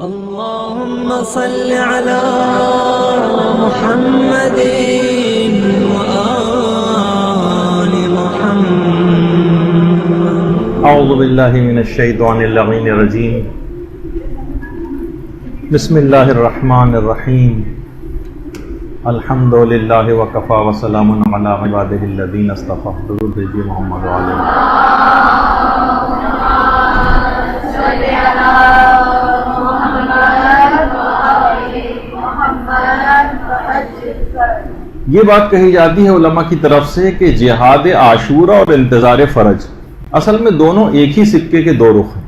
اللهم صل على محمد وآل محمد. اعوذ باللہ من الشیطان اللعین الرجیم. بسم اللہ الرحمن الرحیم. الحمد للہ وکفی وسلام علی عبادہ الذین اصطفی. درود بھیجیے محمد علیہ. یہ بات کہی جاتی ہے علماء کی طرف سے کہ جہاد عاشورہ اور انتظار فرج اصل میں دونوں ایک ہی سکے کے دو رخ ہیں.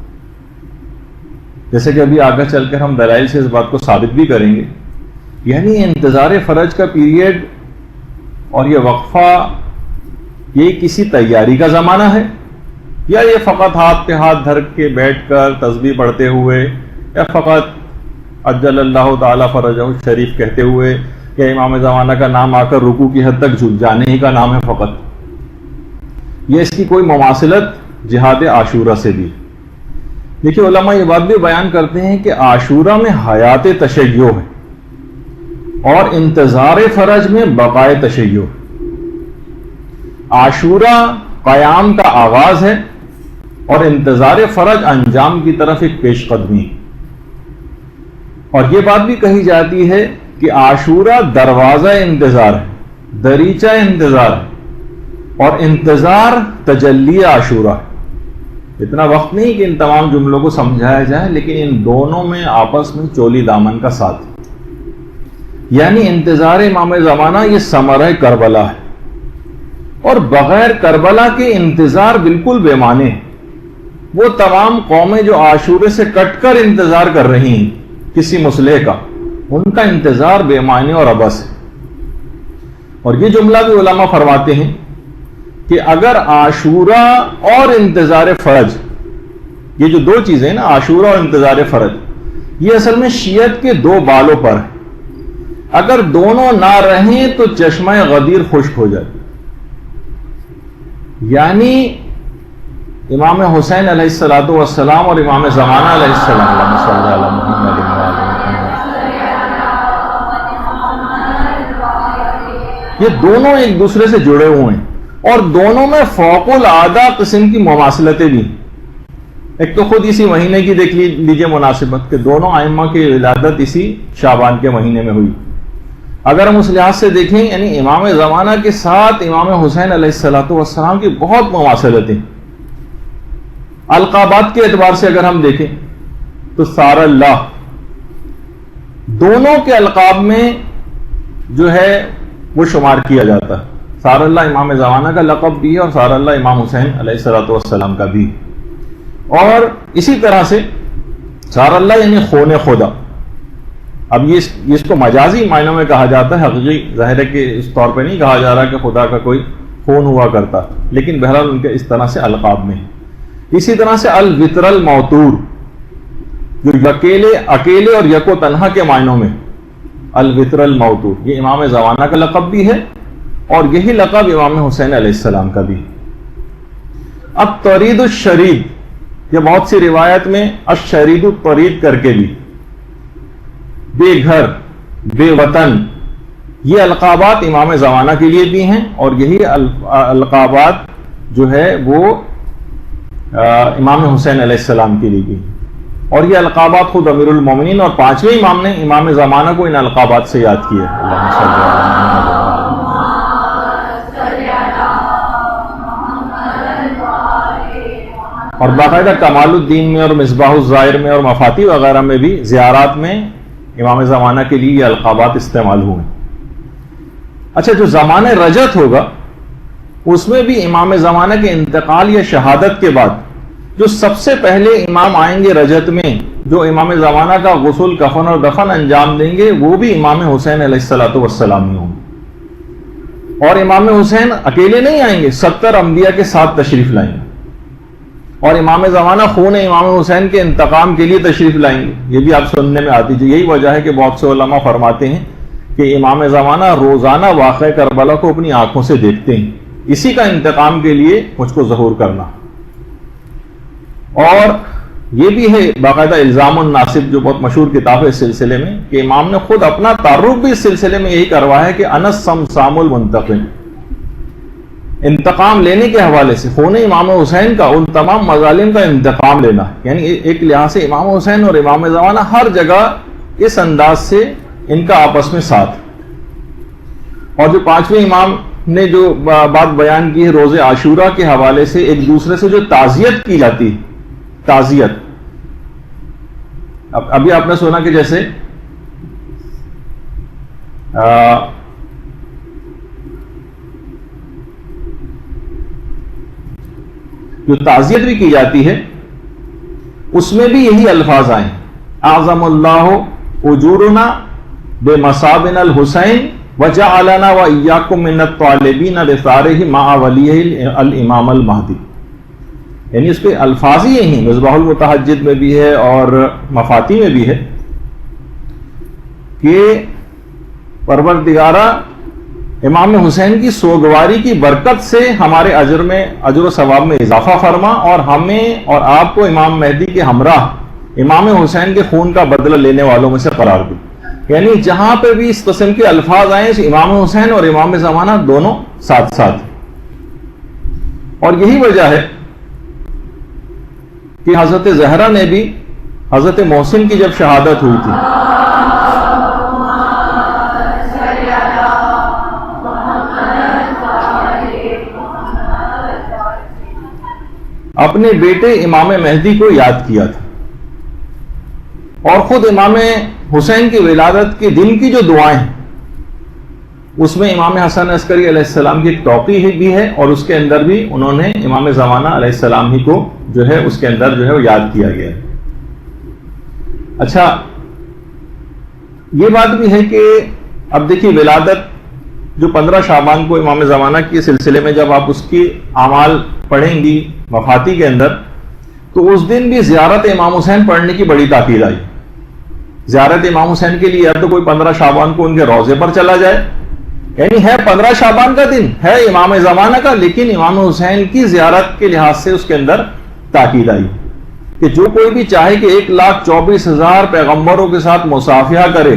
جیسے کہ ابھی آگے چل کر ہم دلائل سے اس بات کو ثابت بھی کریں گے. یعنی انتظار فرج کا پیریڈ اور یہ وقفہ یہ کسی تیاری کا زمانہ ہے یا یہ فقط ہاتھ پہ ہاتھ دھر کے بیٹھ کر تسبیح پڑھتے ہوئے یا فقط عجل اللہ تعالی فرجہ شریف کہتے ہوئے یا امام زمانہ کا نام آ کر رکوع کی حد تک جھک جانے ہی کا نام ہے فقط. یہ اس کی کوئی مماثلت جہاد عاشورہ سے بھی. دیکھیے علماء یہ بات بھی بیان کرتے ہیں کہ عاشورہ میں حیات تشیع ہے اور انتظار فرج میں بقائے تشیع. عاشورہ قیام کا آغاز ہے اور انتظار فرج انجام کی طرف ایک پیش قدمی. اور یہ بات بھی کہی جاتی ہے کہ عاشورہ دروازہ انتظار ہے، دریچہ انتظار ہے، اور انتظار تجلی عاشورہ ہے. اتنا وقت نہیں کہ ان تمام جملوں کو سمجھایا جائے، لیکن ان دونوں میں آپس میں چولی دامن کا ساتھ. یعنی انتظار امام زمانہ یہ ثمرہ کربلا ہے، اور بغیر کربلا کے انتظار بالکل بے معنی ہے. وہ تمام قومیں جو عاشورے سے کٹ کر انتظار کر رہی ہیں کسی مسئلے کا، ان کا انتظار بے معنی اور عبث ہے. اور یہ جملہ بھی علماء فرماتے ہیں کہ اگر عاشورہ اور انتظار فرج، یہ جو دو چیزیں ہیں نا، عاشورہ اور انتظار فرج، یہ اصل میں شیعت کے دو بالوں پر ہے. اگر دونوں نہ رہیں تو چشمہ غدیر خشک ہو جائے. یعنی امام حسین علیہ السلام اور امام زمانہ علیہ السلام یہ دونوں ایک دوسرے سے جڑے ہوئے ہیں اور دونوں میں فوق العادہ قسم کی مماثلتیں بھی. ایک تو خود اسی مہینے کی دیکھ لیجیے مناسبت کہ دونوں ائمہ کی ولادت اسی شعبان کے مہینے میں ہوئی. اگر ہم اس لحاظ سے دیکھیں یعنی امام زمانہ کے ساتھ امام حسین علیہ السلام کی بہت مماثلتیں. القابات کے اعتبار سے اگر ہم دیکھیں تو سار اللہ، دونوں کے القاب میں جو ہے وہ شمار کیا جاتا ہے. سار اللہ امام زمانہ کا لقب بھی ہے اور سار اللہ امام حسین علیہ السلام کا بھی. اور اسی طرح سے سار اللہ یعنی خون خدا. اب یہ اس کو مجازی معنوں میں کہا جاتا ہے، حقیقی ظاہر ہے کہ اس طور پہ نہیں کہا جا رہا کہ خدا کا کوئی خون ہوا کرتا، لیکن بہرحال ان کے اس طرح سے القاب میں ہے. اسی طرح سے الوتر الموتور، جو اکیلے اور یک و تنہا کے معنوں میں الوتر الموتور، یہ امام زمانہ کا لقب بھی ہے اور یہی لقب امام حسین علیہ السلام کا بھی. اب طرید الشرید، یہ بہت سی روایت میں الشرید الطرید کر کے بھی، بے گھر بے وطن، یہ القابات امام زمانہ کے لیے بھی ہیں اور یہی القابات جو ہے وہ امام حسین علیہ السلام کے لیے بھی. اور یہ القابات خود امیر المومنین اور پانچویں امام نے امام زمانہ کو ان القابات سے یاد کیا. اور باقاعدہ کمال الدین میں اور مصباح الظاہر میں اور مفاتیح وغیرہ میں بھی زیارات میں امام زمانہ کے لیے یہ القابات استعمال ہوئے. اچھا، جو زمانہ رجت ہوگا اس میں بھی امام زمانہ کے انتقال یا شہادت کے بعد جو سب سے پہلے امام آئیں گے رجت میں، جو امام زمانہ کا غسل کفن اور دفن انجام دیں گے، وہ بھی امام حسین علیہ السلام ہی ہوں گے. اور امام حسین اکیلے نہیں آئیں گے، 70 انبیاء کے ساتھ تشریف لائیں گے. اور امام زمانہ خون امام حسین کے انتقام کے لیے تشریف لائیں گے. یہ بھی آپ سننے میں آتی ہے. یہی وجہ ہے کہ بہت سے علماء فرماتے ہیں کہ امام زمانہ روزانہ واقعہ کربلا کو اپنی آنکھوں سے دیکھتے ہیں. اسی کا انتقام کے لیے مجھ کو ظہور کرنا. اور یہ بھی ہے باقاعدہ الزام الناصب جو بہت مشہور کتاب ہے اس سلسلے میں، کہ امام نے خود اپنا تعارف بھی اس سلسلے میں یہی کروایا ہے کہ انا الصمصام المنتقم، انتقام لینے کے حوالے سے خون امام حسین کا ان تمام مظالم کا انتقام لینا، یعنی ایک لحاظ سے امام حسین اور امام زمانہ ہر جگہ اس انداز سے ان کا آپس میں ساتھ۔ اور جو پانچویں امام نے جو بات بیان کی ہے روزے عاشورہ کے حوالے سے ایک دوسرے سے جو تعزیت کی جاتی، تعزیت، ابھی آپ نے سنا کہ جیسے جو تعزیت بھی کی جاتی ہے اس میں بھی یہی الفاظ آئے، اعظم اللہ اجورنا بمصابنا الحسین وجعلنا وإياكم من الطالبین لثارہ مع ولیہ الامام المہدی، یعنی اس کے الفاظ ہی یہی مصباح المتحجد میں بھی ہے اور مفاتی میں بھی ہے کہ پروردگارہ امام حسین کی سوگواری کی برکت سے ہمارے اجر و ثواب میں اضافہ فرما، اور ہمیں اور آپ کو امام مہدی کے ہمراہ امام حسین کے خون کا بدلہ لینے والوں میں سے قرار دے۔ یعنی جہاں پہ بھی اس قسم کے الفاظ آئے امام حسین اور امام زمانہ دونوں ساتھ ساتھ، اور یہی وجہ ہے کہ حضرت زہرا نے بھی حضرت محسن کی جب شہادت ہوئی تھی اپنے بیٹے امام مہدی کو یاد کیا تھا، اور خود امام حسین کی ولادت کے دن کی جو دعائیں اس میں امام حسن عسکری علیہ السلام کی ایک توقیع بھی ہے، اور اس کے اندر بھی انہوں نے امام زمانہ علیہ السلام ہی کو جو ہے اس کے اندر جو ہے وہ یاد کیا گیا ہے۔ اچھا یہ بات بھی ہے کہ اب دیکھیے ولادت جو 15 شعبان کو امام زمانہ کے سلسلے میں جب آپ اس کی اعمال پڑھیں گی وفاتی کے اندر، تو اس دن بھی زیارت امام حسین پڑھنے کی بڑی تاکید آئی۔ زیارت امام حسین کے لیے یا تو کوئی 15 شعبان کو ان کے روضے پر چلا جائے، یعنی ہے 15 شعبان کا دن ہے امام زمانہ کا، لیکن امام حسین کی زیارت کے لحاظ سے اس کے اندر تاکید آئی کہ جو کوئی بھی چاہے کہ 1,24,000 پیغمبروں کے ساتھ مصافحہ کرے،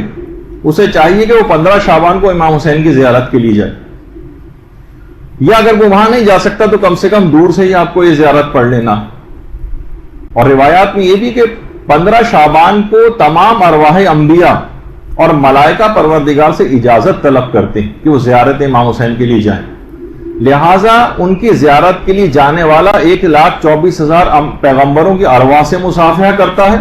اسے چاہیے کہ وہ 15 شعبان کو امام حسین کی زیارت کے لیے جائے، یا اگر وہ وہاں نہیں جا سکتا تو کم سے کم دور سے ہی آپ کو یہ زیارت پڑھ لینا۔ اور روایات میں یہ بھی کہ 15 شعبان کو تمام ارواح انبیاء اور ملائکہ پروردگار سے اجازت طلب کرتے ہیں کہ وہ زیارت امام حسین کے لیے جائیں، لہٰذا ان کی زیارت کے لیے جانے والا 1,24,000 پیغمبروں کی ارواح سے مصافحہ کرتا ہے،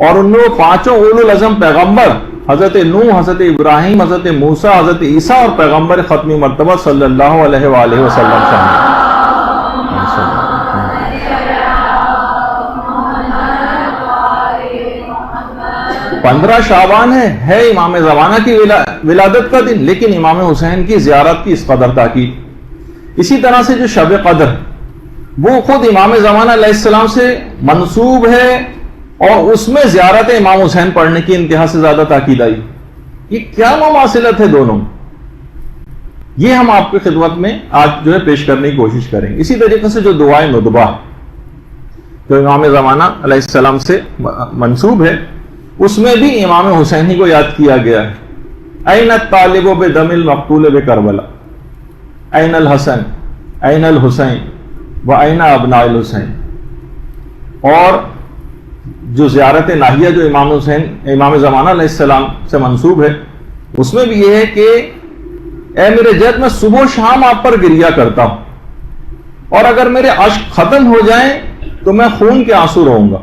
اور ان میں وہ 5 اولو العزم پیغمبر حضرت نوح، حضرت ابراہیم، حضرت موسیٰ، حضرت عیسیٰ اور پیغمبر ختمی مرتبہ صلی اللہ علیہ وآلہ وسلم شامل۔ 15 شعبان ہے امام زمانہ کی ولادت کا دن، لیکن امام حسین کی زیارت کی اس قدر تاکید۔ اسی طرح سے جو شب قدر وہ خود امام زمانہ علیہ السلام سے منسوب ہے، اور اس میں زیارت امام حسین پڑھنے کی انتہا سے زیادہ تاکید آئی۔ یہ کیا مماثلت ہے دونوں، یہ ہم آپ کی خدمت میں آج جو ہے پیش کرنے کی کوشش کریں گے۔ اسی طریقے سے جو دعائے ندبہ جو امام زمانہ علیہ السلام سے منسوب ہے، اس میں بھی امام حسین ہی کو یاد کیا گیا ہے۔ این الطالب بدم المقتول بکربلا، این الحسن، این الحسین و این ابناء الحسین۔ اور جو زیارت ناہیہ جو امام زمانہ علیہ السلام سے منسوب ہے، اس میں بھی یہ ہے کہ اے میرے جد، میں صبح و شام آپ پر گریہ کرتا ہوں، اور اگر میرے اشک ختم ہو جائیں تو میں خون کے آنسو رہوں گا۔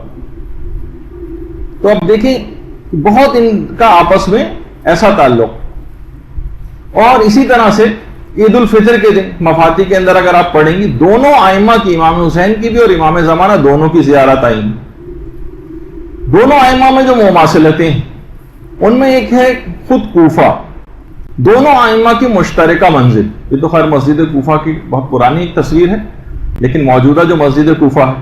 تو اب دیکھیں بہت ان کا آپس میں ایسا تعلق۔ اور اسی طرح سے عید الفطر کے دن مفاتی کے اندر اگر آپ پڑھیں گی، دونوں ائمہ کی، امام حسین کی بھی اور امام زمانہ دونوں کی زیارت آئیں گی۔ دونوں ائمہ میں جو مماثلتیں ہیں ان میں ایک ہے خود کوفہ، دونوں ائمہ کی مشترکہ منزل۔ یہ تو خیر مسجد کوفہ کی بہت پرانی ایک تصویر ہے، لیکن موجودہ جو مسجد کوفہ ہے،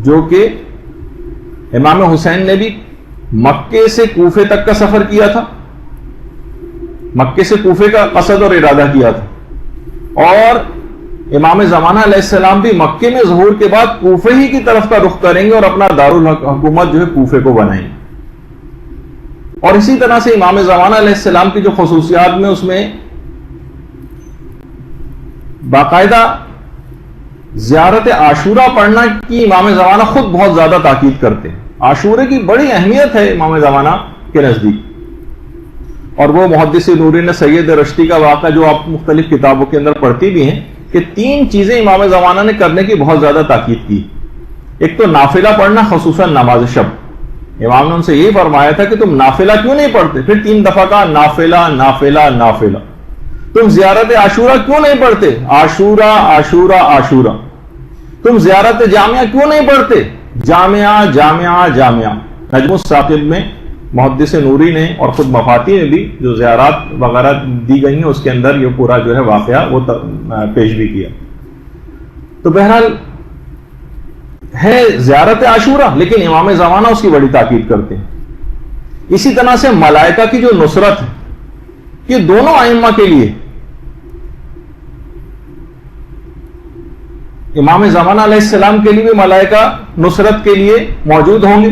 جو کہ امام حسین نے بھی مکے سے کوفے تک کا سفر کیا تھا، مکے سے کوفے کا قصد اور ارادہ کیا تھا، اور امام زمانہ علیہ السلام بھی مکے میں ظہور کے بعد کوفے ہی کی طرف کا رخ کریں گے اور اپنا دارالحکومت جو ہے کوفے کو بنائیں گے. اور اسی طرح سے امام زمانہ علیہ السلام کی جو خصوصیات میں اس میں باقاعدہ زیارت عاشورہ پڑھنا کی امام زمانہ خود بہت زیادہ تاکید کرتے ہیں. عاشورے کی بڑی اہمیت ہے امام زمانہ کے نزدیک. اور وہ محدث نورین سید رشتی کا واقعہ جو آپ مختلف کتابوں کے اندر پڑھتی بھی ہیں کہ 3 چیزیں امام زمانہ نے کرنے کی بہت زیادہ تاکید کی. ایک تو نافلہ پڑھنا، خصوصاً نماز شب. امام نے ان سے یہی فرمایا تھا کہ تم نافلہ کیوں نہیں پڑھتے؟ پھر 3 دفعہ کہا نافلہ نافلہ نافلہ. تم زیارت عاشورہ کیوں نہیں پڑھتے؟ عاشورہ عاشورہ عاشورہ. تم زیارت جامعہ کیوں نہیں پڑھتے؟ جامعہ جامعہ جامعہ. نجم الثاقب میں محدث نوری نے اور خود مفاتی میں بھی جو زیارات وغیرہ دی گئی ہیں اس کے اندر یہ پورا جو ہے واقعہ وہ پیش بھی کیا. تو بہرحال ہے زیارت عاشورہ، لیکن امام زمانہ اس کی بڑی تاکید کرتے ہیں. اسی طرح سے ملائکہ کی جو نصرت ہے یہ دونوں ائمہ کے لیے، امام زمانہ علیہ السلام کے لیے بھی ملائکہ نصرت کے لیے موجود ہوں گے.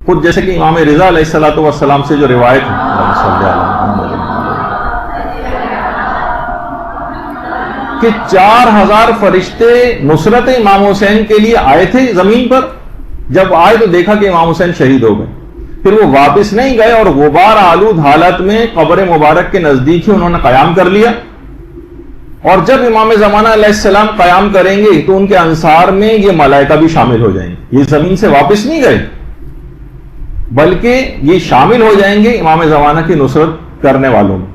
خود جیسے کہ امام رضا علیہ السلام سے جو روایت ہے کہ 4000 فرشتے نصرت امام حسین کے لیے آئے تھے زمین پر. جب آئے تو دیکھا کہ امام حسین شہید ہو گئے. پھر وہ واپس نہیں گئے اور غبار آلود حالت میں قبر مبارک کے نزدیک ہی انہوں نے قیام کر لیا. اور جب امام زمانہ علیہ السلام قیام کریں گے تو ان کے انصار میں یہ ملائکہ بھی شامل ہو جائیں گے. یہ زمین سے واپس نہیں گئے بلکہ یہ شامل ہو جائیں گے امام زمانہ کی نصرت کرنے والوں میں.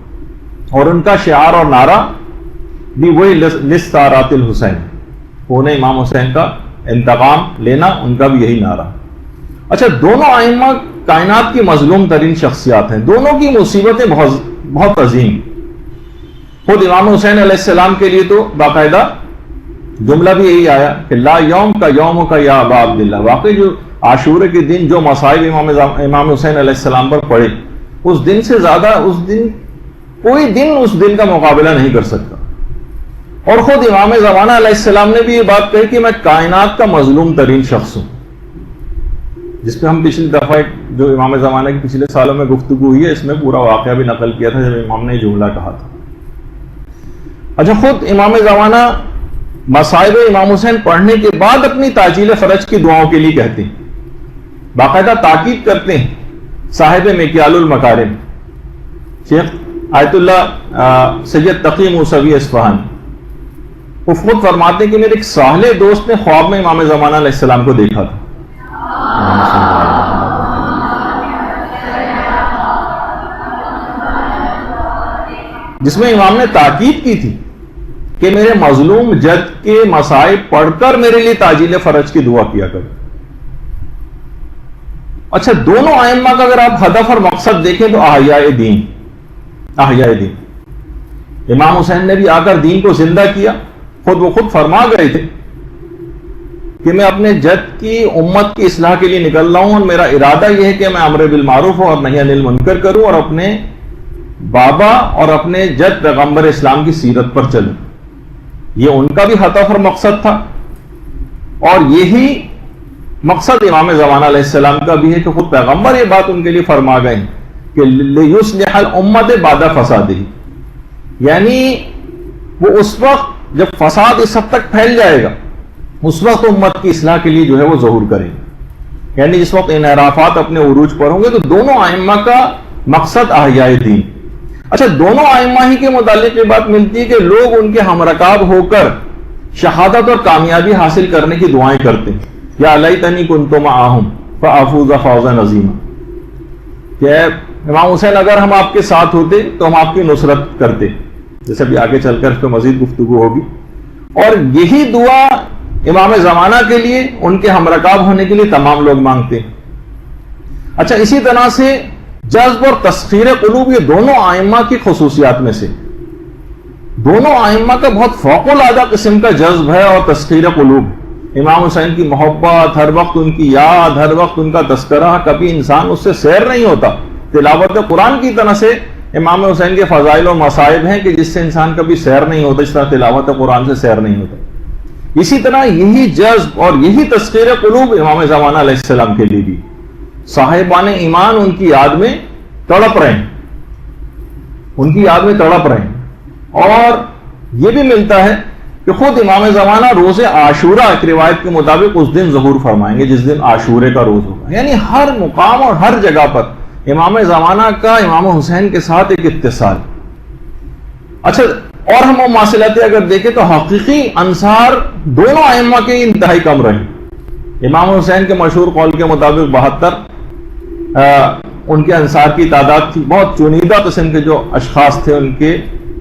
اور ان کا شعار اور نعرہ بھی وہی لستارات الحسین، انہیں امام حسین کا انتقام لینا، ان کا بھی یہی نعرہ. اچھا، دونوں ائمہ کائنات کی مظلوم ترین شخصیات ہیں. دونوں کی مصیبتیں بہت عظیم. خود امام حسین علیہ السلام کے لیے تو باقاعدہ جملہ بھی یہی آیا کہ لا یوم کا یوم کا یا ابا عبداللہ. واقعی جو عاشورے کے دن جو مصائب امام حسین علیہ السلام پر پڑے، اس دن سے زیادہ کوئی دن اس دن کا مقابلہ نہیں کر سکتا. اور خود امام زمانہ علیہ السلام نے بھی یہ بات کہی کہ میں کائنات کا مظلوم ترین شخص ہوں، جس پہ ہم پچھلی دفعہ جو امام زمانہ کی پچھلے سالوں میں گفتگو ہوئی ہے اس میں پورا واقعہ بھی نقل کیا تھا جب امام نے یہ جملہ کہا تھا. اچھا، خود امام زمانہ مصائب امام حسین پڑھنے کے بعد اپنی تعجیل فرج کی دعاؤں کے لیے کہتے ہیں، باقاعدہ تاکید کرتے ہیں. صاحب مکیال المکارم شیخ آیت اللہ سید تقی موسوی اصفہانی وہ خود فرماتے ہیں کہ میرے ایک صالح دوست نے خواب میں امام زمانہ علیہ السلام کو دیکھا تھا. جس میں امام نے تاکید کی تھی کہ میرے مظلوم جد کے مصائب پڑھ کر میرے لیے تعجیل فرج کی دعا کیا کرو. اچھا، دونوں ائمہ کا اگر آپ ہدف اور مقصد دیکھیں تو احیاء دین. امام حسین نے بھی آ کر دین کو زندہ کیا. وہ خود فرما گئے تھے کہ میں اپنے جد کی امت کی اصلاح کے لیے نکل رہا ہوں اور میرا ارادہ یہ ہے کہ میں امر بالمعروف اور نہی عن المنکر کروں اور اپنے بابا اور اپنے جد پیغمبر اسلام کی سیرت پر چلوں. یہ ان کا بھی ہدف اور مقصد تھا. اور یہی مقصد امام زمانہ علیہ السلام کا بھی ہے کہ خود پیغمبر یہ بات ان کے لیے فرما گئے کہ لِيُصْلِحَ الْأُمَّةَ بَعْدَ فَسَادِهِ، یعنی وہ اس وقت جب فساد اس حد تک پھیل جائے گا اس وقت امت کی اصلاح کے لیے جو ہے وہ ظہور کریں گے. یعنی جس وقت انحرافات اپنے عروج پر ہوں گے. تو دونوں ائمہ کا مقصد احیاء دین. اچھا، دونوں ائمہ ہی کے متعلق یہ بات ملتی ہے کہ لوگ ان کے ہمرکاب ہو کر شہادت اور کامیابی حاصل کرنے کی دعائیں کرتے ہیں. یا لیتنی کنت معہم فافوز فوزا عظیما، کہ امام حسین اگر ہم آپ کے ساتھ ہوتے تو ہم آپ کی نصرت کرتے. جیسے بھی آگے چل کر اس پہ مزید گفتگو ہوگی. اور یہی دعا امام زمانہ کے لیے، ان کے ہمرکاب ہونے کے لیے تمام لوگ مانگتے ہیں. اچھا، اسی طرح سے جذب اور تسخیر قلوب یہ دونوں ائمہ کی خصوصیات میں سے. دونوں ائمہ کا بہت فوق العادہ قسم کا جذب ہے اور تسخیر قلوب. امام حسین کی محبت، ہر وقت ان کی یاد، ہر وقت ان کا تذکرہ، کبھی انسان اس سے سیر نہیں ہوتا. تلاوت قرآن کی طرح سے امام حسین کے فضائل و مصائب ہیں کہ جس سے انسان کبھی سیر نہیں ہوتا، اس طرح تلاوت قرآن سے سیر نہیں ہوتا. اسی طرح یہی جذب اور یہی تسخیر قلوب امام زمانہ علیہ السلام کے لیے بھی. صاحبان ایمان ان کی یاد میں تڑپ رہے ہیں، ان کی یاد میں تڑپ رہے ہیں. اور یہ بھی ملتا ہے کہ خود امام زمانہ روز عاشورہ ایک روایت کے مطابق اس دن ظہور فرمائیں گے جس دن عاشورے کا روز ہوگا. یعنی ہر مقام اور ہر جگہ پر امام زمانہ کا امام حسین کے ساتھ ایک اتصال. اچھا، اور ہم مواصلاتیں اگر دیکھیں تو حقیقی انصار دونوں ائمہ کے انتہائی کم رہے. امام حسین کے مشہور قول کے مطابق 72 ان کے انصار کی تعداد تھی، بہت چنیدہ قسم کے جو اشخاص تھے ان کے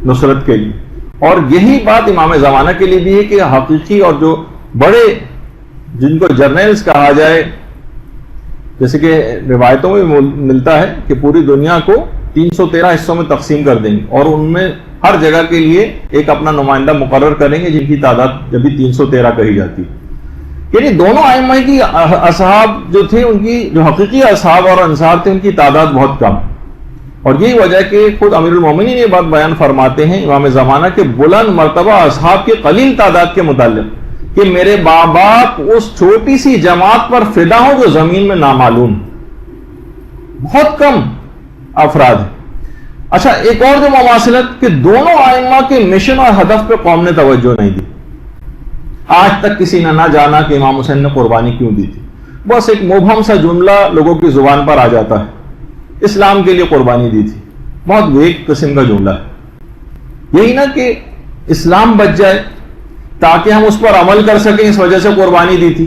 نصرت کے لیے. اور یہی بات امام زمانہ کے لیے بھی ہے کہ حقیقی اور جو بڑے جن کو جرنیلز کہا جائے، جیسے کہ روایتوں میں ملتا ہے کہ پوری دنیا کو 313 حصوں میں تقسیم کر دیں گے اور ان میں ہر جگہ کے لیے ایک اپنا نمائندہ مقرر کریں گے جن کی تعداد جب بھی 313 کہی جاتی. یعنی دونوں ائمہ کی اصحاب جو تھے، ان کی جو حقیقی اصحاب اور انصار تھے، ان کی تعداد بہت کم. اور یہی وجہ کہ خود امیر المومنین یہ بات بیان فرماتے ہیں امام زمانہ کے بلند مرتبہ اصحاب کی قلیل تعداد کے متعلق کہ میرے باپ باپ اس چھوٹی سی جماعت پر فدا ہو جو زمین میں نامعلوم. بہت کم افراد ہیں. اچھا، ایک اور جو مواصلت کہ دونوں ائمہ کے مشن اور ہدف پہ قوم نے توجہ نہیں دی. آج تک کسی نے نہ جانا کہ امام حسین نے قربانی کیوں دی تھی. بس ایک مبہم سا جملہ لوگوں کی زبان پر آ جاتا ہے، اسلام کے لیے قربانی دی تھی. بہت ویک قسم کا جملہ ہے. یہی نا کہ اسلام بچ جائے تاکہ ہم اس پر عمل کر سکیں، اس وجہ سے قربانی دی تھی.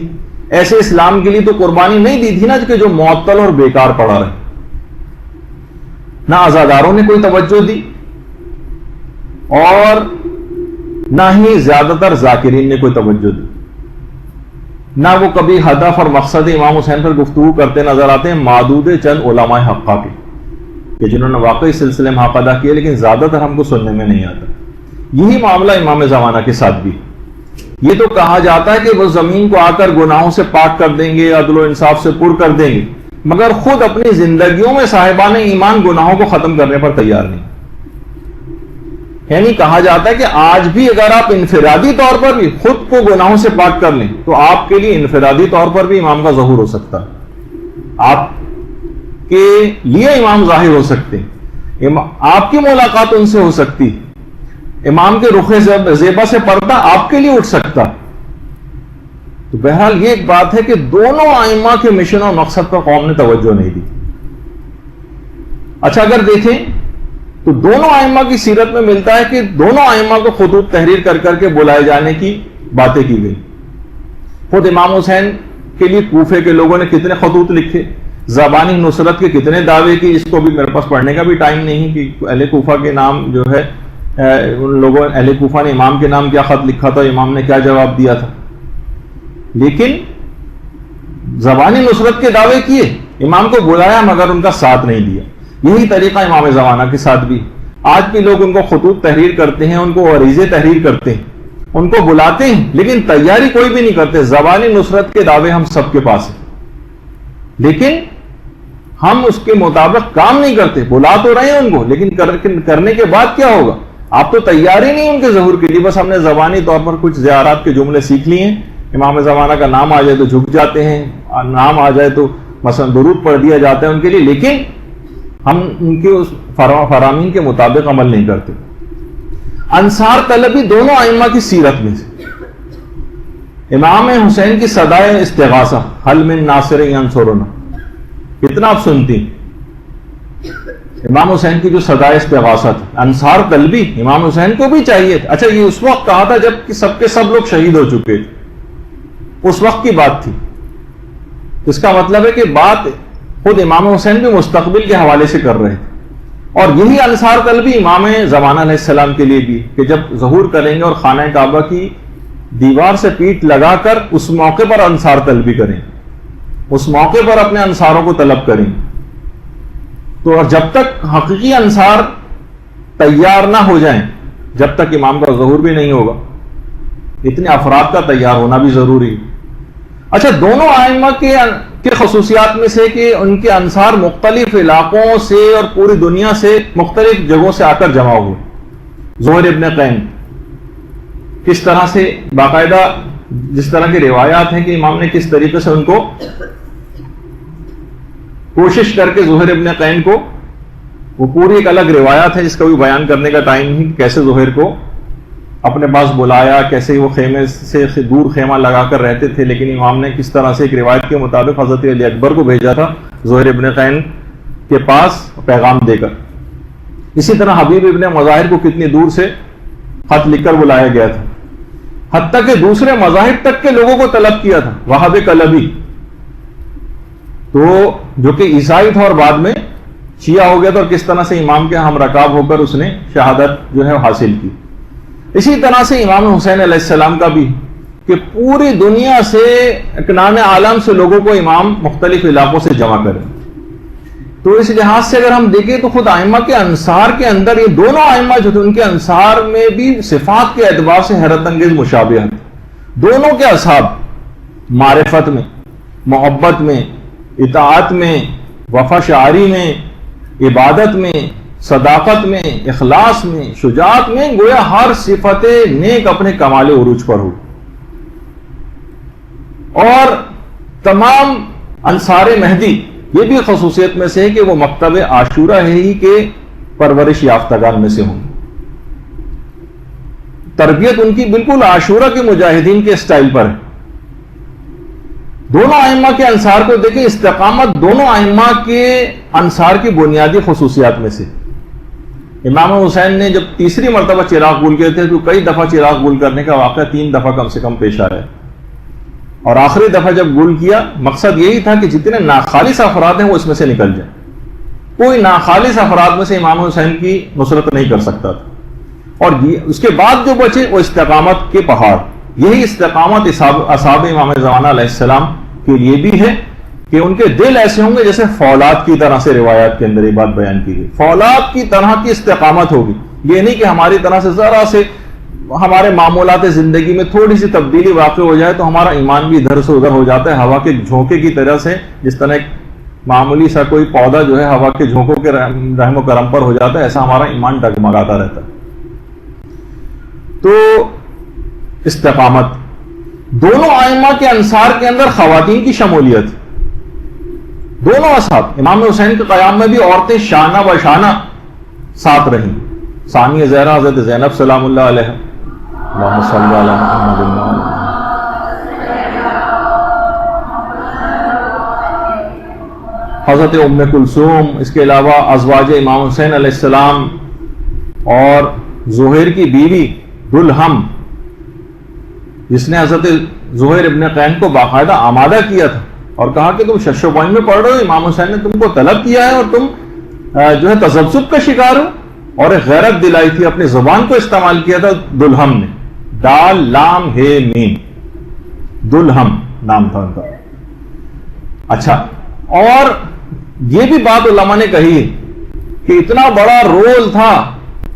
ایسے اسلام کے لیے تو قربانی نہیں دی تھی نا کہ جو معطل اور بیکار پڑا رہے. نہ عزاداروں نے کوئی توجہ دی اور نہ ہی زیادہ تر ذاکرین نے کوئی توجہ دی. نہ وہ کبھی ہدف اور مقصد امام حسین پر گفتگو کرتے نظر آتے ہیں معدود چند علماء حقہ کے کہ جنہوں نے واقعی سلسلے میں حق ادا کیے، لیکن زیادہ تر ہم کو سننے میں نہیں آتا. یہی معاملہ امام زمانہ کے ساتھ بھی. یہ تو کہا جاتا ہے کہ وہ زمین کو آ کر گناہوں سے پاک کر دیں گے، عدل و انصاف سے پر کر دیں گے، مگر خود اپنی زندگیوں میں صاحبان ایمان گناہوں کو ختم کرنے پر تیار نہیں. یعنی کہا جاتا ہے کہ آج بھی اگر آپ انفرادی طور پر بھی خود کو گناہوں سے پاک کر لیں تو آپ کے لیے انفرادی طور پر بھی امام کا ظہور ہو سکتا ہے، آپ کے لیے امام ظاہر ہو سکتے ہیں، آپ کی ملاقات ان سے ہو سکتی، امام کے رخ زیبا سے پردہ آپ کے لیے اٹھ سکتا. تو بہرحال یہ ایک بات ہے کہ دونوں ائمہ کے مشن اور مقصد پر قوم نے توجہ نہیں دی. اچھا، اگر دیکھیں تو دونوں ائمہ کی سیرت میں ملتا ہے کہ دونوں ائمہ کو خطوط تحریر کر کر کے بلائے جانے کی باتیں کی گئی. خود امام حسین کے لیے کوفے کے لوگوں نے کتنے خطوط لکھے، زبانی نصرت کے کتنے دعوے کی، اس کو بھی میرے پاس پڑھنے کا بھی ٹائم نہیں کہ اہل کوفہ کے نام جو ہے ان لوگوں اہل کوفہ نے امام کے نام کیا خط لکھا تھا، امام نے کیا جواب دیا تھا. لیکن زبانی نصرت کے دعوے کیے، امام کو بلایا مگر ان کا ساتھ نہیں دیا. یہی طریقہ امام زمانہ کے ساتھ بھی. آج بھی لوگ ان کو خطوط تحریر کرتے ہیں، ان کو عریضے تحریر کرتے ہیں، ان کو بلاتے ہیں، لیکن تیاری کوئی بھی نہیں کرتے. زبانی نصرت کے دعوے ہم سب کے پاس ہیں، لیکن ہم اس کے مطابق کام نہیں کرتے. بلا تو رہے ہیں ان کو، لیکن کرنے کے بعد کیا ہوگا؟ آپ تو تیار ہی نہیں ان کے ظہور کے لیے. بس ہم نے زبانی طور پر کچھ زیارات کے جملے سیکھ لیے ہیں، امام زمانہ کا نام آ جائے تو جھک جاتے ہیں، نام آ جائے تو مثلا درود پڑھ دیا جاتا ہے ان کے لیے، لیکن ہم ان کے اس فرامین کے مطابق عمل نہیں کرتے. انصار طلبی دونوں ائمہ کی سیرت میں سے امام حسین کی صدائے استغاثہ حل من ناصر ینصرنا کتنا آپ سنتی. امام حسین کی جو صدائے استغاثہ تھی، انصار طلبی امام حسین کو بھی چاہیے تھا. اچھا، یہ اس وقت کہا تھا جب کہ سب کے سب لوگ شہید ہو چکے تھے، اس وقت کی بات تھی. اس کا مطلب ہے کہ بات خود امام حسین بھی مستقبل کے حوالے سے کر رہے تھے. اور یہی انصار طلبی امام زمانہ علیہ السلام کے لیے بھی کہ جب ظہور کریں گے اور خانہ کعبہ کی دیوار سے پیٹ لگا کر اس موقع پر انصار طلبی کریں، اس موقع پر اپنے انصاروں کو طلب کریں. تو اور جب تک حقیقی انصار تیار نہ ہو جائیں، جب تک امام کا ظہور بھی نہیں ہوگا. اتنے افراد کا تیار ہونا بھی ضروری. اچھا، دونوں ائمہ کے کی خصوصیات میں سے کہ ان کے انصار مختلف علاقوں سے اور پوری دنیا سے مختلف جگہوں سے آ کر جمع ہوئے. زہیر ابن قین کس طرح سے باقاعدہ جس طرح کی روایات ہیں کہ امام نے کس طریقے سے ان کو کوشش کر کے زہیر ابن قین کو، وہ پوری ایک الگ روایات ہے جس کا بھی بیان کرنے کا ٹائم نہیں، کیسے زہیر کو اپنے پاس بلایا، کیسے وہ خیمے سے دور خیمہ لگا کر رہتے تھے، لیکن امام نے کس طرح سے ایک روایت کے مطابق حضرت علی اکبر کو بھیجا تھا زہیر ابن قین کے پاس پیغام دے کر. اسی طرح حبیب ابن مظاہر کو کتنی دور سے خط لکھ کر بلایا گیا تھا، حتیٰ کہ دوسرے مذاہب تک کے لوگوں کو طلب کیا تھا. وہاب کلبی تو جو کہ عیسائی تھا اور بعد میں شیعہ ہو گیا تھا، اور کس طرح سے امام کے ہم رکاب ہو کر اس نے شہادت جو ہے حاصل کی. اسی طرح سے امام حسین علیہ السلام کا بھی کہ پوری دنیا سے اکنان عالم سے لوگوں کو امام مختلف علاقوں سے جمع کریں. تو اس لحاظ سے اگر ہم دیکھیں تو خود ائمہ کے انصار کے اندر یہ دونوں ائمہ جو تھے ان کے انصار میں بھی صفات کے اعتبار سے حیرت انگیز مشابہت. دونوں کے اصحاب معرفت میں، محبت میں، اطاعت میں، وفا شعاری میں، عبادت میں، صداقت میں، اخلاص میں، شجاعت میں، گویا ہر صفت نیک اپنے کمال عروج پر ہو. اور تمام انصار مہدی یہ بھی خصوصیت میں سے ہے کہ وہ مکتب عاشورہ ہے ہی کے پرورش یافتگان میں سے ہوں. تربیت ان کی بالکل عاشورہ کے مجاہدین کے اسٹائل پر ہے. دونوں ائمہ کے انصار کو دیکھیں، استقامت دونوں ائمہ کے انصار کی بنیادی خصوصیات میں سے. امام حسین نے جب تیسری مرتبہ چراغ گل کیے تھے تو کئی دفعہ چراغ گل کرنے کا واقعہ 3 دفعہ کم سے کم پیش آیا، اور آخری دفعہ جب گل کیا مقصد یہی تھا کہ جتنے ناخالص افراد ہیں وہ اس میں سے نکل جائیں. کوئی ناخالص افراد میں سے امام حسین کی نصرت نہیں کر سکتا تھا. اور اس کے بعد جو بچے وہ استقامت کے پہاڑ. یہی استقامت اصحاب امام زمانہ علیہ السلام کے لیے بھی ہے کہ ان کے دل ایسے ہوں گے جیسے فولاد کی طرح سے. روایات کے اندر یہ بات بیان کی گئی، فولاد کی طرح کی استقامت ہوگی. یہ نہیں کہ ہماری طرح سے ذرا سے ہمارے معمولات زندگی میں تھوڑی سی تبدیلی واقع ہو جائے تو ہمارا ایمان بھی ادھر سے ادھر ہو جاتا ہے، ہوا کے جھونکے کی طرح سے. جس طرح ایک معمولی سا کوئی پودا جو ہے ہوا کے جھونکوں کے رحم و کرم پر ہو جاتا ہے، ایسا ہمارا ایمان ڈگمگاتا رہتا ہے. تو استقامت دونوں ائمہ کے انصار کے اندر خواتین کی شمولیت. دونوں اصحاب امام حسین کے قیام میں بھی عورتیں شانہ بہ شانہ ساتھ رہیں. ثانیہ زہرا حضرت زینب سلام اللہ علیہ، اللہم صلی علی محمد. حضرت ام کلثوم، اس کے علاوہ ازواج امام حسین علیہ السلام اور زہیر کی بیوی دلہم، جس نے حضرت زہیر ابن قین کو باقاعدہ آمادہ کیا تھا اور کہا کہ تم شش پوائنٹ میں پڑھ رہے ہو، امام حسین نے تم کو طلب کیا ہے اور تم جو ہے تذبذب کا شکار ہو. اور ایک غیرت دلائی تھی، اپنی زبان کو استعمال کیا تھا دلہم نے، دال لام ہے میم، دلہم نام تھا ان کا. اچھا، اور یہ بھی بات علماء نے کہی ہے کہ اتنا بڑا رول تھا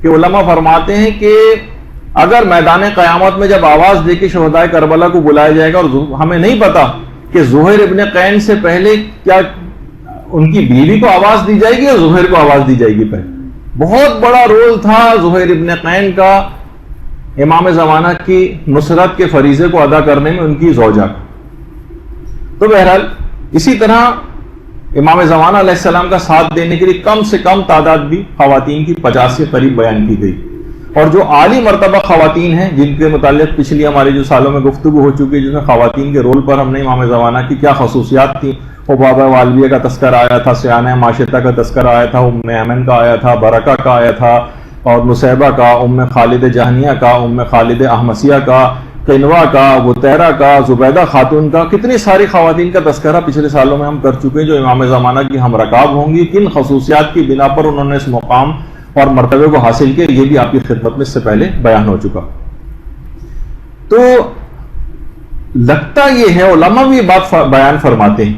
کہ علماء فرماتے ہیں کہ اگر میدان قیامت میں جب آواز دے کے شہدائے کربلا کو بلایا جائے گا، اور ہمیں نہیں پتا کہ زہیر ابن قین سے پہلے کیا ان کی بیوی کو آواز دی جائے گی یا زہیر کو آواز دی جائے گی پہلے. بہت بڑا رول تھا زہیر ابن قین کا امام زمانہ کی نصرت کے فریضے کو ادا کرنے میں ان کی زوجہ کا. تو بہرحال اسی طرح امام زمانہ علیہ السلام کا ساتھ دینے کے لیے کم سے کم تعداد بھی خواتین کی 50 کے قریب بیان کی گئی. اور جو عالی مرتبہ خواتین ہیں جن کے متعلق پچھلی ہماری جو سالوں میں گفتگو ہو چکی ہے، جس میں خواتین کے رول پر ہم نے امام زمانہ کی کیا خصوصیات تھیں، حبابہ والویہ کا تذکرہ آیا تھا، سیانہ معاشرہ کا تذکرہ آیا تھا، ام ایمن کا آیا تھا، برکہ کا آیا تھا، اور نصیبہ کا، ام خالد جہنیہ کا، ام خالد احمسیہ کا، قنوہ کا، بطیرہ کا، زبیدہ خاتون کا. کتنی ساری خواتین کا تذکرہ پچھلے سالوں میں ہم کر چکے ہیں جو امام زمانہ کی ہم رکاب ہوں گی. کن خصوصیات کی بنا پر انہوں نے اس مقام اور مرتبے کو حاصل کیا، یہ بھی آپ کی خدمت میں اس سے پہلے بیان ہو چکا. تو لگتا یہ ہے، علماء بھی یہ بات بیان فرماتے ہیں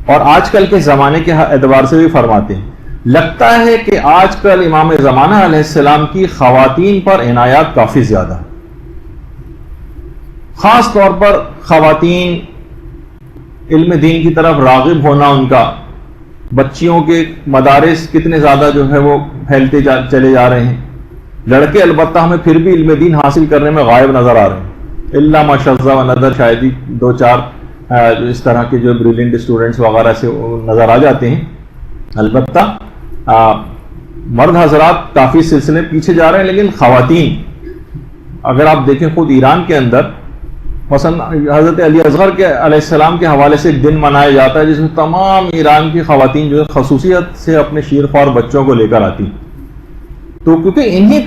اور آج کل کے زمانے کے اعتبار سے بھی فرماتے ہیں، لگتا ہے کہ آج کل امام زمانہ علیہ السلام کی خواتین پر عنایات کافی زیادہ ہے. خاص طور پر خواتین علم دین کی طرف راغب ہونا ان کا، بچیوں کے مدارس کتنے زیادہ جو ہے وہ پھیلتے چلے جا رہے ہیں. لڑکے البتہ ہمیں پھر بھی علم دین حاصل کرنے میں غائب نظر آ رہے ہیں، الا ماشاءاللہ و نظر شاید ہی 2-4 اس طرح کے جو بریلینٹ اسٹوڈنٹس وغیرہ سے نظر آ جاتے ہیں. البتہ مرد حضرات کافی سلسلے پیچھے جا رہے ہیں، لیکن خواتین اگر آپ دیکھیں خود ایران کے اندر مثلا حضرت علی اصغر کے علیہ السلام کے حوالے سے ایک دن منایا جاتا ہے جس میں تمام ایران کی خواتین جو ہے خصوصیت سے اپنے شیرخوار بچوں کو لے کر آتی. تو کیونکہ انہی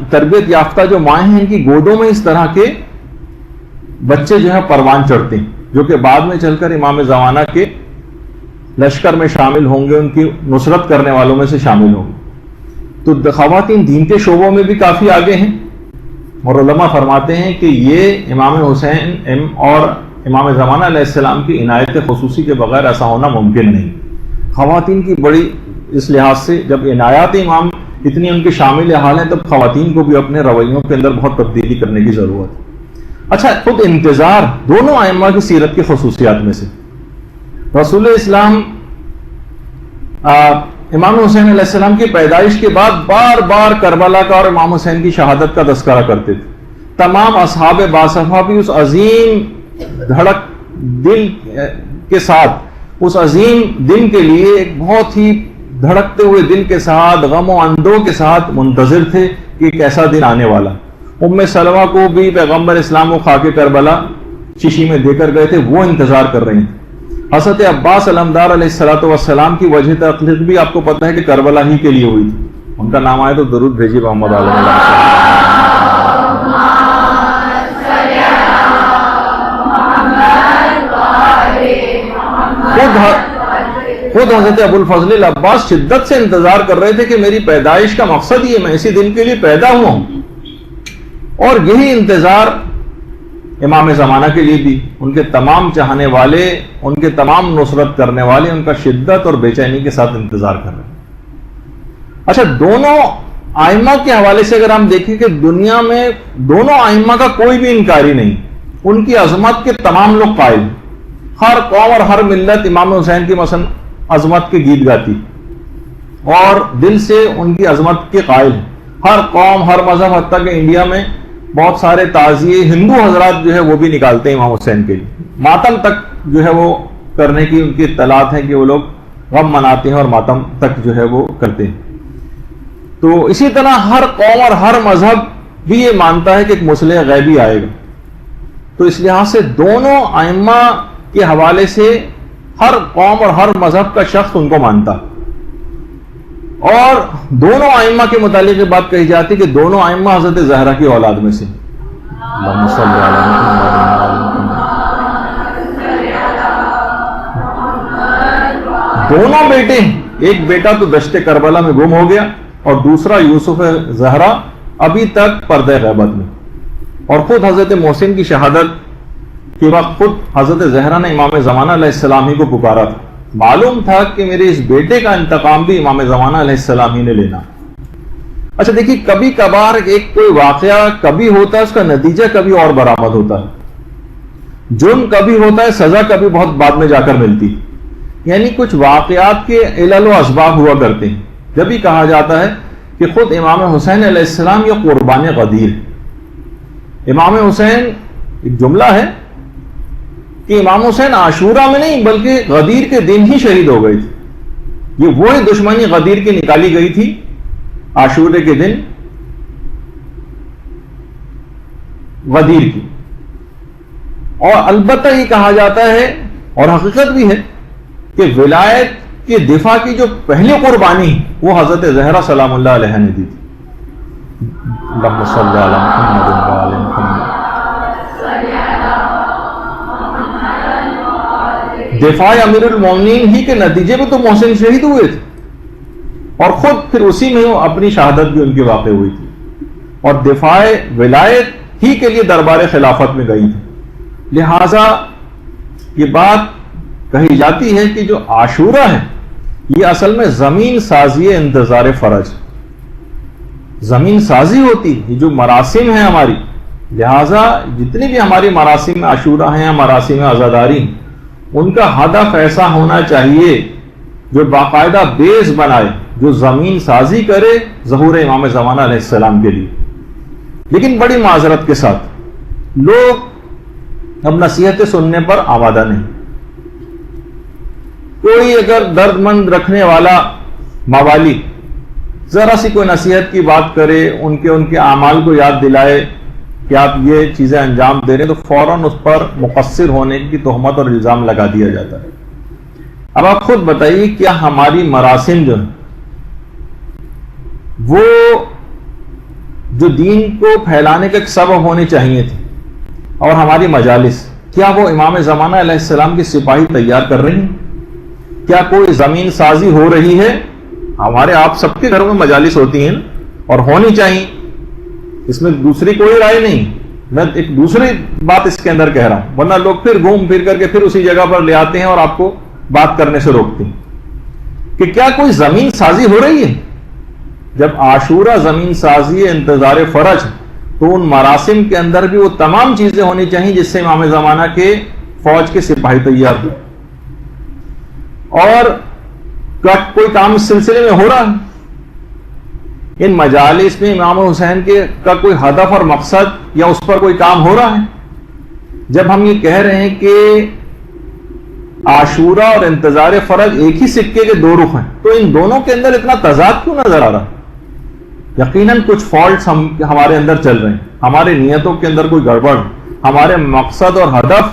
تربیت یافتہ جو مائیں ہیں ان کی گودوں میں اس طرح کے بچے جو ہے پروان چڑھتے ہیں، جو کہ بعد میں چل کر امام زمانہ کے لشکر میں شامل ہوں گے، ان کی نصرت کرنے والوں میں سے شامل ہوں گے. تو خواتین دین کے شعبوں میں بھی کافی آگے ہیں، اور علماء فرماتے ہیں کہ یہ امام حسین اور امام زمانہ علیہ السلام کی عنایت خصوصی کے بغیر ایسا ہونا ممکن نہیں. خواتین کی بڑی اس لحاظ سے جب عنایات امام اتنی ان کے شامل حال ہیں، تب خواتین کو بھی اپنے رویوں کے اندر بہت تبدیلی کرنے کی ضرورت ہے. اچھا، خود انتظار دونوں ائمہ کی سیرت کی خصوصیات میں سے رسول اسلام امام حسین علیہ السلام کی پیدائش کے بعد بار بار کربلا کا اور امام حسین کی شہادت کا تذکرہ کرتے تھے. تمام اصحاب باصفہ بھی اس عظیم دھڑک دل کے ساتھ، اس عظیم دن کے لیے ایک بہت ہی دھڑکتے ہوئے دل کے ساتھ، غم و اندوہ کے ساتھ منتظر تھے کہ کیسا دن آنے والا. ام سلمہ کو بھی پیغمبر اسلام کو خاک کربلا شیشی میں دے کر گئے تھے، وہ انتظار کر رہے ہیں. حضرت عباس علمدار علیہ السلام کی وجہ تخلیق بھی آپ کو پتہ ہے کہ کربلا ہی کے لیے ہوئی تھی. ان کا نام آئے تو درود بھیجیے محمد خود حضرت ابو الفضل العباس شدت سے انتظار کر رہے تھے کہ میری پیدائش کا مقصد یہ، میں اسی دن کے لیے پیدا ہوا ہوں. اور یہی انتظار امام زمانہ کے لیے بھی، ان کے تمام چاہنے والے، ان کے تمام نصرت کرنے والے ان کا شدت اور بے چینی کے ساتھ انتظار کر رہے ہیں. اچھا، دونوں ائمہ کے حوالے سے اگر ہم دیکھیں کہ دنیا میں دونوں ائمہ کا کوئی بھی انکاری نہیں، ان کی عظمت کے تمام لوگ قائل ہیں. ہر قوم اور ہر ملت امام حسین کی مثلا عظمت کے گیت گاتی اور دل سے ان کی عظمت کے قائل ہیں. ہر قوم، ہر مذہب، حتیٰ کہ انڈیا میں بہت سارے تعزیے ہندو حضرات جو ہے وہ بھی نکالتے ہیں امام حسین کے لیے. ماتم تک جو ہے وہ کرنے کی ان کی اطلاعات ہیں کہ وہ لوگ غم مناتے ہیں اور ماتم تک جو ہے وہ کرتے ہیں. تو اسی طرح ہر قوم اور ہر مذہب بھی یہ مانتا ہے کہ ایک مصلح غیبی آئے گا. تو اس لحاظ سے دونوں ائمہ کے حوالے سے ہر قوم اور ہر مذہب کا شخص ان کو مانتا. اور دونوں ائمہ کے متعلق یہ بات کہی جاتی کہ دونوں ائمہ حضرت زہرا کی اولاد میں سے. دونوں بیٹے، ایک بیٹا تو دشت کربلا میں گم ہو گیا اور دوسرا یوسف زہرا ابھی تک پردہ غیبت میں. اور خود حضرت محسن کی شہادت کے وقت خود حضرت زہرا نے امام زمانہ علیہ السلام ہی کو پکارا تھا. معلوم تھا کہ میرے اس بیٹے کا انتقام بھی امام زمانہ علیہ السلام ہی نے لینا. اچھا دیکھیے، کبھی کبھار ایک کوئی واقعہ کبھی ہوتا ہے، اس کا نتیجہ کبھی اور برآمد ہوتا ہے. جرم کبھی ہوتا ہے، سزا کبھی بہت بعد میں جا کر ملتی. یعنی کچھ واقعات کے علل و اسباب ہوا کرتے ہیں. جب ہی کہا جاتا ہے کہ خود امام حسین علیہ السلام یہ قربان غدیر. امام حسین ایک جملہ ہے کہ امام حسین عاشورہ میں نہیں بلکہ غدیر کے دن ہی شہید ہو گئے تھے. یہ وہی دشمنی غدیر کی نکالی گئی تھی عاشورے کے دن غدیر کی. اور البتہ یہ کہا جاتا ہے اور حقیقت بھی ہے کہ ولایت کے دفاع کی جو پہلی قربانی وہ حضرت زہرا سلام اللہ علیہ نے دی تھی. اللہم صلی علی محمد و آل محمد. دفاع امیر المومنین ہی کے نتیجے میں تو محسن شہید ہوئے تھے اور خود پھر اسی میں اپنی شہادت بھی ان کی واقع ہوئی تھی اور دفاع ولایت ہی کے لیے دربار خلافت میں گئی تھی. لہذا یہ بات کہی جاتی ہے کہ جو عاشورہ ہے یہ اصل میں زمین سازی انتظار فرج، زمین سازی ہوتی. یہ جو مراسم ہیں ہماری، لہذا جتنی بھی ہماری مراسم عاشورہ ہیں، مراسم عزاداری، ان کا ہدف ایسا ہونا چاہیے جو باقاعدہ بیس بنائے، جو زمین سازی کرے ظہور امام زمانہ علیہ السلام کے لیے۔ لیکن بڑی معذرت کے ساتھ لوگ اب نصیحتیں سننے پر آمادہ نہیں۔ کوئی اگر درد مند رکھنے والا موالی ذرا سی کوئی نصیحت کی بات کرے، ان کے اعمال کو یاد دلائے کہ آپ یہ چیزیں انجام دے رہے ہیں، تو فوراً اس پر مقصر ہونے کی تہمت اور الزام لگا دیا جاتا ہے۔ اب آپ خود بتائیے، کیا ہماری مراسم جو ہیں وہ جو دین کو پھیلانے کا ایک سبب ہونے چاہیے تھے، اور ہماری مجالس کیا وہ امام زمانہ علیہ السلام کی سپاہی تیار کر رہی ہیں؟ کیا کوئی زمین سازی ہو رہی ہے؟ ہمارے آپ سب کے گھروں میں مجالس ہوتی ہیں اور ہونی چاہیے، اس میں دوسری کوئی رائے نہیں۔ میں ایک دوسری بات اس کے اندر کہہ رہا ہوں، ورنہ لوگ پھر گھوم پھر کر کے پھر اسی جگہ پر لے آتے ہیں اور آپ کو بات کرنے سے روکتے ہیں کہ کیا کوئی زمین سازی ہو رہی ہے؟ جب عاشورہ زمین سازی انتظار فرج، تو ان مراسم کے اندر بھی وہ تمام چیزیں ہونی چاہیے جس سے امام زمانہ کے فوج کے سپاہی تیار ہو۔ اور کوئی کام اس سلسلے میں ہو رہا ہے؟ ان مجالس میں امام حسین کا کوئی ہدف اور مقصد یا اس پر کوئی کام ہو رہا ہے؟ جب ہم یہ کہہ رہے ہیں کہ عاشورہ اور انتظار فرج ایک ہی سکے کے دو رخ ہیں، تو ان دونوں کے اندر اتنا تضاد کیوں نظر آ رہا؟ یقیناً کچھ فالٹس ہمارے اندر چل رہے ہیں، ہمارے نیتوں کے اندر کوئی گڑبڑ، ہمارے مقصد اور ہدف،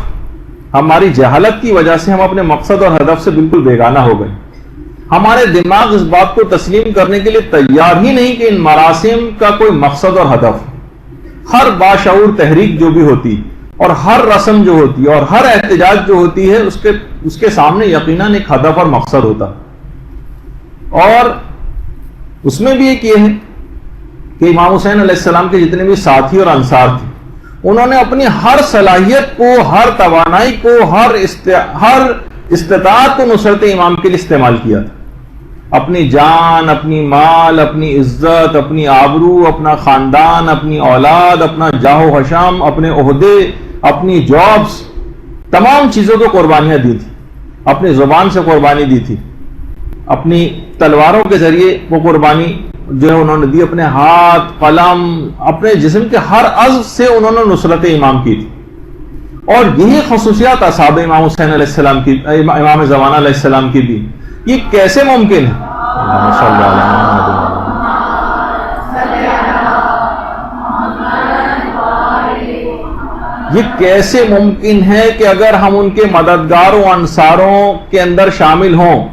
ہماری جہالت کی وجہ سے ہم اپنے مقصد اور ہدف سے بالکل بیگانہ ہو گئے۔ ہمارے دماغ اس بات کو تسلیم کرنے کے لیے تیار ہی نہیں کہ ان مراسم کا کوئی مقصد اور ہدف، ہر باشعور تحریک جو بھی ہوتی اور ہر رسم جو ہوتی اور ہر احتجاج جو ہوتی ہے اس کے سامنے یقیناً ایک ہدف اور مقصد ہوتا، اور اس میں بھی ایک یہ ہے کہ امام حسین علیہ السلام کے جتنے بھی ساتھی اور انصار تھے، انہوں نے اپنی ہر صلاحیت کو، ہر توانائی کو، ہر استطاعت کو نصرت امام کے لیے استعمال کیا تھا۔ اپنی جان، اپنی مال، اپنی عزت، اپنی آبرو، اپنا خاندان، اپنی اولاد، اپنا جاہ و حشم، اپنے عہدے، اپنی جابز، تمام چیزوں کو قربانیاں دی تھی۔ اپنی زبان سے قربانی دی تھی، اپنی تلواروں کے ذریعے وہ قربانی جو ہے انہوں نے دی، اپنے ہاتھ، قلم، اپنے جسم کے ہر عضو سے انہوں نے نصرت امام کی تھی۔ اور یہی خصوصیات اصحاب امام حسین علیہ السلام کی، امام زمانہ علیہ السلام کی بھی۔ یہ کیسے ممکن ہے؟ یہ کیسے ممکن ہے کہ اگر ہم ان کے مددگاروں انصاروں کے اندر شامل ہوں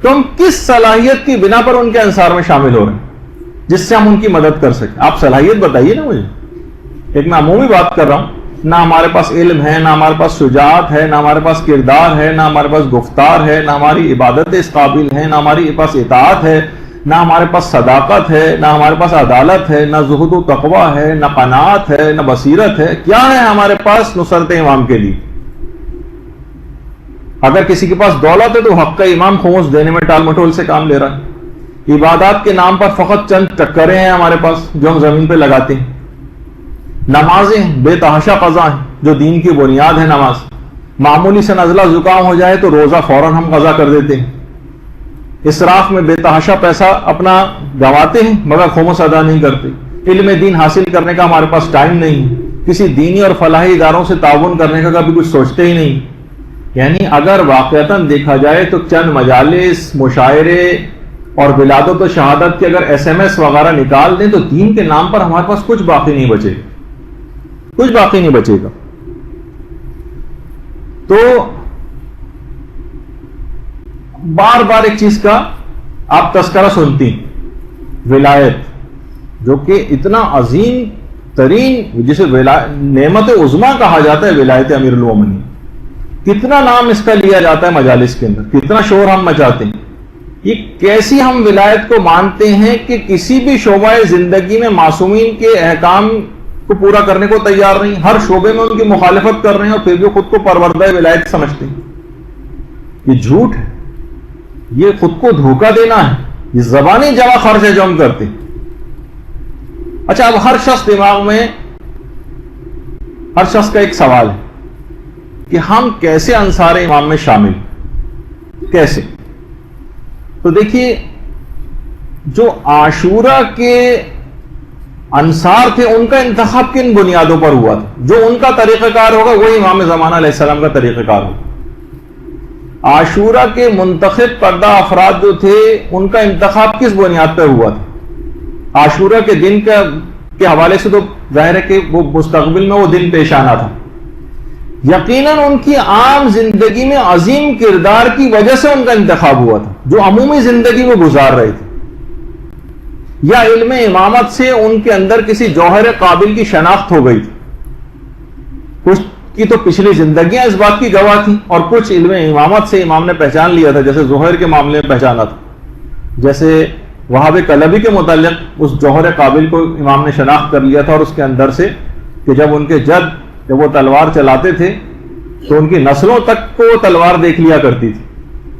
تو ہم کس صلاحیت کی بنا پر ان کے انصار میں شامل ہو رہے ہیں جس سے ہم ان کی مدد کر سکیں؟ آپ صلاحیت بتائیے نا مجھے۔ ایک میں عمومی بات کر رہا ہوں، نہ ہمارے پاس علم ہے، نہ ہمارے پاس شجاعت ہے، نہ ہمارے پاس کردار ہے، نہ ہمارے پاس گفتار ہے، نہ ہماری عبادت اس قابل ہے، نہ ہمارے پاس اطاعت ہے، نہ ہمارے پاس صداقت ہے، نہ ہمارے پاس عدالت ہے، نہ زہد و تقوی ہے، نہ قناعت ہے، نہ بصیرت ہے۔ کیا ہے ہمارے پاس نصرت امام کے لیے؟ اگر کسی کے پاس دولت ہے تو حق کا امام خمس دینے میں ٹال مٹول سے کام لے رہا ہے۔ عبادات کے نام پر فقط چند ٹکریں ہیں ہمارے پاس جو ہم زمین پہ لگاتے ہیں۔ نمازیں بے تحاشا قضا ہیں جو دین کی بنیاد ہے نماز۔ معمولی سے نزلہ زکام ہو جائے تو روزہ فوراً ہم قضا کر دیتے ہیں۔ اسراف میں بے تحاشا پیسہ اپنا گنواتے ہیں مگر خمس ادا نہیں کرتے۔ علم دین حاصل کرنے کا ہمارے پاس ٹائم نہیں، کسی دینی اور فلاحی اداروں سے تعاون کرنے کا کبھی کچھ سوچتے ہی نہیں۔ یعنی اگر واقعتاً دیکھا جائے تو چند مجالس، مشاعرے اور ولادت و شہادت کے اگر SMS وغیرہ نکال دیں تو دین کے نام پر ہمارے پاس کچھ باقی نہیں بچے گا، کچھ باقی نہیں بچے گا۔ تو بار بار ایک چیز کا آپ تذکرہ سنتی، ولایت، جو کہ اتنا عظیم ترین، جسے نعمت عظمیٰ کہا جاتا ہے، ولایت امیر المومنین، کتنا نام اس کا لیا جاتا ہے مجالس کے اندر، کتنا شور ہم مچاتے ہیں۔ یہ کیسی ہم ولایت کو مانتے ہیں کہ کسی بھی شعبہ زندگی میں معصومین کے احکام کو پورا کرنے کو تیار نہیں، ہر شعبے میں ان کی مخالفت کر رہے ہیں اور پھر بھی خود کو پروردہ ولایت سمجھتے ہیں۔ یہ جھوٹ ہے، یہ خود کو دھوکہ دینا ہے، یہ زبانی جمع خرچ ہے جو ہم کرتے ہیں۔ اچھا، اب ہر شخص دماغ میں، ہر شخص کا ایک سوال ہے کہ ہم کیسے انصار امام میں شامل، کیسے؟ تو دیکھیے، جو عاشورہ کے انصار تھے ان کا انتخاب کن بنیادوں پر ہوا تھا؟ جو ان کا طریقہ کار ہوگا وہی امام زمانہ علیہ السلام کا طریقہ کار ہوگا۔ عاشورہ کے منتخب کردہ افراد جو تھے ان کا انتخاب کس بنیاد پر ہوا تھا؟ عاشورہ کے دن کے حوالے سے تو ظاہر ہے کہ وہ مستقبل میں وہ دن پیش آنا تھا، یقیناً ان کی عام زندگی میں عظیم کردار کی وجہ سے ان کا انتخاب ہوا تھا، جو عمومی زندگی میں گزار رہے تھے، یا علم امامت سے ان کے اندر کسی جوہر قابل کی شناخت ہو گئی تھی۔ کچھ کی تو پچھلی زندگیاں اس بات کی گواہ تھیں، اور کچھ علم امامت سے امام نے پہچان لیا تھا، جیسے زہیر کے معاملے میں پہچانا تھا، جیسے وہاب کلبی کے متعلق اس جوہر قابل کو امام نے شناخت کر لیا تھا، اور اس کے اندر سے کہ جب ان کے جب وہ تلوار چلاتے تھے تو ان کی نسلوں تک کو وہ تلوار دیکھ لیا کرتی تھی،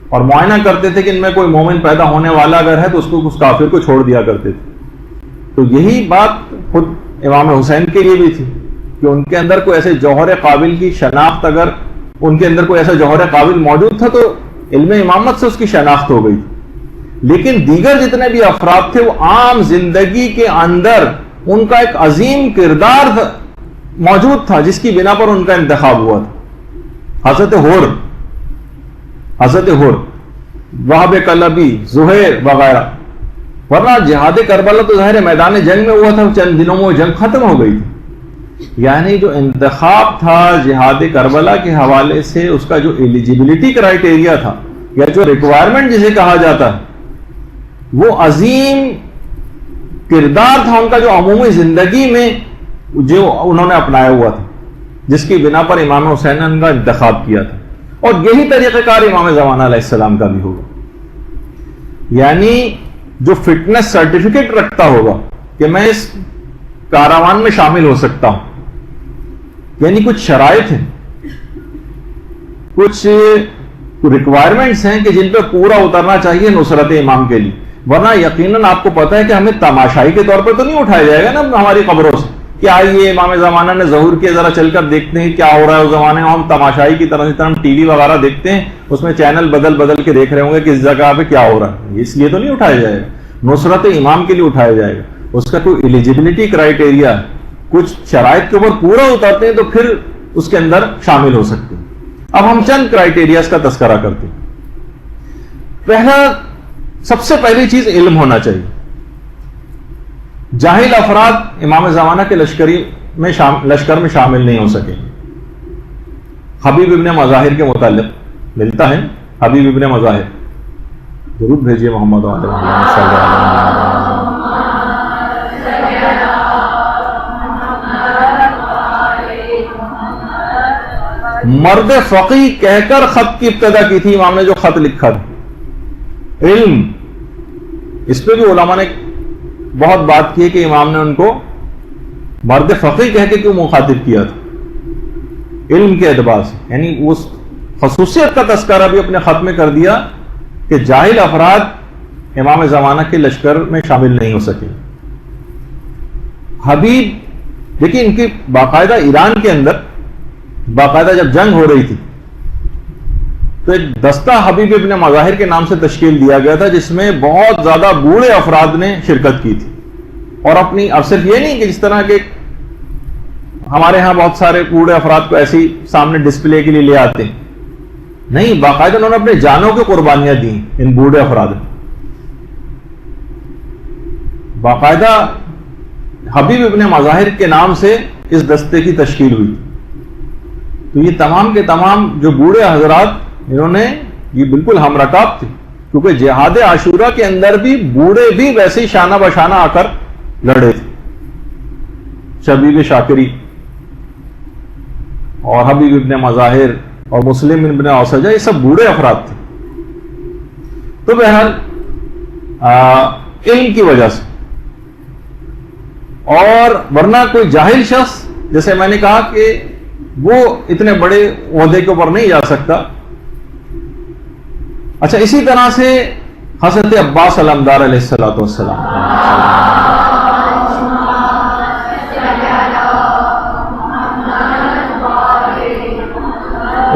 اور معائنہ کرتے تھے کہ ان میں کوئی مومن پیدا ہونے والا اگر ہے تو اس کو اس کافر کو چھوڑ دیا کرتے تھے۔ تو یہی بات خود امام حسین کے لیے بھی تھی کہ ان کے اندر کوئی ایسے جوہر قابل کی شناخت، اگر ان کے اندر کوئی ایسا جوہر قابل موجود تھا تو علم امامت سے اس کی شناخت ہو گئی تھی۔ لیکن دیگر جتنے بھی افراد تھے وہ عام زندگی کے اندر ان کا ایک عظیم کردار موجود تھا جس کی بنا پر ان کا انتخاب ہوا تھا۔ حضرت حر، وہاب کلبی، زہیر وغیرہ، ورنہ جہاد کربلا تو ظاہر میدان جنگ میں ہوا تھا، چند دنوں میں وہ جنگ ختم ہو گئی تھی۔ یعنی جو انتخاب تھا جہاد کربلا کے حوالے سے، اس کا جو ایلیجیبلٹی کرائیٹیریا تھا یا جو ریکوائرمنٹ جسے کہا جاتا ہے، وہ عظیم کردار تھا ان کا جو عمومی زندگی میں جو انہوں نے اپنایا ہوا تھا، جس کی بنا پر امام حسین نے ان کا انتخاب کیا تھا، اور یہی طریقہ کار امام زمانہ علیہ السلام کا بھی ہوگا۔ یعنی جو فٹنس سرٹیفکیٹ رکھتا ہوگا کہ میں اس کاروان میں شامل ہو سکتا ہوں، یعنی کچھ شرائط ہیں، کچھ ریکوائرمنٹس ہیں کہ جن پہ پورا اترنا چاہیے نصرت امام کے لیے، ورنہ یقیناً آپ کو پتا ہے کہ ہمیں تماشائی کے طور پر تو نہیں اٹھایا جائے گا نا ہماری قبروں سے کہ آئیے امام زمانہ نے ظہور کے ذرا چل کر دیکھتے ہیں کیا ہو رہا ہے اس زمانے میں۔ ہم تماشائی کی طرح ہم ٹی وی وغیرہ دیکھتے ہیں، اس میں چینل بدل بدل کے دیکھ رہے ہوں گے کہ اس جگہ پہ کیا ہو رہا ہے، اس لیے تو نہیں اٹھایا جائے گا، نصرت امام کے لیے اٹھایا جائے گا۔ اس کا کوئی ایلیجیبلٹی کرائیٹیریا ہے، کچھ شرائط کے اوپر پورا اترتے ہیں تو پھر اس کے اندر شامل ہو سکتے ہیں۔ اب ہم چند کرائیٹیریاز کا تذکرہ کرتے ہیں۔ پہلا، سب سے پہلی چیز علم ہونا چاہیے۔ جاہل افراد امام زمانہ کے لشکر میں شامل نہیں ہو سکے۔ حبیب ابن مظاہر کے متعلق ملتا ہے، حبیب ابن مظاہر، درود بھیجیے محمد صلی اللہ علیہ وسلم۔ مرد فقیہ کہہ کر خط کی ابتدا کی تھی امام نے، جو خط لکھا تھا۔ علم، اس پہ بھی علماء نے بہت بات کی ہے کہ امام نے ان کو مرد فقیہ کہہ کے کیوں مخاطب کیا تھا، علم کے اعتبار سے، یعنی اس خصوصیت کا تذکرہ بھی اپنے خط میں کر دیا کہ جاہل افراد امام زمانہ کے لشکر میں شامل نہیں ہو سکے۔ حبیب، دیکھیں ان کی باقاعدہ ایران کے اندر باقاعدہ جب جنگ ہو رہی تھی تو ایک دستہ حبیب ابن مظاہر کے نام سے تشکیل دیا گیا تھا، جس میں بہت زیادہ بوڑھے افراد نے شرکت کی تھی، اور اپنی، اب صرف یہ نہیں کہ جس طرح کے ہمارے ہاں بہت سارے بوڑھے افراد کو ایسی سامنے ڈسپلے کے لیے لے آتے ہیں، نہیں، باقاعدہ انہوں نے اپنی جانوں کی قربانیاں دی ان بوڑھے افراد نے۔ باقاعدہ حبیب ابن مظاہر کے نام سے اس دستے کی تشکیل ہوئی، تو یہ تمام کے تمام جو بوڑھے حضرات انہوں نے، یہ بالکل ہم رکاب تھے، کیونکہ جہاد عاشورہ کے اندر بھی بوڑھے بھی ویسے ہی شانہ بشانہ آ کر لڑے تھے۔ شبیب شاکری اور حبیب ابن مظاہر اور مسلم ابن اوسجہ، یہ سب بوڑھے افراد تھے۔ تو بہرحال علم کی وجہ سے، اور ورنہ کوئی جاہل شخص، جیسے میں نے کہا کہ وہ اتنے بڑے عہدے کے اوپر نہیں جا سکتا۔ اچھا، اسی طرح سے حضرت عباس علمدار علیہ السلام،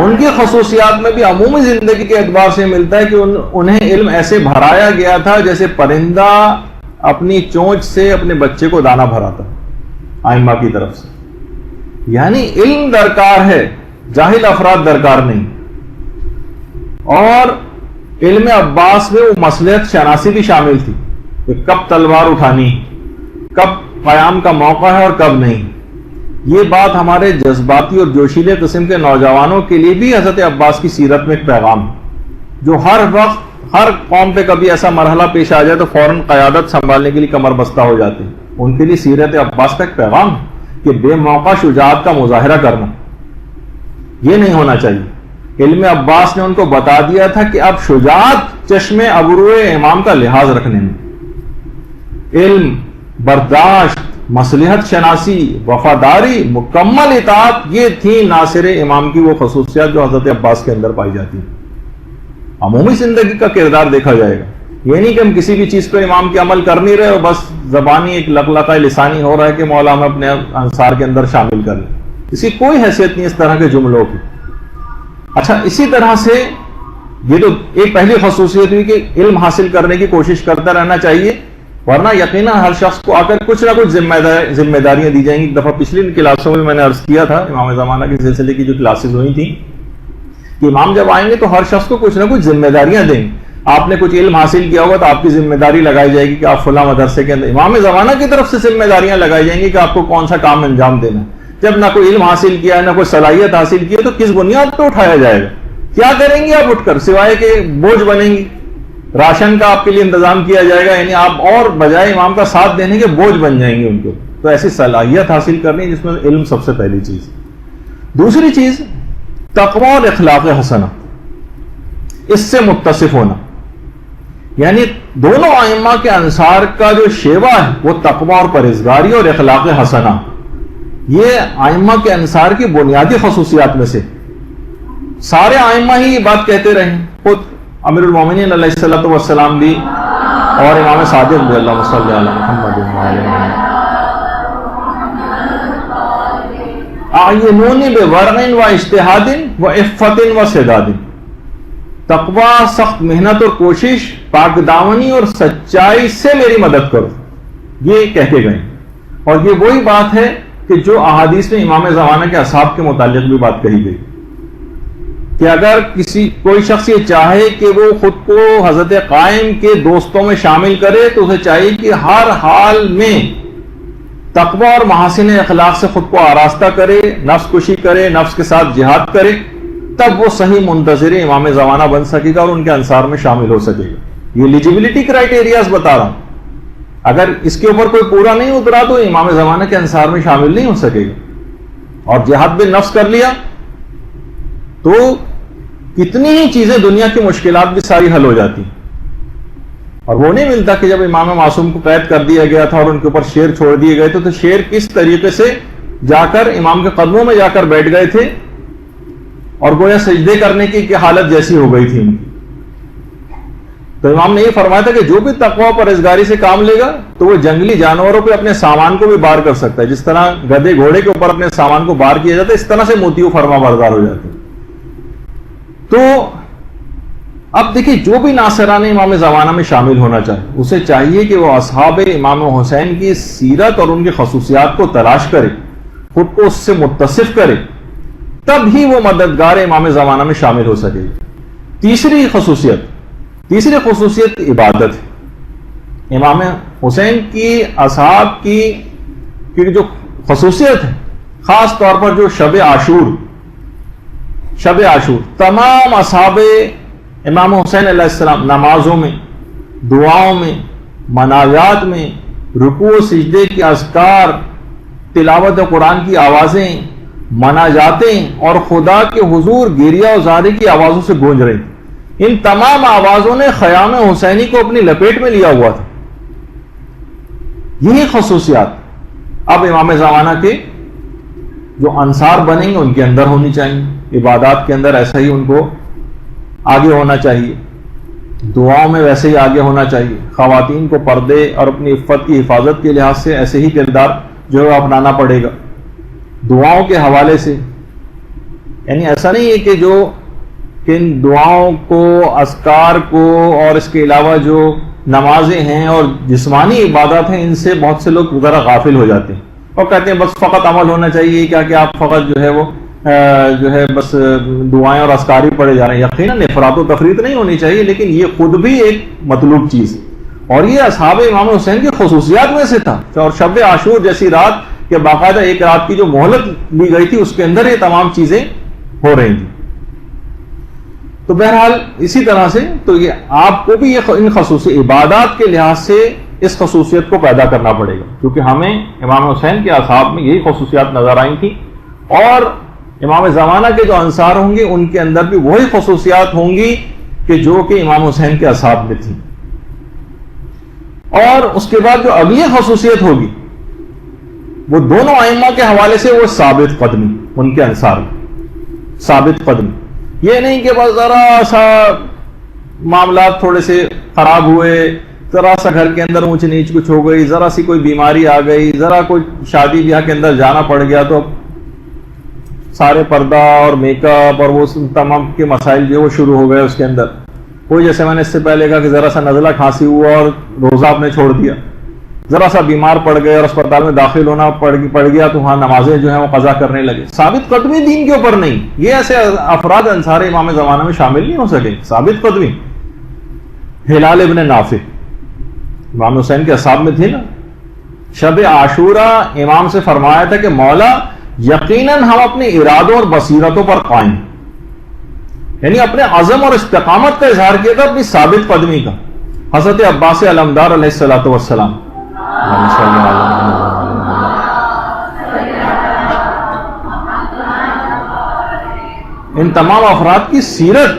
ان کی خصوصیات میں بھی عمومی زندگی کے اعتبار سے ملتا ہے کہ انہیں علم ایسے بھرایا گیا تھا جیسے پرندہ اپنی چونچ سے اپنے بچے کو دانا بھراتا آئمہ کی طرف سے. یعنی علم درکار ہے، جاہل افراد درکار نہیں. اور علم عباس میں وہ مصلحت شناسی بھی شامل تھی کہ کب تلوار اٹھانی، کب قیام کا موقع ہے اور کب نہیں. یہ بات ہمارے جذباتی اور جوشیلے قسم کے نوجوانوں کے لیے بھی حضرت عباس کی سیرت میں ایک پیغام ہے، جو ہر وقت ہر قوم پہ کبھی ایسا مرحلہ پیش آ جائے تو فوراً قیادت سنبھالنے کے لیے کمر بستہ ہو جاتے ہیں. ان کے لیے سیرت عباس کا ایک پیغام ہے کہ بے موقع شجاعت کا مظاہرہ کرنا یہ نہیں ہونا چاہیے. علم عباس نے ان کو بتا دیا تھا کہ اب شجاعت چشم ابرو امام کا لحاظ رکھنے میں، علم، برداشت، مصلحت شناسی، وفاداری، مکمل اطاعت، یہ تھی ناصر امام کی وہ خصوصیات جو حضرت عباس کے اندر پائی جاتی ہیں. عمومی زندگی کا کردار دیکھا جائے گا. یہ نہیں کہ ہم کسی بھی چیز پر امام کے عمل کر نہیں رہے اور بس زبانی ایک لقلقہ لسانی ہو رہا ہے کہ مولا ہم اپنے انصار کے اندر شامل کر لیں. اس کی کوئی حیثیت نہیں اس طرح کے جملوں کی. اچھا، اسی طرح سے یہ تو ایک پہلی خصوصیت ہوئی کہ علم حاصل کرنے کی کوشش کرتا رہنا چاہیے، ورنہ یقیناً ہر شخص کو آ کر کچھ نہ کچھ ذمہ داریاں دی جائیں گی. ایک دفعہ پچھلی کلاسوں میں نے عرض کیا تھا، امام زمانہ کے سلسلے کی جو کلاسز ہوئی تھیں، کہ امام جب آئیں گے تو ہر شخص کو کچھ نہ کچھ ذمہ داریاں دیں گے. آپ نے کچھ علم حاصل کیا ہوگا تو آپ کی ذمہ داری لگائی جائے گی کہ آپ فلاں مدرسے کے اندر، امام زمانہ کی طرف سے ذمہ داریاں لگائی جائیں گی کہ آپ کو کون سا کام انجام دینا ہے. جب نہ کوئی علم حاصل کیا ہے، نہ کوئی صلاحیت حاصل کی ہے، تو کس بنیاد پہ اٹھایا جائے گا؟ کیا کریں گے آپ اٹھ کر، سوائے کہ بوجھ بنیں گی. راشن کا آپ کے لیے انتظام کیا جائے گا، یعنی آپ اور بجائے امام کا ساتھ دینے کے بوجھ بن جائیں گے ان کو. تو ایسی صلاحیت حاصل کرنی جس میں علم سب سے پہلی چیز. دوسری چیز تقوی اور اخلاق حسنہ، اس سے متصف ہونا. یعنی دونوں ائمہ کے انصار کا جو شیوہ ہے وہ تقوی اور پرہیزگاری اور اخلاق حسنہ، یہ ائمہ کے انصار کی بنیادی خصوصیات میں سے. سارے ائمہ ہی یہ بات کہتے رہے، خود امیر المومنین علیہ الصلوۃ والسلام بھی اور امام صادق رضی اللہ صلی علی محمد اعینونی بورع و اجتہاد و عفت و سداد. تقوی، سخت محنت اور کوشش، پاک دامنی اور سچائی سے میری مدد کرو، یہ کہہ کے گئے. اور یہ وہی بات ہے کہ جو احادیث میں امام زمانہ کے اصحاب کے متعلق بھی بات کہی گئی کہ اگر کوئی شخص یہ چاہے کہ وہ خود کو حضرت قائم کے دوستوں میں شامل کرے تو اسے چاہیے کہ ہر حال میں تقوی اور محاسن اخلاق سے خود کو آراستہ کرے، نفس کشی کرے، نفس کے ساتھ جہاد کرے، تب وہ صحیح منتظر امام زمانہ بن سکے گا اور ان کے انصار میں شامل ہو سکے گا. یہ ایلیجیبلٹی کرائیٹیریاز بتا رہا ہوں. اگر اس کے اوپر کوئی پورا نہیں اترا تو امام زمانہ کے انصار میں شامل نہیں ہو سکے گا. اور جہاد بے نفس کر لیا تو کتنی ہی چیزیں، دنیا کی مشکلات بھی ساری حل ہو جاتی. اور وہ نہیں ملتا کہ جب امام معصوم کو قید کر دیا گیا تھا اور ان کے اوپر شیر چھوڑ دیے گئے تھے تو شیر کس طریقے سے جا کر امام کے قدموں میں جا کر بیٹھ گئے تھے اور گویا سجدے کرنے کی حالت جیسی ہو گئی تھی ان کی. تو امام نے یہ فرمایا تھا کہ جو بھی تقوی پرہیزگاری سے کام لے گا تو وہ جنگلی جانوروں پہ اپنے سامان کو بھی بار کر سکتا ہے. جس طرح گدھے گھوڑے کے اوپر اپنے سامان کو بار کیا جاتا ہے، اس طرح سے موتیو فرما بردار ہو جاتے ہیں. تو اب دیکھیں، جو بھی ناصران امام زمانہ میں شامل ہونا چاہے اسے چاہیے کہ وہ اصحاب امام حسین کی سیرت اور ان کی خصوصیات کو تلاش کرے، خود کو اس سے متصف کرے، تب ہی وہ مددگار امام زمانہ میں شامل ہو سکے. تیسری خصوصیت عبادت ہے. امام حسین کی اصحاب کی جو خصوصیت ہے، خاص طور پر جو شب عاشور، تمام اصحاب امام حسین علیہ السلام نمازوں میں، دعاؤں میں، مناجات میں، رکوع و سجدے کی اذکار، تلاوت قرآن کی آوازیں، مناجاتیں اور خدا کے حضور گریہ و زاری کی آوازوں سے گونج رہی. ان تمام آوازوں نے خیام حسینی کو اپنی لپیٹ میں لیا ہوا تھا. یہی خصوصیات اب امام زمانہ کے جو انصار بنیں گے ان کے اندر ہونی چاہیے. عبادات کے اندر ایسا ہی ان کو آگے ہونا چاہیے، دعاؤں میں ویسے ہی آگے ہونا چاہیے، خواتین کو پردے اور اپنی عفت کی حفاظت کے لحاظ سے ایسے ہی کردار جو ہے اپنانا پڑے گا. دعاؤں کے حوالے سے یعنی ایسا نہیں ہے کہ جو ان دعاؤں کو، اذکار کو اور اس کے علاوہ جو نمازیں ہیں اور جسمانی عبادات ہیں ان سے بہت سے لوگ ذرا غافل ہو جاتے ہیں اور کہتے ہیں بس فقط عمل ہونا چاہیے، کیا کہ آپ فقط جو ہے وہ بس دعائیں اور اذکار ہی پڑھے جا رہے ہیں. یقیناً افراط و تفریط نہیں ہونی چاہیے، لیکن یہ خود بھی ایک مطلوب چیز ہے اور یہ اصحاب امام حسین کی خصوصیات میں سے تھا. اور شب عاشور جیسی رات کہ باقاعدہ ایک رات کی جو مہلت لی گئی تھی اس کے اندر یہ تمام چیزیں ہو رہی تھیں. تو بہرحال اسی طرح سے تو یہ آپ کو بھی یہ ان خصوصی عبادات کے لحاظ سے اس خصوصیت کو پیدا کرنا پڑے گا، کیونکہ ہمیں امام حسین کے اصحاب میں یہی خصوصیات نظر آئی تھیں اور امام زمانہ کے جو انصار ہوں گے ان کے اندر بھی وہی خصوصیات ہوں گی کہ جو کہ امام حسین کے اصحاب میں تھیں. اور اس کے بعد جو اگلی خصوصیت ہوگی وہ دونوں ائمہ کے حوالے سے وہ ثابت قدمی، ان کے انصار ثابت قدمی. یہ نہیں کہ بس ذرا سا معاملات تھوڑے سے خراب ہوئے، ذرا سا گھر کے اندر اونچ نیچ کچھ ہو گئی، ذرا سی کوئی بیماری آ گئی، ذرا کوئی شادی بیاہ کے اندر جانا پڑ گیا تو سارے پردہ اور میک اپ اور وہ تمام کے مسائل جو وہ شروع ہو گئے اس کے اندر. کوئی جیسے میں نے اس سے پہلے کہا کہ ذرا سا نزلہ کھانسی ہوا اور روزہ آپ نے چھوڑ دیا، ذرا سا بیمار پڑ گئے اور اسپتال میں داخل ہونا پڑ گیا تو وہاں نمازیں جو ہیں وہ قضا کرنے لگے. ثابت قدمی دین کے اوپر نہیں. یہ ایسے افراد انصار امام زمانہ میں شامل نہیں ہو سکے. ثابت قدمی ہلال ابن نافع امام حسین کے اصحاب میں تھے نا. شب عاشورہ امام سے فرمایا تھا کہ مولا یقیناً ہم اپنے ارادوں اور بصیرتوں پر قائم، یعنی اپنے عزم اور استقامت کا اظہار کیا تھا اپنی ثابت قدمی کا. حضرت عباس علمدار علیہ الصلوۃ والسلام ان تمام افراد کی سیرت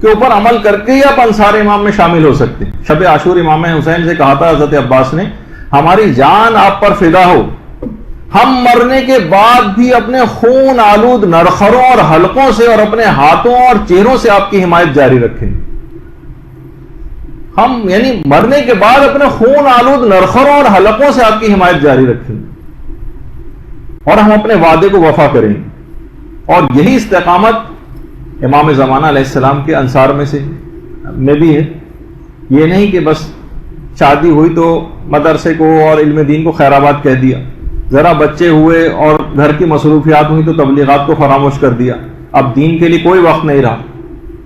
کے اوپر عمل کر کے ہی آپ انصار امام میں شامل ہو سکتے ہیں. شب عاشور امام حسین سے کہا تھا حضرت عباس نے ہماری جان آپ پر فدا ہو، ہم مرنے کے بعد بھی اپنے خون آلود نرخروں اور حلقوں سے اور اپنے ہاتھوں اور چہروں سے آپ کی حمایت جاری رکھیں. ہم یعنی مرنے کے بعد اپنے خون آلود نرخروں اور حلقوں سے آپ کی حمایت جاری رکھیں اور ہم اپنے وعدے کو وفا کریں. اور یہی استقامت امام زمانہ علیہ السلام کے انصار میں بھی ہے. یہ نہیں کہ بس شادی ہوئی تو مدرسے کو اور علم دین کو خیر آباد کہہ دیا، ذرا بچے ہوئے اور گھر کی مصروفیات ہوئی تو تبلیغات کو فراموش کر دیا، اب دین کے لیے کوئی وقت نہیں رہا.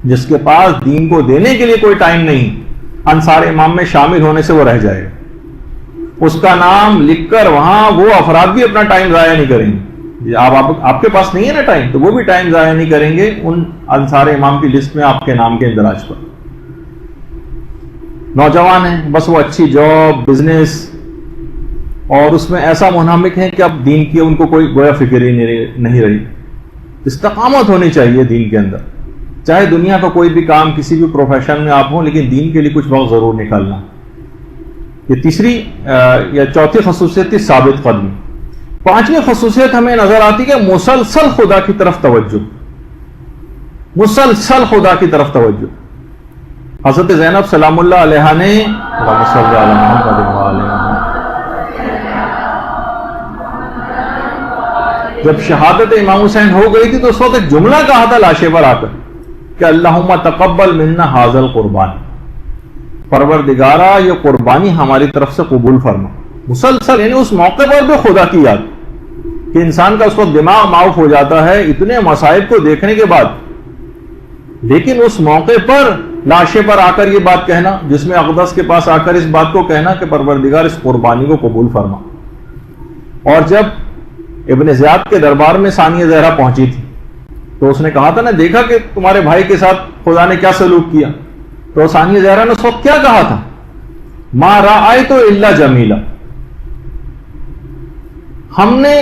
جس کے پاس دین کو دینے کے لیے کوئی ٹائم نہیں انصار امام میں شامل ہونے سے وہ رہ جائے گا. اس کا نام لکھ کر وہاں وہ افراد بھی اپنا ٹائم ضائع نہیں کریں گے. آپ کے پاس نہیں ہے نا ٹائم تو وہ بھی ٹائم ضائع نہیں کریں گے ان انصار امام کی لسٹ میں آپ کے نام کے اندراج پر. نوجوان ہیں بس وہ اچھی جاب، بزنس اور اس میں ایسا منہمک ہے کہ اب دین کی ان کو کوئی گویا فکر ہی نہیں رہی. استقامت ہونی چاہیے دین کے اندر، چاہے دنیا کا کوئی بھی کام کسی بھی پروفیشن میں آپ ہوں لیکن دین کے لیے کچھ وقت ضرور نکالنا. یہ تیسری یا چوتھی خصوصیت تھی ثابت قدمی. پانچویں خصوصیت ہمیں نظر آتی کہ مسلسل خدا کی طرف توجہ، مسلسل خدا کی طرف توجہ. حضرت زینب سلام اللہ علیہ نے جب شہادت امام حسین ہو گئی تھی تو اس وقت ایک جملہ کہا تھا لاشے پر آ کر کہ اللہم تقبل منا ھذا القربان، پروردگارا یہ قربانی ہماری طرف سے قبول فرما. مسلسل یعنی اس موقع پر بھی خدا کی یاد کہ انسان کا اس وقت دماغ معاف ہو جاتا ہے اتنے مصائب کو دیکھنے کے بعد، لیکن اس موقع پر لاشے پر آ کر یہ بات کہنا، جس میں اقدس کے پاس آ کر اس بات کو کہنا کہ پروردگار اس قربانی کو قبول فرما. اور جب ابن زیاد کے دربار میں ثانیہ زہرا پہنچی تھی تو اس نے کہا تھا نا دیکھا کہ تمہارے بھائی کے ساتھ خدا نے کیا سلوک کیا، تو ثانیہ زہرا نے اس وقت کیا کہا تھا؟ ما رأیت الا جمیلا، ہم نے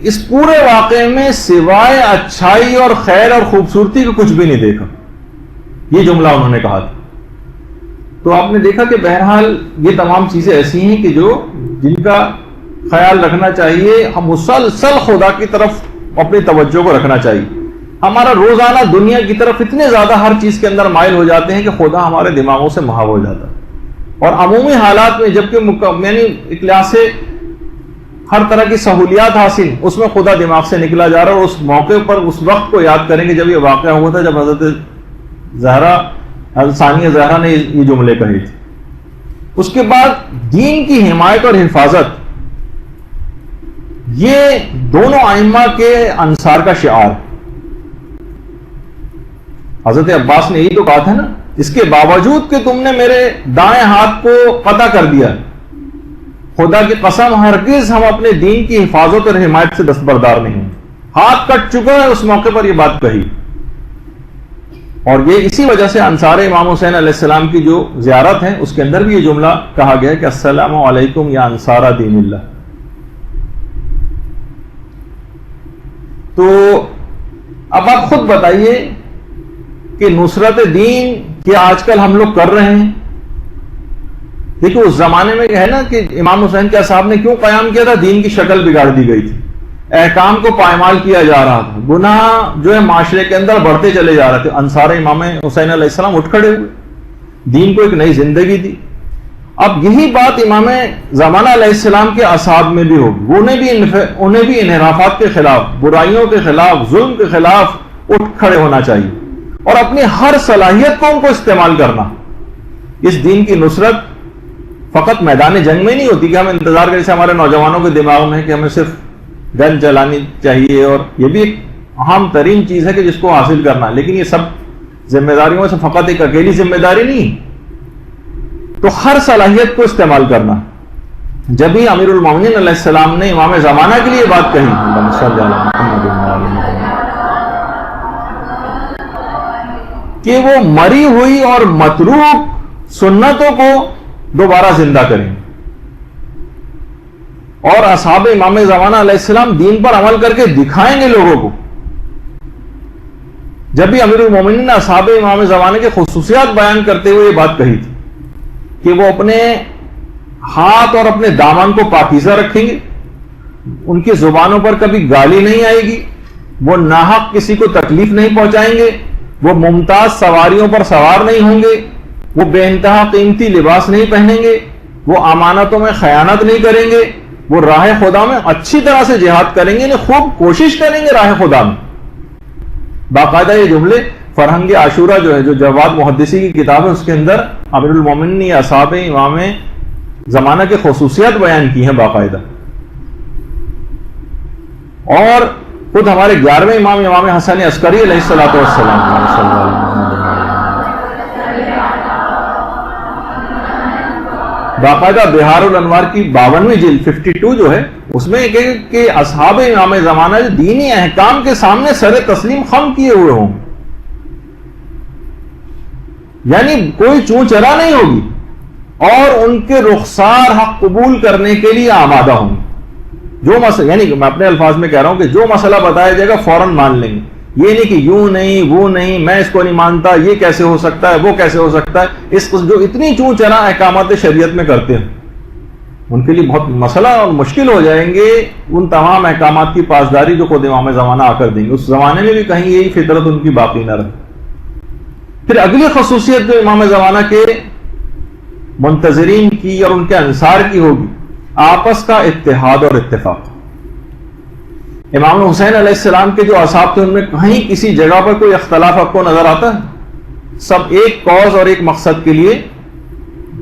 اس پورے واقعے میں سوائے اچھائی اور خیر اور خوبصورتی کو کچھ بھی نہیں دیکھا. یہ جملہ انہوں نے کہا تھا. تو آپ نے دیکھا کہ بہرحال یہ تمام چیزیں ایسی ہیں کہ جن کا خیال رکھنا چاہیے. ہم مسلسل خدا کی طرف اپنی توجہ کو رکھنا چاہیے. ہمارا روزانہ دنیا کی طرف اتنے زیادہ ہر چیز کے اندر مائل ہو جاتے ہیں کہ خدا ہمارے دماغوں سے محو ہو جاتا ہے. اور عمومی حالات میں جبکہ یعنی ایک لحاظ سے ہر طرح کی سہولیات حاصل، اس میں خدا دماغ سے نکلا جا رہا ہے، اور اس موقع پر اس وقت کو یاد کریں گے جب یہ واقعہ ہوا تھا، جب حضرت ثانیہ زہرا نے یہ جملے کہے تھے۔ اس کے بعد دین کی حمایت اور حفاظت، یہ دونوں ائمہ کے انصار کا شعار۔ حضرت عباس نے یہی تو کہا تھا نا، اس کے باوجود کہ تم نے میرے دائیں ہاتھ کو قطع کر دیا، خدا کی قسم ہرگز ہم اپنے دین کی حفاظت اور حمایت سے دستبردار نہیں ہیں۔ ہاتھ کٹ چکا ہے، اس موقع پر یہ بات کہی، اور یہ اسی وجہ سے انصار امام حسین علیہ السلام کی جو زیارت ہے اس کے اندر بھی یہ جملہ کہا گیا ہے کہ السلام علیکم یا انصار دین اللہ۔ تو اب آپ خود بتائیے کہ نصرت دین کیا آج کل ہم لوگ کر رہے ہیں؟ دیکھیں اس زمانے میں ہے نا کہ امام حسین کے اصحاب نے کیوں قیام کیا تھا؟ دین کی شکل بگاڑ دی گئی تھی، احکام کو پائمال کیا جا رہا تھا، گناہ جو ہے معاشرے کے اندر بڑھتے چلے جا رہے تھے۔ انصار امام حسین علیہ السلام اٹھ کھڑے ہوئے، دین کو ایک نئی زندگی دی۔ اب یہی بات امام زمانہ علیہ السلام کے اصحاب میں بھی ہوگی، انہیں بھی انحرافات کے خلاف، برائیوں کے خلاف، ظلم کے خلاف اٹھ کھڑے ہونا چاہیے، اور اپنی ہر صلاحیت کو ان کو استعمال کرنا۔ اس دین کی نصرت فقط میدان جنگ میں نہیں ہوتی کہ ہم انتظار کریں، جیسے ہمارے نوجوانوں کے دماغ میں ہے کہ ہمیں صرف گن چلانی چاہیے، اور یہ بھی ایک اہم ترین چیز ہے کہ جس کو حاصل کرنا، لیکن یہ سب ذمہ داریوں سے فقط ایک اکیلی ذمہ داری نہیں، تو ہر صلاحیت کو استعمال کرنا۔ جب ہی امیر المومنین علیہ السلام نے امام زمانہ کے لیے بات کہی کہ وہ مری ہوئی اور متروک سنتوں کو دوبارہ زندہ کریں، اور اصحاب امام زمانہ علیہ السلام دین پر عمل کر کے دکھائیں گے لوگوں کو۔ جب بھی امیر المومنین نے اصحاب امام زمانہ کے خصوصیات بیان کرتے ہوئے یہ بات کہی تھی کہ وہ اپنے ہاتھ اور اپنے دامن کو پاکیزہ رکھیں گے، ان کی زبانوں پر کبھی گالی نہیں آئے گی، وہ ناحق کسی کو تکلیف نہیں پہنچائیں گے، وہ ممتاز سواریوں پر سوار نہیں ہوں گے، وہ بے انتہا قیمتی لباس نہیں پہنیں گے، وہ امانتوں میں خیانت نہیں کریں گے، وہ راہ خدا میں اچھی طرح سے جہاد کریں گے، یعنی خوب کوشش کریں گے راہ خدا میں۔ باقاعدہ یہ جملے فرہنگ عاشورہ جو ہے، جو جواد محدثی کی کتاب ہے، اس کے اندر امیر المومنین نے اصحاب امام زمانہ کے خصوصیات بیان کی ہیں باقاعدہ۔ اور خود ہمارے 11ویں امام، امام حسن عسکری علیہ السلام باقاعدہ بہار الانوار کی 52ویں جلد 52 جو ہے، اس میں کہ اصحاب امام زمانہ جو دینی احکام کے سامنے سر تسلیم خم کیے ہوئے ہوں، یعنی کوئی چون چرا نہیں ہوگی، اور ان کے رخسار حق قبول کرنے کے لیے آمادہ ہوں گے۔ جو مسئلہ، یعنی میں اپنے الفاظ میں کہہ رہا ہوں کہ جو مسئلہ بتایا جائے گا فوراً مان لیں گے، یہ نہیں کہ یوں نہیں وہ نہیں، میں اس کو نہیں مانتا، یہ کیسے ہو سکتا ہے، وہ کیسے ہو سکتا ہے۔ اس جو اتنی چون چرا احکامات شریعت میں کرتے ہیں، ان کے لیے بہت مسئلہ اور مشکل ہو جائیں گے ان تمام احکامات کی پاسداری جو خود امام زمانہ آ کر دیں گے۔ اس زمانے میں بھی کہیں یہی فطرت ان کی باقی نہ رہے۔ پھر اگلی خصوصیت جو امام زمانہ کے منتظرین کی اور ان کے انصار کی ہوگی، آپس کا اتحاد اور اتفاق۔ امام حسین علیہ السلام کے جو اصحاب تھے ان میں کہیں کسی جگہ پر کوئی اختلاف آپ کو نظر آتا ہے؟ سب ایک کاز اور ایک مقصد کے لیے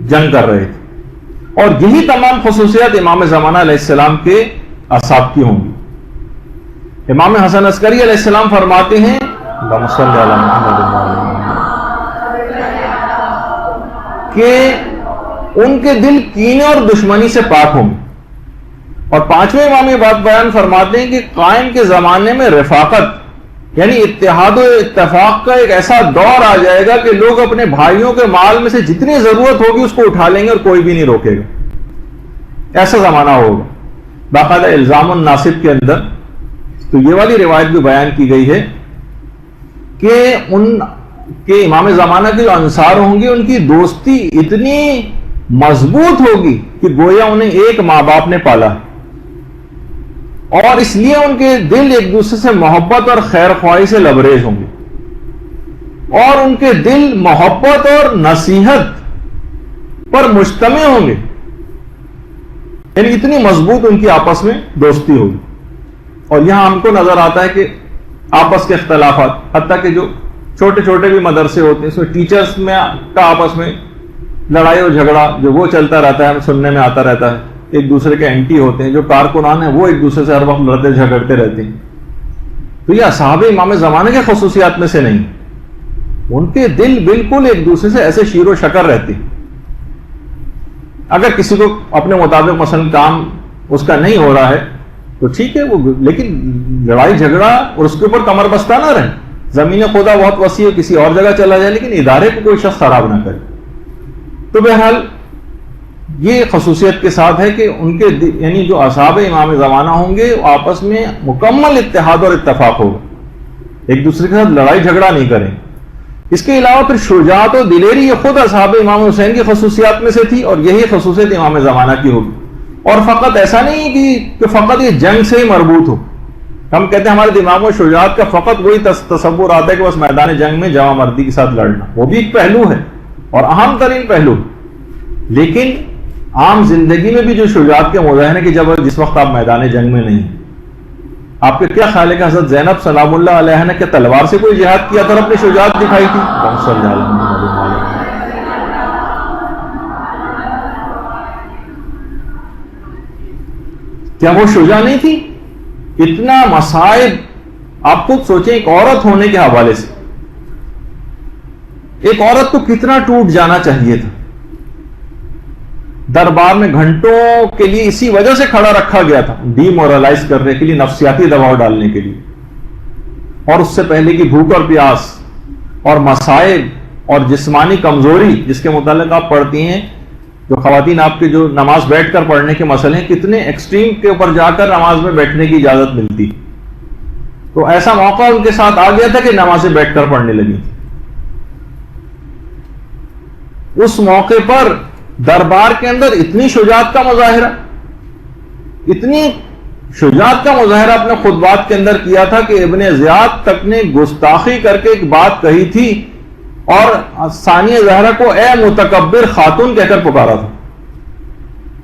جنگ کر رہے تھے، اور یہی تمام خصوصیات امام زمانہ علیہ السلام کے اصحاب کی ہوں گی۔ امام حسن عسکری علیہ السلام فرماتے ہیں اللہم صلی علی محمد کہ ان کے دل کینے اور دشمنی سے پاک ہوں گے۔ اور 5ویں امام یہ بات بیان فرماتے ہیں کہ قائم کے زمانے میں رفاقت یعنی اتحاد و اتفاق کا ایک ایسا دور آ جائے گا کہ لوگ اپنے بھائیوں کے مال میں سے جتنی ضرورت ہوگی اس کو اٹھا لیں گے اور کوئی بھی نہیں روکے گا۔ ایسا زمانہ ہوگا۔ باقاعدہ الزام الناصب کے اندر تو یہ والی روایت بھی بیان کی گئی ہے کہ ان کے امام زمانہ کے جو انصار ہوں گے ان کی دوستی اتنی مضبوط ہوگی کہ گویا انہیں ایک ماں باپ نے پالا، اور اس لیے ان کے دل ایک دوسرے سے محبت اور خیر خواہی سے لبریز ہوں گے، اور ان کے دل محبت اور نصیحت پر مجتمع ہوں گے۔ یعنی اتنی مضبوط ان کی آپس میں دوستی ہوگی. اور یہاں ہم کو نظر آتا ہے کہ آپس کے اختلافات، حتیٰ کہ جو چھوٹے چھوٹے بھی مدرسے ہوتے ہیں اس میں ٹیچرز میں کا آپس میں لڑائی اور جھگڑا جو وہ چلتا رہتا ہے، سننے میں آتا رہتا ہے. ایک دوسرے کے اینٹی ہوتے ہیں، جو کارکنان ہیں وہ ایک دوسرے سے ہر وقت لڑتے جھگڑتے رہتے ہیں. تو یہ اصحاب امام زمانے کے خصوصیات میں سے نہیں. ان کے دل بالکل ایک دوسرے سے ایسے شیر و شکر رہتے. اگر کسی کو اپنے مطابق مثلا کام اس کا نہیں ہو رہا ہے تو ٹھیک ہے وہ، لیکن لڑائی جھگڑا اور اس کے اوپر کمر بستہ نہ رہے. زمین خدا بہت وسیع ہے، کسی اور جگہ چلا جائے لیکن ادارے کو کوئی شخص خراب نہ کرے. تو بہرحال یہ خصوصیت کے ساتھ ہے کہ ان کے یعنی جو اصحاب امام زمانہ ہوں گے آپس میں مکمل اتحاد اور اتفاق ہوگا، ایک دوسرے کے ساتھ لڑائی جھگڑا نہیں کریں. اس کے علاوہ پھر شجاعت و دلیری یہ خود اصحاب امام حسین کی خصوصیات میں سے تھی، اور یہی خصوصیت امام زمانہ کی ہوگی. اور فقط ایسا نہیں کہ فقط یہ جنگ سے ہی مربوط ہو. ہم کہتے ہیں ہمارے دماغ میں شجاعت کا فقط وہی تصور آتا ہے کہ بس میدان جنگ میں جوان مردی کے ساتھ لڑنا، وہ بھی ایک پہلو ہے اور اہم ترین پہلو. لیکن عام زندگی میں بھی جو شجاعت کے مظاہرے کی جس وقت آپ میدان جنگ میں نہیں، آپ کے کیا خیال ہے کہ حضرت زینب سلام اللہ علیہ نے کیا تلوار سے کوئی جہاد کیا تھا اور اپنی شجاعت دکھائی تھی؟ کیا وہ شجاع نہیں تھی؟ اتنا مصائب آپ خود سوچیں. ایک عورت ہونے کے حوالے سے ایک عورت کو کتنا ٹوٹ جانا چاہیے تھا. دربار میں گھنٹوں کے لیے اسی وجہ سے کھڑا رکھا گیا تھا، ڈی مورلائز کرنے کے لیے، نفسیاتی دباؤ ڈالنے کے لیے. اور اس سے پہلے کی بھوک اور پیاس اور مصائب اور جسمانی کمزوری جس کے متعلق آپ پڑھتی ہیں، جو خواتین آپ کے جو نماز بیٹھ کر پڑھنے کے مسئلے ہیں، کتنے ایکسٹریم کے اوپر جا کر نماز میں بیٹھنے کی اجازت ملتی. تو ایسا موقع ان کے ساتھ آ گیا تھا کہ نمازیں بیٹھ کر پڑھنے لگی. اس موقع پر دربار کے اندر اتنی شجاعت کا مظاہرہ، اتنی شجاعت کا مظاہرہ اپنے خطبات کے اندر کیا تھا کہ ابن زیاد تک نے گستاخی کر کے ایک بات کہی تھی اور ثانیہ زہرا کو اے متکبر خاتون کہہ کر پکارا تھا.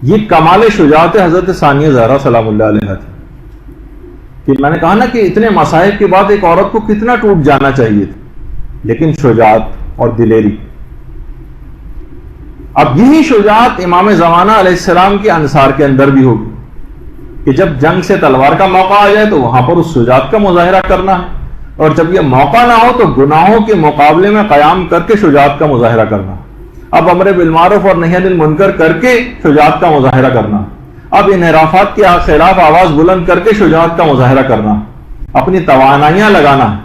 یہ کمال شجاعت حضرت ثانیہ زہرا سلام اللہ علیہ تھی. کہ میں نے کہا نا کہ اتنے مصائب کے بعد ایک عورت کو کتنا ٹوٹ جانا چاہیے تھا، لیکن شجاعت اور دلیری. اب یہی شجاعت امام زمانہ علیہ السلام کے انصار کے اندر بھی ہوگی کہ جب جنگ سے تلوار کا موقع آ جائے تو وہاں پر اس شجاعت کا مظاہرہ کرنا ہے، اور جب یہ موقع نہ ہو تو گناہوں کے مقابلے میں قیام کر کے شجاعت کا مظاہرہ کرنا. اب امر بالمعروف اور نہی عن المنکر کر کے شجاعت کا مظاہرہ کرنا. اب انحرافات کے خلاف آواز بلند کر کے شجاعت کا مظاہرہ کرنا، اپنی توانائیاں لگانا ہے.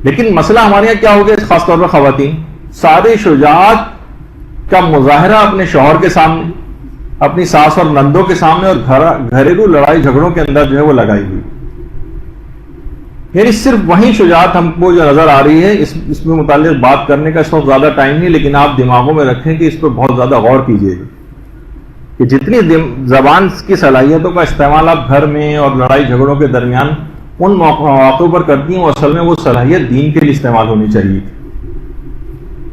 لیکن مسئلہ ہمارے یہاں کیا ہو گیا، خاص طور پر خواتین ساری شجاعت کا مظاہرہ اپنے شوہر کے سامنے، اپنی ساس اور نندوں کے سامنے اور گھریلو لڑائی جھگڑوں کے اندر جو ہے وہ لگائی ہوئی. یعنی صرف وہی شجاعت ہم کو جو نظر آ رہی ہے. اس میں متعلق بات کرنے کا اس وقت زیادہ ٹائم نہیں، لیکن آپ دماغوں میں رکھیں کہ اس پر بہت زیادہ غور کیجیے گا کہ جتنی زبان کی صلاحیتوں کا استعمال آپ گھر میں اور لڑائی جھگڑوں کے درمیان ان مواقعوں پر کرتی ہیں، وہ اصل میں وہ صلاحیت دین کے لیے استعمال ہونی چاہیے.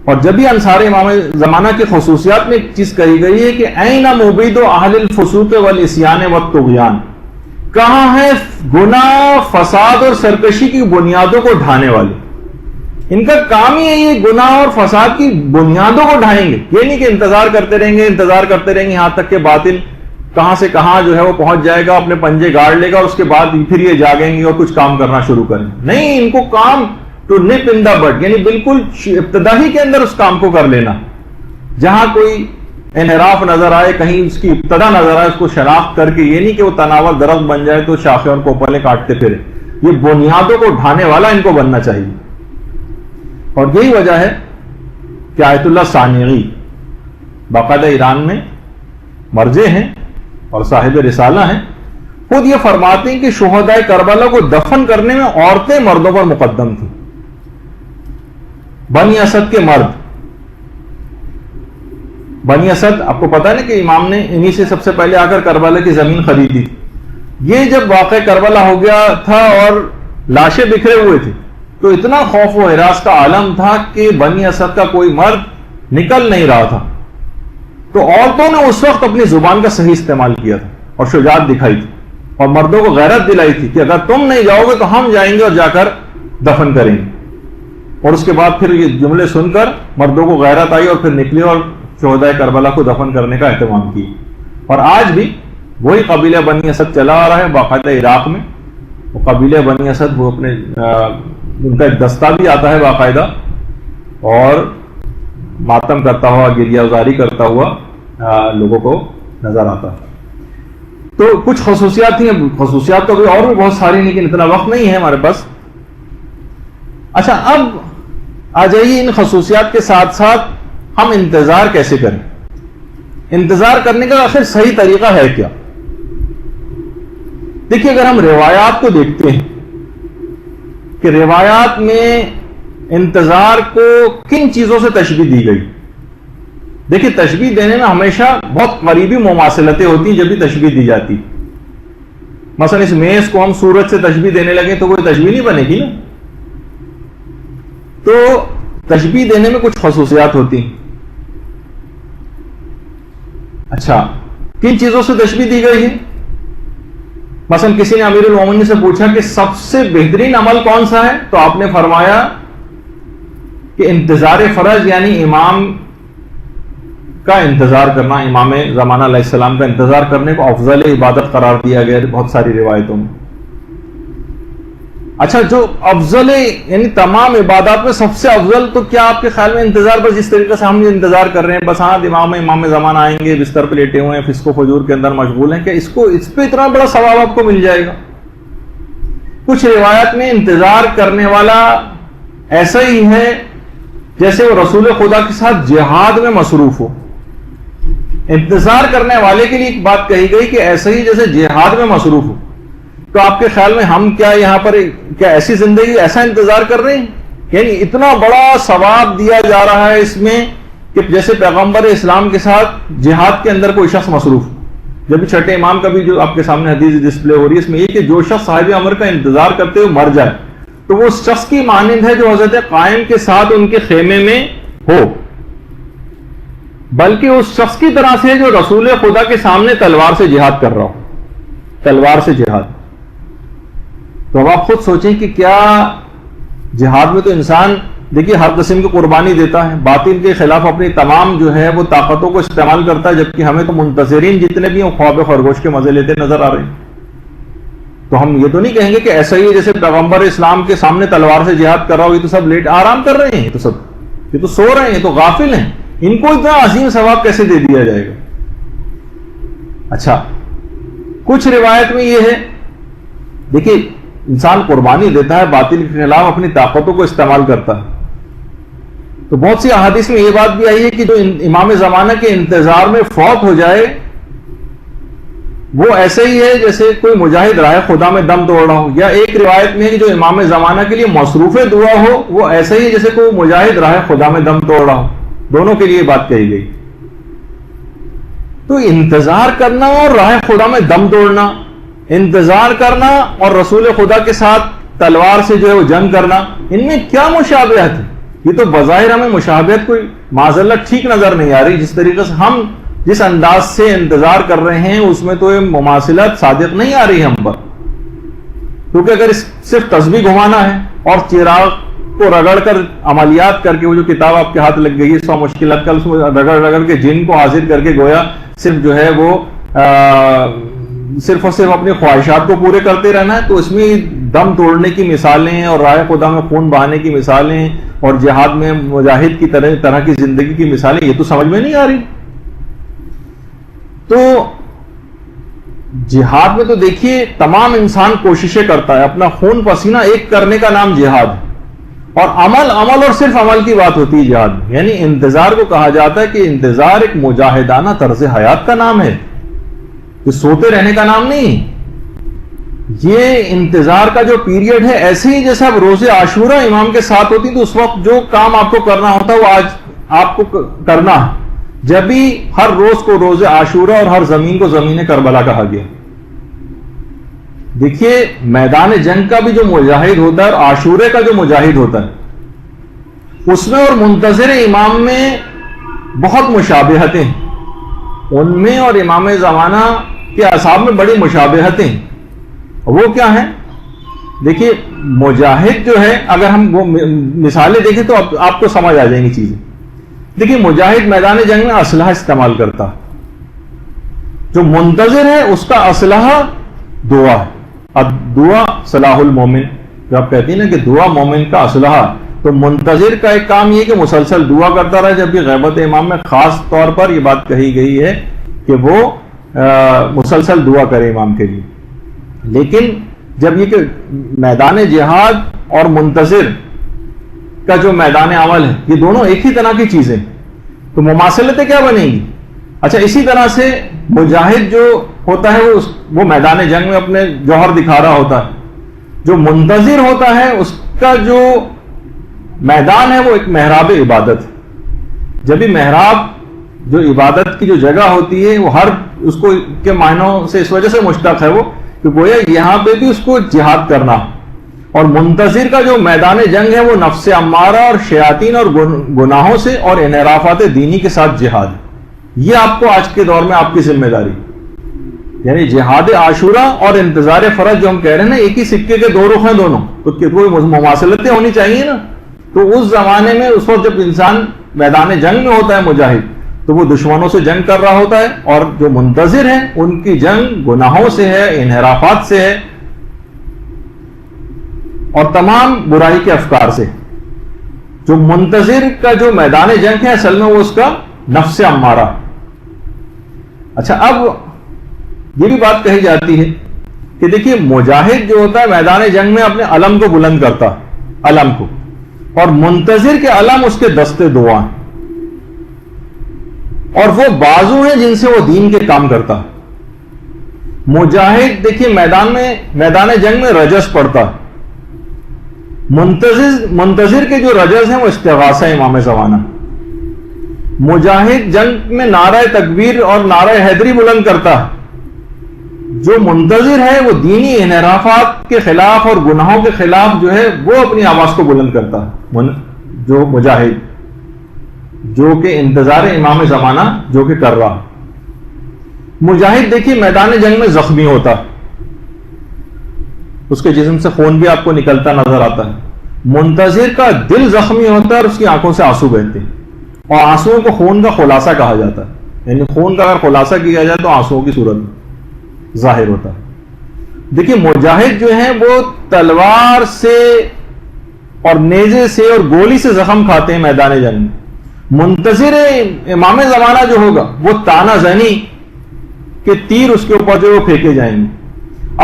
اور جب بھی انصار امام زمانہ کی خصوصیات میں ایک چیز کہی گئی ہے کہ این مبید اہل الفسوق والعصیان والطغیان، کہاں ہے گناہ، فساد اور سرکشی کی بنیادوں کو ڈھانے والے. ان کا کام ہی ہے یہ گناہ اور فساد کی بنیادوں کو ڈھائیں گے. یہ نہیں کہ انتظار کرتے رہیں گے یہاں تک کہ باطل کہاں سے کہاں جو ہے وہ پہنچ جائے گا، اپنے پنجے گاڑ لے گا اور اس کے بعد پھر یہ جاگیں گے اور کچھ کام کرنا شروع کریں. نہیں، ان کو کام ٹو نپ ان دا بڈ، یعنی بالکل ابتدائی کے اندر اس کام کو کر لینا. جہاں کوئی انحراف نظر آئے، کہیں اس کی ابتدا نظر آئے، اس کو شناخت کر کے، یہ نہیں کہ وہ تناور درخت بن جائے تو شاخیں اور کوپلیں کاٹتے پھرے. یہ بنیادوں کو ڈھانے والا ان کو بننا چاہیے. اور یہی وجہ ہے کہ آیت اللہ ثانوی باقاعدہ ایران میں مرجع ہیں اور صاحب رسالہ ہیں، خود یہ فرماتے ہیں کہ شہداء کربلا کو دفن کرنے میں عورتیں مردوں پر مقدم تھیں. بنی اسد کے مرد، بنی اسد آپ کو پتا ہے نا کہ امام نے انہی سے سب سے پہلے آ کر کربلا کی زمین خریدی. یہ جب واقع کربلا ہو گیا تھا اور لاشیں بکھرے ہوئے تھے تو اتنا خوف و ہراس کا عالم تھا کہ بنی اسد کا کوئی مرد نکل نہیں رہا تھا. تو عورتوں نے اس وقت اپنی زبان کا صحیح استعمال کیا تھا اور شجاعت دکھائی تھی اور مردوں کو غیرت دلائی تھی کہ اگر تم نہیں جاؤ گے تو ہم جائیں گے اور جا کر دفن کریں گے. اور اس کے بعد پھر یہ جملے سن کر مردوں کو غیرت آئی اور پھر نکلے اور شہدائے کربلا کو دفن کرنے کا اہتمام کیا. اور آج بھی وہی قبیلہ بنی اسد چلا آ رہا ہے باقاعدہ عراق میں. وہ قبیلہ بنی اسد وہ اپنے ان کا ایک دستہ بھی آتا ہے باقاعدہ اور ماتم کرتا ہوا گریہ گزاری کرتا ہوا لوگوں کو نظر آتا ہے. تو کچھ خصوصیات تھیں, خصوصیات تو بھی اور بھی بہت ساری لیکن اتنا وقت نہیں ہے ہمارے پاس. اچھا اب آ جائیے ان خصوصیات کے ساتھ ساتھ ہم انتظار کیسے کریں. انتظار کرنے کا آخر صحیح طریقہ ہے کیا؟ دیکھیے اگر ہم روایات کو دیکھتے ہیں کہ روایات میں انتظار کو کن چیزوں سے تشبیہ دی گئی. دیکھیے تشبیہ دینے میں ہمیشہ بہت قریبی مماثلتیں ہوتی ہیں جب بھی تشبیہ دی جاتی. مثلا اس میز کو ہم سورج سے تشبیہ دینے لگے تو کوئی تشبیہ نہیں بنے گی نا. تو تشبیہ دینے میں کچھ خصوصیات ہوتی ہیں. اچھا کن چیزوں سے تشبیہ دی گئی ہے؟ مثلا کسی نے امیر المومنین سے پوچھا کہ سب سے بہترین عمل کون سا ہے تو آپ نے فرمایا کہ انتظار فرض یعنی امام کا انتظار کرنا, امام زمانہ علیہ السلام کا انتظار کرنے کو افضل عبادت قرار دیا گیا ہے بہت ساری روایتوں میں. اچھا جو افضل یعنی تمام عبادات میں سب سے افضل تو کیا آپ کے خیال میں انتظار بس جس طریقے سے ہم یہ انتظار کر رہے ہیں بس ہاں امام زمانہ آئیں گے بستر پہ لیٹے ہوئے ہیں فسق و فجور کے اندر مشغول ہیں, کہ اس پہ اتنا بڑا ثواب آپ کو مل جائے گا؟ کچھ روایت میں انتظار کرنے والا ایسا ہی ہے جیسے وہ رسول خدا کے ساتھ جہاد میں مصروف ہو. انتظار کرنے والے کے لیے ایک بات کہی گئی کہ ایسا ہی جیسے جہاد میں مصروف ہو. تو آپ کے خیال میں ہم کیا یہاں پر کیا ایسی زندگی ایسا انتظار کر رہے ہیں؟ یعنی اتنا بڑا ثواب دیا جا رہا ہے اس میں کہ جیسے پیغمبر اسلام کے ساتھ جہاد کے اندر کوئی شخص مصروف. جب چھٹے امام کا بھی جو آپ کے سامنے حدیث ڈسپلے ہو رہی ہے اس میں یہ کہ جو شخص صاحب امر کا انتظار کرتے ہوئے مر جائے تو وہ اس شخص کی مانند ہے جو حضرت قائم کے ساتھ ان کے خیمے میں ہو, بلکہ اس شخص کی طرح سے جو رسول خدا کے سامنے تلوار سے جہاد کر رہا ہو, تلوار سے جہاد. تو اب آپ خود سوچیں کہ کیا جہاد میں تو انسان دیکھیے ہر قسم کی قربانی دیتا ہے, باطل کے خلاف اپنی تمام جو ہے وہ طاقتوں کو استعمال کرتا ہے, جبکہ ہمیں تو منتظرین جتنے بھی ہیں خواب خرگوش کے مزے لیتے نظر آ رہے ہیں. تو ہم یہ تو نہیں کہیں گے کہ ایسا ہی جیسے پیغمبر اسلام کے سامنے تلوار سے جہاد کر رہا ہو یہ تو سب لیٹ آرام کر رہے ہیں, یہ تو سو رہے ہیں, تو غافل ہیں, ان کو اتنا عظیم ثواب کیسے دے دیا جائے گا؟ اچھا کچھ روایت میں یہ ہے دیکھیے انسان قربانی دیتا ہے باطل کے خلاف اپنی طاقتوں کو استعمال کرتا ہے. تو بہت سی احادیث میں یہ بات بھی آئی ہے کہ جو امام زمانہ کے انتظار میں فوت ہو جائے وہ ایسے ہی ہے جیسے کوئی مجاہد راہ خدا میں دم توڑ رہا ہو, یا ایک روایت میں ہے کہ جو امام زمانہ کے لیے مصروف دعا ہو وہ ایسے ہی جیسے کوئی مجاہد راہ خدا میں دم توڑ رہا ہو. دونوں کے لیے بات کہی گئی. تو انتظار کرنا اور راہ خدا میں دم توڑنا, انتظار کرنا اور رسول خدا کے ساتھ تلوار سے جو ہے وہ جنگ کرنا, ان میں کیا مشابہت ہے؟ یہ تو بظاہر ہمیں مشابہت کوئی معذاللہ ٹھیک نظر نہیں آ رہی. جس طریقے سے ہم جس انداز سے انتظار کر رہے ہیں اس میں تو یہ مماثلت صادق نہیں آ رہی ہم پر, کیونکہ اگر صرف تسبیح گھمانا ہے اور چراغ کو رگڑ کر عملیات کر کے وہ جو کتاب آپ کے ہاتھ لگ گئی ہے 100 مشکلات کا اس میں رگڑ کے جن کو حاضر کر کے گویا صرف جو ہے وہ صرف اور صرف اپنی خواہشات کو پورے کرتے رہنا ہے, تو اس میں دم توڑنے کی مثالیں اور رائے خدا میں خون بہانے کی مثالیں اور جہاد میں مجاہد کی طرح کی زندگی کی مثالیں یہ تو سمجھ میں نہیں آ رہی. تو جہاد میں تو دیکھیے تمام انسان کوششیں کرتا ہے, اپنا خون پسینہ ایک کرنے کا نام جہاد ہے, اور عمل اور صرف عمل کی بات ہوتی ہے جہاد میں. یعنی انتظار کو کہا جاتا ہے کہ انتظار ایک مجاہدانہ طرز حیات کا نام ہے, یہ سوتے رہنے کا نام نہیں. یہ انتظار کا جو پیریڈ ہے ایسے ہی جیسے اب روزے عاشورہ امام کے ساتھ ہوتی تو اس وقت جو کام آپ کو کرنا ہوتا وہ آج آپ کو کرنا ہے. جب بھی ہر روز کو روزے عاشورہ اور ہر زمین کو زمین کربلا کہا گیا. دیکھیے میدان جنگ کا بھی جو مجاہد ہوتا ہے اور عاشورے کا جو مجاہد ہوتا ہے اس میں اور منتظر امام میں بہت مشابہتیں ہیں. ان میں اور امام زمانہ کے اصحاب میں بڑی مشابہتیں ہیں. وہ کیا ہیں؟ دیکھیے مجاہد جو ہے، اگر ہم وہ مثالیں دیکھیں تو آپ کو سمجھ آ جائیں گی چیزیں. دیکھیے مجاہد میدان جنگ میں اسلحہ استعمال کرتا، جو منتظر ہے اس کا اسلحہ دعا ہے. اب دعا صلاح المومن، جو آپ کہتی ہیں نا کہ دعا مومن کا اسلحہ، تو منتظر کا ایک کام یہ کہ مسلسل دعا کرتا رہے. جبکہ غیبت امام میں خاص طور پر یہ بات کہی گئی ہے کہ وہ مسلسل دعا کرے امام کے لیے. لیکن جب یہ کہ میدان جہاد اور منتظر کا جو میدان عمل ہے یہ دونوں ایک ہی طرح کی چیزیں، تو مماثلتیں کیا بنیں گی؟ اچھا اسی طرح سے مجاہد جو ہوتا ہے وہ میدان جنگ میں اپنے جوہر دکھا رہا ہوتا ہے. جو منتظر ہوتا ہے اس کا جو میدان ہے وہ ایک محراب عبادت ہے. جب بھی محراب جو عبادت کی جو جگہ ہوتی ہے وہ ہر اس کو کے معنوں سے اس وجہ سے مشتق ہے وہ کہ گویا یہاں پہ بھی اس کو جہاد کرنا. اور منتظر کا جو میدان جنگ ہے وہ نفس امارہ اور شیاطین اور گناہوں سے اور انحرافات دینی کے ساتھ جہاد ہے. یہ آپ کو آج کے دور میں آپ کی ذمہ داری، یعنی جہاد عاشورہ اور انتظار فرج جو ہم کہہ رہے ہیں نا، ایک ہی سکے کے دو رخ ہیں دونوں، تو کوئی مماثلتیں ہونی چاہیے نا. تو اس زمانے میں اس وقت جب انسان میدان جنگ میں ہوتا ہے مجاہد، تو وہ دشمنوں سے جنگ کر رہا ہوتا ہے، اور جو منتظر ہیں ان کی جنگ گناہوں سے ہے، انحرافات سے ہے اور تمام برائی کے افکار سے. جو منتظر کا جو میدان جنگ ہے اصل میں وہ اس کا نفس امارہ. اچھا اب یہ بھی بات کہی جاتی ہے کہ دیکھیے مجاہد جو ہوتا ہے میدان جنگ میں اپنے علم کو بلند کرتا، علم کو، اور منتظر کے علم اس کے دستے دعا ہیں، اور وہ بازو ہیں جن سے وہ دین کے کام کرتا. مجاہد دیکھیے میدان جنگ میں رجس پڑتا، منتظر کے جو رجس ہیں وہ استغاثہ امام زمانہ. مجاہد جنگ میں نعرہ تکبیر اور نعرہ حیدری بلند کرتا ہے، جو منتظر ہے وہ دینی انحرافات کے خلاف اور گناہوں کے خلاف جو ہے وہ اپنی آواز کو بلند کرتا ہے. جو مجاہد جو کہ انتظار امام زمانہ جو کہ کر رہا. مجاہد دیکھیے میدان جنگ میں زخمی ہوتا، اس کے جسم سے خون بھی آپ کو نکلتا نظر آتا ہے. منتظر کا دل زخمی ہوتا ہے اور اس کی آنکھوں سے آنسو بہتے ہیں، اور آنسوؤں کو خون کا خلاصہ کہا جاتا ہے. یعنی خون کا اگر خلاصہ کیا جائے تو آنسوؤں کی صورت میں ظاہر ہوتا ہے. دیکھیے مجاہد جو ہیں وہ تلوار سے اور نیزے سے اور گولی سے زخم کھاتے ہیں میدان جنگ میں. منتظر امام زمانہ جو ہوگا وہ تانا زنی کے تیر اس کے اوپر جو وہ پھینکے جائیں گے.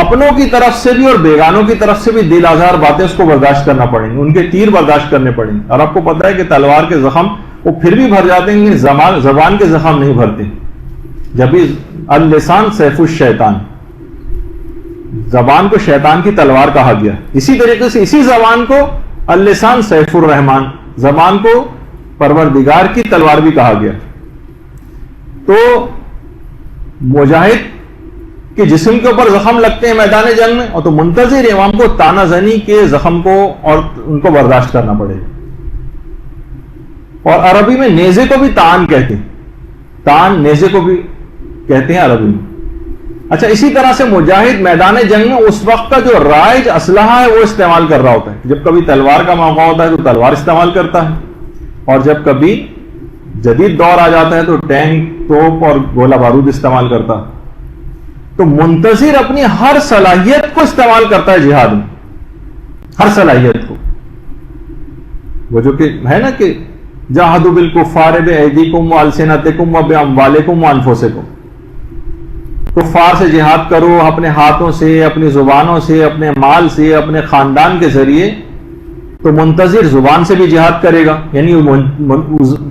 اپنوں کی طرف سے بھی اور بیگانوں کی طرف سے بھی دل آزار باتیں اس کو برداشت کرنا پڑیں گی، ان کے تیر برداشت کرنے پڑیں گے. اور آپ کو پتا ہے کہ تلوار کے زخم وہ پھر بھی بھر جاتے ہیں، زبان کے زخم نہیں بھرتے. جب اللسان سیف الشیطان، زبان کو شیطان کی تلوار کہا گیا. اسی طریقے سے اسی زبان کو اللسان سیف الرحمان، زبان کو پروردگار کی تلوار بھی کہا گیا. تو مجاہد کے جسم کے اوپر زخم لگتے ہیں میدان جنگ میں، اور تو منتظر امام کو تانا زنی کے زخم کو اور ان کو برداشت کرنا پڑے گا. اور عربی میں نیزے کو بھی تان کہتے ہیں، تان نیزے کو بھی کہتے ہیں عربی میں. اچھا اسی طرح سے مجاہد میدان جنگ میں اس وقت کا جو رائج اسلحہ ہے وہ استعمال کر رہا ہوتا ہے. جب کبھی تلوار کا موقع ہوتا ہے تو تلوار استعمال کرتا ہے، اور جب کبھی جدید دور آ جاتا ہے تو ٹینک، توپ اور گولہ بارود استعمال کرتا ہے. تو منتظر اپنی ہر صلاحیت کو استعمال کرتا ہے جہاد میں، ہر صلاحیت کو. وہ جو کہ ہے نا کہ جاہدوا بالکفار بایدیکم والسنتکم وباموالکم وانفسکم، کفار سے جہاد کرو اپنے ہاتھوں سے، اپنی زبانوں سے، اپنے مال سے، اپنے خاندان کے ذریعے. تو منتظر زبان سے بھی جہاد کرے گا. یعنی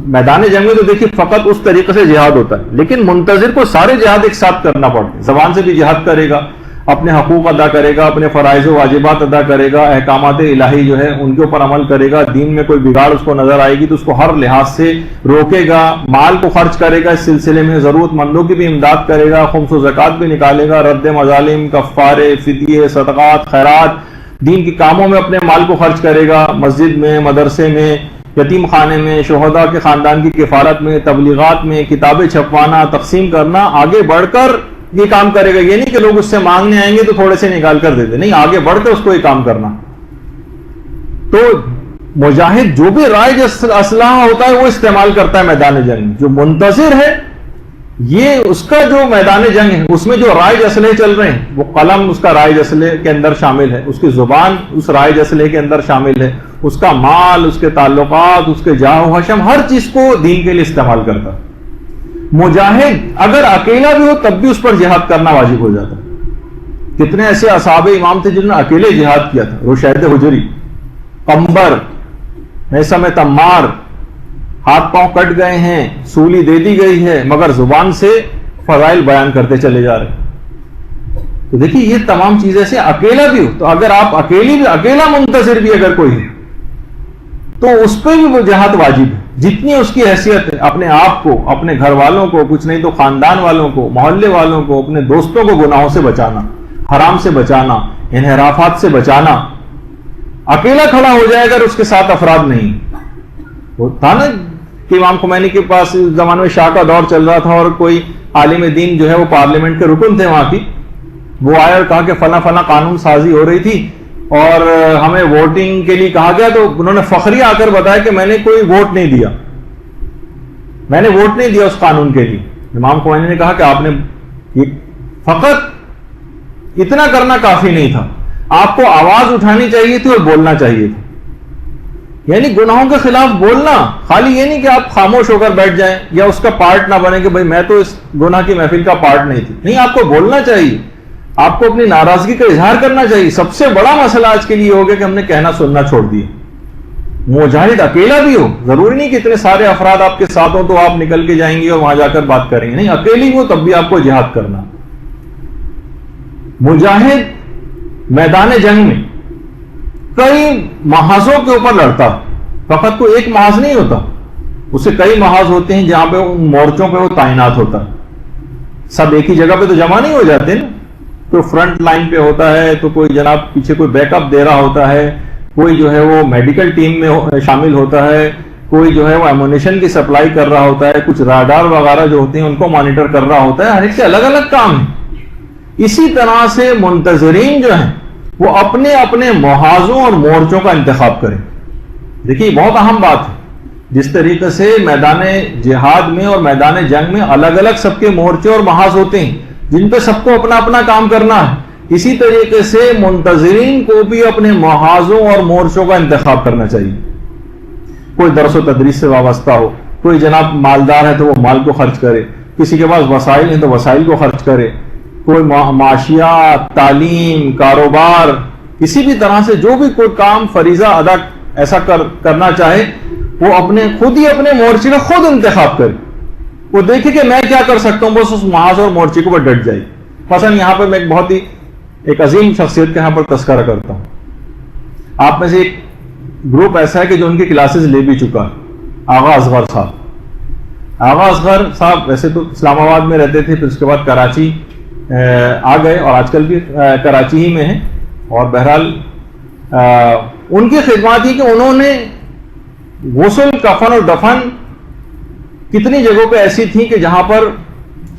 میدان جنگ میں تو دیکھیے فقط اس طریقے سے جہاد ہوتا ہے، لیکن منتظر کو سارے جہاد ایک ساتھ کرنا پڑتے ہیں. زبان سے بھی جہاد کرے گا، اپنے حقوق ادا کرے گا، اپنے فرائض و واجبات ادا کرے گا، احکامات الہی جو ہے ان کے اوپر عمل کرے گا. دین میں کوئی بگاڑ اس کو نظر آئے گی تو اس کو ہر لحاظ سے روکے گا. مال کو خرچ کرے گا، اس سلسلے میں ضرورت مندوں کی بھی امداد کرے گا، خمس و زکوٰۃ بھی نکالے گا، رد مظالم، کفارے، فدیے، صدقات، خیرات، دین کے کاموں میں اپنے مال کو خرچ کرے گا، مسجد میں، مدرسے میں یتیم خانے میں، شہداء کے خاندان کی کفالت میں، تبلیغات میں، کتابیں چھپوانا، تقسیم کرنا، آگے بڑھ کر یہ کام کرے گا. یہ نہیں کہ لوگ اس سے مانگنے آئیں گے تو تھوڑے سے نکال کر دے دیں، نہیں، آگے بڑھ کر اس کو یہ کام کرنا. تو مجاہد جو بھی رائج اسلحہ ہوتا ہے وہ استعمال کرتا ہے میدان جنگ میں. جو منتظر ہے یہ اس کا جو میدان جنگ ہے اس میں جو رائج اسلحے چل رہے ہیں، وہ قلم اس کا رائج اسلحے کے اندر شامل ہے، اس کی زبان اس رائج اسلحے کے اندر شامل ہے، اس کا مال، اس کے تعلقات، اس کے جاہ و حشم، ہر چیز کو دین کے لیے استعمال کرتا. مجاہد اگر اکیلا بھی ہو تب بھی اس پر جہاد کرنا واجب ہو جاتا. کتنے ایسے اصحاب امام تھے جنہوں نے اکیلے جہاد کیا تھا. رشید حجری، قمبر، میثم تمار، ہاتھ پاؤں کٹ گئے ہیں، سولی دے دی گئی ہے، مگر زبان سے فضائل بیان کرتے چلے جا رہے ہیں. تو دیکھیے یہ تمام چیزیں سے اکیلا بھی ہو، تو اگر آپ اکیلا منتظر بھی اگر کوئی ہے تو اس پہ بھی وہ جہاد واجب ہے. جتنی اس کی حیثیت ہے، اپنے آپ کو، اپنے گھر والوں کو، کچھ نہیں تو خاندان والوں کو، محلے والوں کو، اپنے دوستوں کو گناہوں سے بچانا، حرام سے بچانا، انحرافات سے بچانا. اکیلا کھڑا ہو جائے اگر اس کے ساتھ افراد نہیں. وہ تھا نا کہ امام خمینی کے پاس اس زمانے میں شاہ کا دور چل رہا تھا اور کوئی عالم دین جو ہے وہ پارلیمنٹ کے رکن تھے وہاں کی، وہ آئے اور کہا کہ فلاں قانون سازی ہو رہی تھی اور ہمیں ووٹنگ کے لیے کہا گیا. تو انہوں نے فخریہ آ کر بتایا کہ میں نے کوئی ووٹ نہیں دیا، میں نے ووٹ نہیں دیا اس قانون کے لیے. امام خمینی نے کہا کہ آپ نے یہ فقط اتنا کرنا کافی نہیں تھا، آپ کو آواز اٹھانی چاہیے تھی اور بولنا چاہیے تھا. یعنی گناہوں کے خلاف بولنا، خالی یہ نہیں کہ آپ خاموش ہو کر بیٹھ جائیں یا اس کا پارٹ نہ بنے کہ بھئی میں تو اس گناہ کی محفل کا پارٹ نہیں تھی. نہیں، آپ کو بولنا چاہیے، آپ کو اپنی ناراضگی کا اظہار کرنا چاہیے. سب سے بڑا مسئلہ آج کے لیے ہو گیا کہ ہم نے کہنا سننا چھوڑ دیا. مجاہد اکیلا بھی ہو، ضروری نہیں کہ اتنے سارے افراد آپ کے ساتھ ہوں تو آپ نکل کے جائیں گے اور وہاں جا کر بات کریں گے. نہیں، اکیلی ہو تب بھی آپ کو جہاد کرنا. مجاہد میدان جنگ میں کئی محاذوں کے اوپر لڑتا، فقط کوئی ایک محاذ نہیں ہوتا، اسے کئی محاذ ہوتے ہیں جہاں پہ ان مورچوں پہ وہ تعینات ہوتا. سب ایک ہی جگہ پہ تو جمع نہیں ہو جاتے نا، تو فرنٹ لائن پہ ہوتا ہے، تو کوئی جناب پیچھے کوئی بیک اپ دے رہا ہوتا ہے، کوئی جو ہے وہ میڈیکل ٹیم میں شامل ہوتا ہے، کوئی جو ہے وہ ایمونیشن کی سپلائی کر رہا ہوتا ہے، کچھ راڈار وغیرہ جو ہوتے ہیں ان کو مانیٹر کر رہا ہوتا ہے. ہر ایک سے الگ الگ کام ہے. اسی طرح سے منتظرین جو ہیں وہ اپنے اپنے محاذوں اور مورچوں کا انتخاب کریں. دیکھیے بہت اہم بات ہے، جس طریقے سے میدان جہاد میں اور میدان جنگ میں الگ الگ سب کے مورچے اور محاذ ہوتے ہیں جن پہ سب کو اپنا اپنا کام کرنا ہے، اسی طریقے سے منتظرین کو بھی اپنے محاذوں اور مورچوں کا انتخاب کرنا چاہیے. کوئی درس و تدریس سے وابستہ ہو، کوئی جناب مالدار ہے تو وہ مال کو خرچ کرے، کسی کے پاس وسائل ہیں تو وسائل کو خرچ کرے، کوئی معاشیات، تعلیم، کاروبار، کسی بھی طرح سے جو بھی کوئی کام فریضہ ادا ایسا کرنا چاہے وہ خود ہی اپنے مورچے کا خود انتخاب کرے. وہ دیکھے کہ میں کیا کر سکتا ہوں، بس اس محاذ اور مورچے کو ڈٹ جائے. مثلا یہاں پہ میں ایک عظیم شخصیت کا یہاں پر تذکرہ کرتا ہوں. آپ میں سے ایک گروپ ایسا ہے کہ جو ان کی کلاسز لے بھی چکا ہے، آغا اصغر صاحب. آغا اصغر صاحب ویسے تو اسلام آباد میں رہتے تھے، پھر اس کے بعد کراچی آ گئے اور آج کل بھی کراچی ہی میں ہیں. اور بہرحال ان کی خدمات یہ کہ انہوں نے غسل، کفن اور دفن کتنی جگہوں پہ ایسی تھیں کہ جہاں پر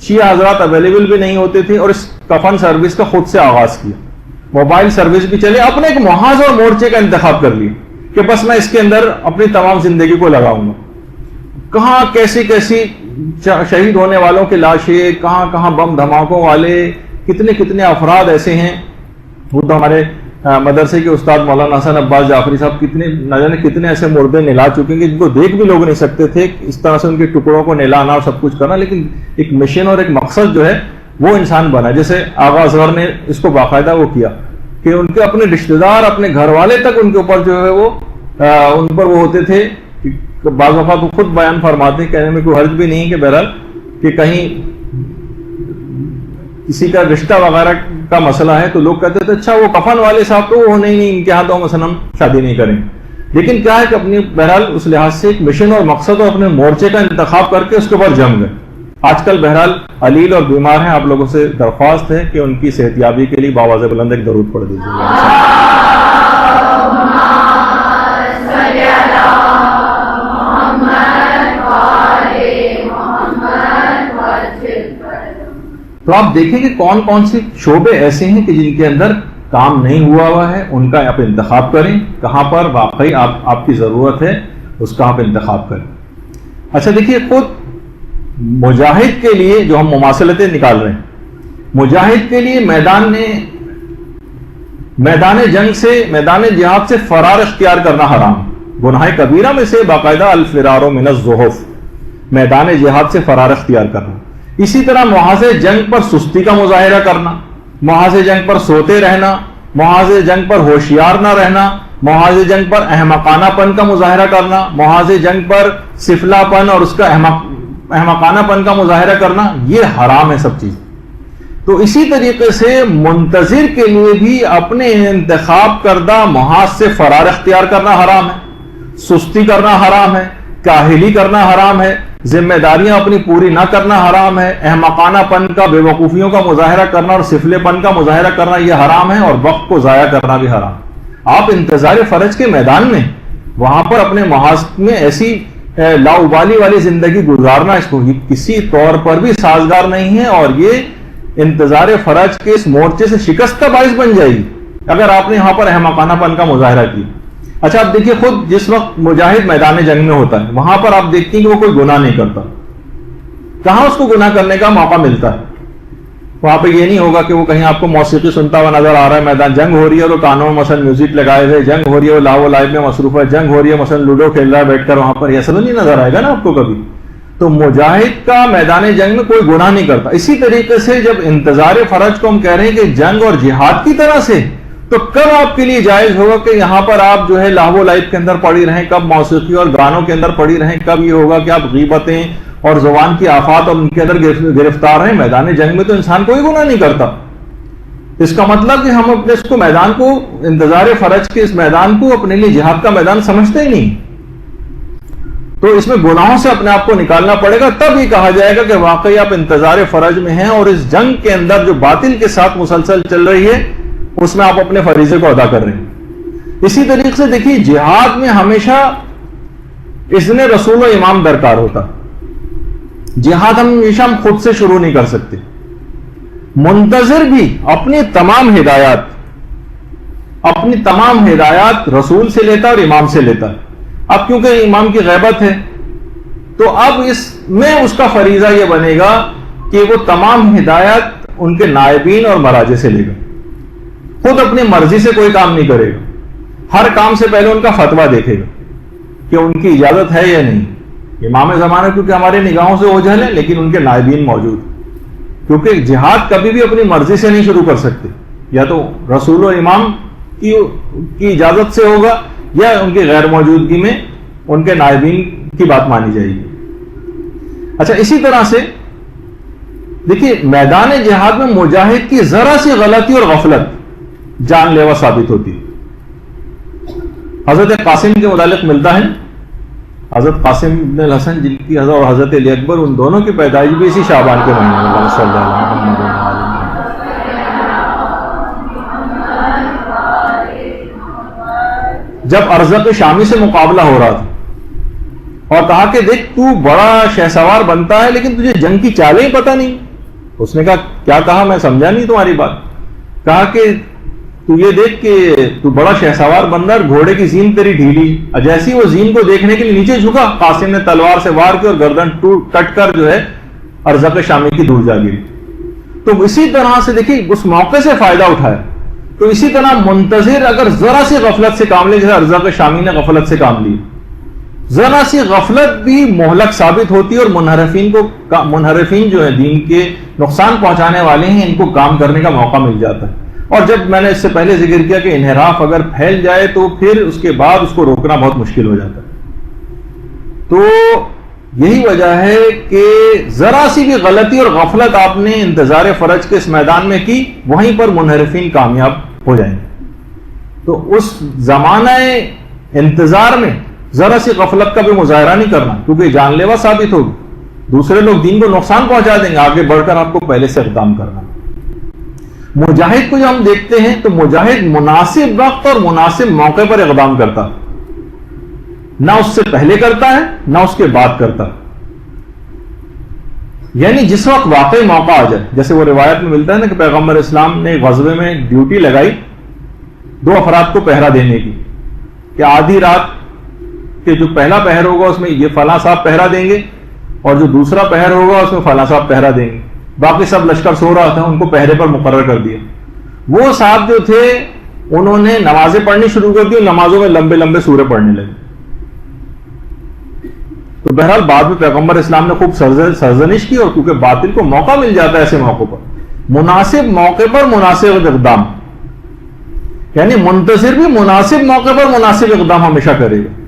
شیعہ حضرات اویلیبل بھی نہیں ہوتے تھے، اور اس کفن سروس کا خود سے آغاز کیا. موبائل سروس بھی چلے، اپنے ایک محاذ اور مورچے کا انتخاب کر لیا کہ بس میں اس کے اندر اپنی تمام زندگی کو لگاؤں گا. کہاں کیسی کیسی شہید ہونے والوں کی لاشیں، کہاں کہاں بم دھماکوں والے، کتنے افراد ایسے ہیں. وہ تو ہمارے مدرسے کے استاد مولانا حسن عباس جعفری صاحب نہ جانے کتنے ایسے مردے نلا چکے ہیں جن کو دیکھ بھی لوگ نہیں سکتے تھے. اس طرح سے ان کے ٹکڑوں کو نلانا اور سب کچھ کرنا، لیکن ایک مشن اور ایک مقصد جو ہے وہ انسان بنا. جیسے آغا اصغر نے اس کو باقاعدہ وہ کیا کہ ان کے اپنے رشتہ دار، اپنے گھر والے تک ان کے اوپر جو ہے وہ ان پر وہ ہوتے تھے. بعض اوقات وہ خود بیان فرماتے، کہنے میں کوئی حرج بھی نہیں کہ بہرحال کہ کہیں کسی کا رشتہ وغیرہ کا مسئلہ ہے تو لوگ کہتے تھے اچھا وہ کفن والے صاحب تو وہ نہیں ان کے ہاں تو مثلا ہم شادی نہیں کریں. لیکن کیا ہے کہ اپنی بہرحال اس لحاظ سے ایک مشن اور مقصد اور اپنے مورچے کا انتخاب کر کے اس کے اوپر جم گئے. آج کل بہرحال علیل اور بیمار ہیں، آپ لوگوں سے درخواست ہے کہ ان کی صحت یابی کے لیے بآواز بلند ایک درود پڑھ دیجیے. تو آپ دیکھیں کہ کون کون سے شعبے ایسے ہیں کہ جن کے اندر کام نہیں ہوا ہے، ان کا آپ انتخاب کریں، کہاں پر واقعی آپ کی ضرورت ہے اس کا آپ انتخاب کریں۔ اچھا دیکھیے، خود مجاہد کے لیے جو ہم مماثلتیں نکال رہے ہیں، مجاہد کے لیے میدان جنگ سے، میدان جہاد سے فرار اختیار کرنا حرام، گناہ کبیرہ میں سے باقاعدہ الفرار من الزحف، میدان جہاد سے فرار اختیار کرنا۔ اسی طرح محاذ جنگ پر سستی کا مظاہرہ کرنا، محاذ جنگ پر سوتے رہنا، محاذ جنگ پر ہوشیار نہ رہنا، محاذ جنگ پر احمقانہ پن کا مظاہرہ کرنا، محاذ جنگ پر سفلا پن اور اس کا احمقانہ پن کا مظاہرہ کرنا، یہ حرام ہے سب چیز۔ تو اسی طریقے سے منتظر کے لیے بھی اپنے انتخاب کردہ محاذ سے فرار اختیار کرنا حرام ہے، سستی کرنا حرام ہے، کاہلی کرنا حرام ہے، ذمہ داریاں اپنی پوری نہ کرنا حرام ہے، احمقانہ پن کا، بے وقوفیوں کا مظاہرہ کرنا اور سفلے پن کا مظاہرہ کرنا یہ حرام ہے، اور وقت کو ضائع کرنا بھی حرام۔ آپ انتظار فرج کے میدان میں وہاں پر اپنے محاذ میں ایسی لاؤبالی والی زندگی گزارنا اس کو کسی طور پر بھی سازگار نہیں ہے، اور یہ انتظار فرج کے اس مورچے سے شکست کا باعث بن جائے گی اگر آپ نے یہاں پر احمقانہ پن کا مظاہرہ کیا۔ اچھا آپ دیکھیے، خود جس وقت مجاہد میدان جنگ میں ہوتا ہے وہاں پر آپ دیکھتے ہیں کہ وہ کوئی گناہ نہیں کرتا، کہاں اس کو گناہ کرنے کا موقع ملتا ہے؟ وہاں پہ یہ نہیں ہوگا کہ وہ کہیں آپ کو موسیقی سنتا ہوا نظر آ رہا ہے، میدان جنگ ہو رہی ہے اور وہ کانوں میں مثلا میوزک لگائے ہوئے، جنگ ہو رہی ہے وہ لاو لائب میں مصروف ہے، جنگ ہو رہی ہے مثلا لوڈو کھیل رہا ہے بیٹھ کر، وہاں پر ایسا تو نہیں نظر آئے گا نا آپ کو کبھی۔ تو مجاہد کا میدان جنگ میں کوئی گناہ نہیں کرتا۔ اسی طریقے سے جب انتظار فرج کو ہم کہہ رہے ہیں کہ جنگ اور جہاد کی طرح سے، تو کب آپ کے لیے جائز ہوگا کہ یہاں پر آپ جو ہے لاہو لائب کے اندر پڑی رہیں، کب موسیقی اور گانوں کے اندر پڑی رہیں، کب یہ ہوگا کہ آپ غیبتیں اور زبان کی آفات اور ان کے اندر گرفتار ہیں؟ میدان جنگ میں تو انسان کوئی گناہ نہیں کرتا۔ اس کا مطلب کہ ہم اپنے اس کو میدان کو، انتظار فرج کے اس میدان کو اپنے لیے جہاد کا میدان سمجھتے ہی نہیں۔ تو اس میں گناہوں سے اپنے آپ کو نکالنا پڑے گا، تب یہ کہا جائے گا کہ واقعی آپ انتظار فرج میں ہیں اور اس جنگ کے اندر جو باطل کے ساتھ مسلسل چل رہی ہے اس میں آپ اپنے فریضے کو ادا کر رہے ہیں۔ اسی طریقے سے دیکھیے، جہاد میں ہمیشہ اذن رسول و امام درکار ہوتا۔ جہاد ہمیشہ ہم خود سے شروع نہیں کر سکتے، منتظر بھی اپنی تمام ہدایات رسول سے لیتا اور امام سے لیتا۔ اب کیونکہ امام کی غیبت ہے تو اب اس میں اس کا فریضہ یہ بنے گا کہ وہ تمام ہدایات ان کے نائبین اور مراجع سے لے گا، خود اپنی مرضی سے کوئی کام نہیں کرے گا، ہر کام سے پہلے ان کا فتویٰ دیکھے گا کہ ان کی اجازت ہے یا نہیں۔ امام زمانہ کیونکہ ہمارے نگاہوں سے اوجھل ہے، لیکن ان کے نائبین موجود، کیونکہ جہاد کبھی بھی اپنی مرضی سے نہیں شروع کر سکتے، یا تو رسول و امام کی اجازت سے ہوگا یا ان کی غیر موجودگی میں ان کے نائبین کی بات مانی جائے گی۔ اچھا اسی طرح سے دیکھیے، میدان جہاد میں مجاہد کی ذرا سی غلطی اور غفلت جان لیوا ثابت ہوتی ہے۔ حضرت قاسم کے متعلق ملتا ہے، حضرت قاسم بن الحسن جن کی اور حضرت علی اکبر، ان دونوں کی پیدائش بھی اسی شعبان کے مہینے میں صلی اللہ علیہ وسلم۔ جب ارزق شامی سے مقابلہ ہو رہا تھا اور کہا کہ دیکھ تو بڑا شہسوار بنتا ہے لیکن تجھے جنگ کی چالیں ہی پتہ نہیں، اس نے کہا کیا کہا، میں سمجھا نہیں تمہاری بات۔ کہا کہ تو یہ دیکھ کہ تو بڑا شہسوار بندہ، گھوڑے کی زین تیری ڈھیلی، جیسی وہ زین کو دیکھنے کے لیے نیچے جھکا، قاسم نے تلوار سے وار کی اور گردن کٹ کر جو ہے ارزق شامی کی دور جا گری۔ تو اسی طرح سے دیکھیے اس موقع سے فائدہ اٹھایا۔ تو اسی طرح منتظر اگر ذرا سی غفلت سے کام لے، جیسے ارزق شامی نے غفلت سے کام لی، ذرا سی غفلت بھی مہلک ثابت ہوتی ہے، اور منحرفین جو ہیں دین کے نقصان پہنچانے والے ہیں، ان کو کام کرنے کا موقع مل جاتا ہے۔ اور جب میں نے اس سے پہلے ذکر کیا کہ انحراف اگر پھیل جائے تو پھر اس کے بعد اس کو روکنا بہت مشکل ہو جاتا ہے۔ تو یہی وجہ ہے کہ ذرا سی بھی غلطی اور غفلت آپ نے انتظار فرج کے اس میدان میں کی، وہیں پر منحرفین کامیاب ہو جائیں گے۔ تو اس زمانہ انتظار میں ذرا سی غفلت کا بھی مظاہرہ نہیں کرنا، کیونکہ جان لیوا ثابت ہوگی، دوسرے لوگ دین کو نقصان پہنچا دیں گے، آگے بڑھ کر آپ کو پہلے سے اقدام کرنا۔ مجاہد کو جو ہم دیکھتے ہیں تو مجاہد مناسب وقت اور مناسب موقع پر اقدام کرتا، نہ اس سے پہلے کرتا ہے نہ اس کے بعد کرتا۔ یعنی جس وقت واقعی موقع آ جائے، جیسے وہ روایت میں ملتا ہے نا کہ پیغمبر اسلام نے غزوے میں ڈیوٹی لگائی 2 افراد کو پہرا دینے کی، کہ آدھی رات کے جو پہلا پہر ہوگا اس میں یہ فلاں صاحب پہرا دیں گے، اور جو دوسرا پہر ہوگا اس میں فلاں صاحب پہرا دیں گے، باقی سب لشکر سو رہا تھا، ان کو پہرے پر مقرر کر دیا۔ وہ صاحب جو تھے انہوں نے نمازیں پڑھنی شروع کر دی اور نمازوں میں لمبے لمبے سورے پڑھنے لگے۔ تو بہرحال بعد میں پیغمبر اسلام نے خوب سرزنش کی، اور کیونکہ باطل کو موقع مل جاتا ہے ایسے موقع پر، مناسب موقع پر مناسب اقدام، یعنی منتظر بھی مناسب موقع پر مناسب اقدام ہمیشہ کرے گا۔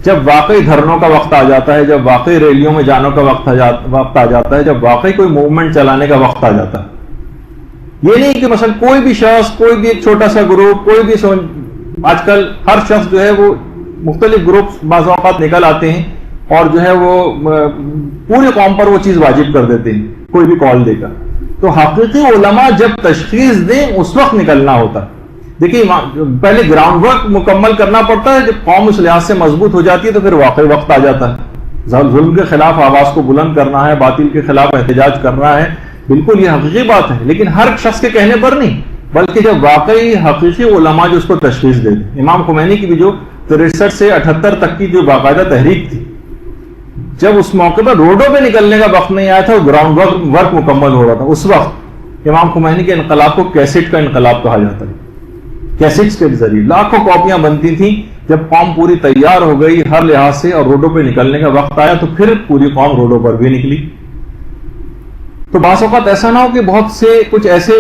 جب واقعی دھرنوں کا وقت آ جاتا ہے، جب واقعی ریلیوں میں جانے کا وقت آ جاتا ہے، جب واقعی کوئی موومنٹ چلانے کا وقت آ جاتا ہے، یہ نہیں کہ مثلا کوئی بھی شخص، کوئی بھی ایک چھوٹا سا گروپ، کوئی بھی آج کل ہر شخص جو ہے وہ مختلف گروپ بعض اوقات نکل آتے ہیں اور جو ہے وہ پوری قوم پر وہ چیز واجب کر دیتے ہیں کوئی بھی کال دے کر۔ تو حقیقی علماء جب تشخیص دیں اس وقت نکلنا ہوتا ہے۔ دیکھیے پہلے گراؤنڈ ورک مکمل کرنا پڑتا ہے، جب قوم اس لحاظ سے مضبوط ہو جاتی ہے تو پھر واقعی وقت آ جاتا ہے۔ ظلم کے خلاف آواز کو بلند کرنا ہے، باطل کے خلاف احتجاج کرنا ہے، بالکل یہ حقیقی بات ہے، لیکن ہر شخص کے کہنے پر نہیں، بلکہ جب واقعی حقیقی علماء جو اس کو تشخیص دے دیں۔ امام خمینی کی بھی جو 63 سے 78 تک کی جو باقاعدہ تحریک تھی، جب اس موقع پر روڈوں پہ نکلنے کا وقت نہیں آیا تھا، گراؤنڈ ورک مکمل ہو رہا تھا، اس وقت امام خمینی کے انقلاب کو کیسٹ کا انقلاب کہا جاتا ہے۔ کیسٹس کے ذریعے لاکھوں کاپیاں بنتی تھیں، جب قوم پوری تیار ہو گئی ہر لحاظ سے اور روڈوں پہ نکلنے کا وقت آیا تو پھر پوری قوم روڈوں پر بھی نکلی۔ تو بعض اوقات ایسا نہ ہو کہ بہت سے کچھ ایسے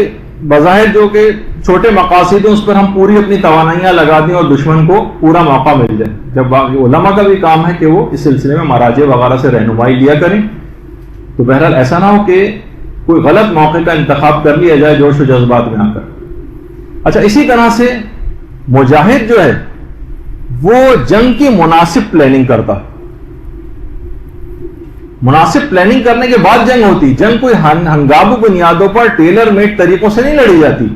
بظاہر جو کہ چھوٹے مقاصد ہیں اس پر ہم پوری اپنی توانائیاں لگا دیں اور دشمن کو پورا موقع مل جائے۔ جب علماء کا بھی کام ہے کہ وہ اس سلسلے میں مراجع وغیرہ سے رہنمائی لیا کریں، تو بہرحال ایسا نہ ہو کہ کوئی غلط موقع کا انتخاب کر لیا جائے جوش و جذبات میں آ کر۔ اچھا، اسی طرح سے مجاہد جو ہے وہ جنگ کی مناسب پلاننگ کرتا، مناسب پلاننگ کرنے کے بعد جنگ ہوتی۔ جنگ کوئی ہنگامہ بنیادوں پر ٹیلر میڈ طریقوں سے نہیں لڑی جاتی،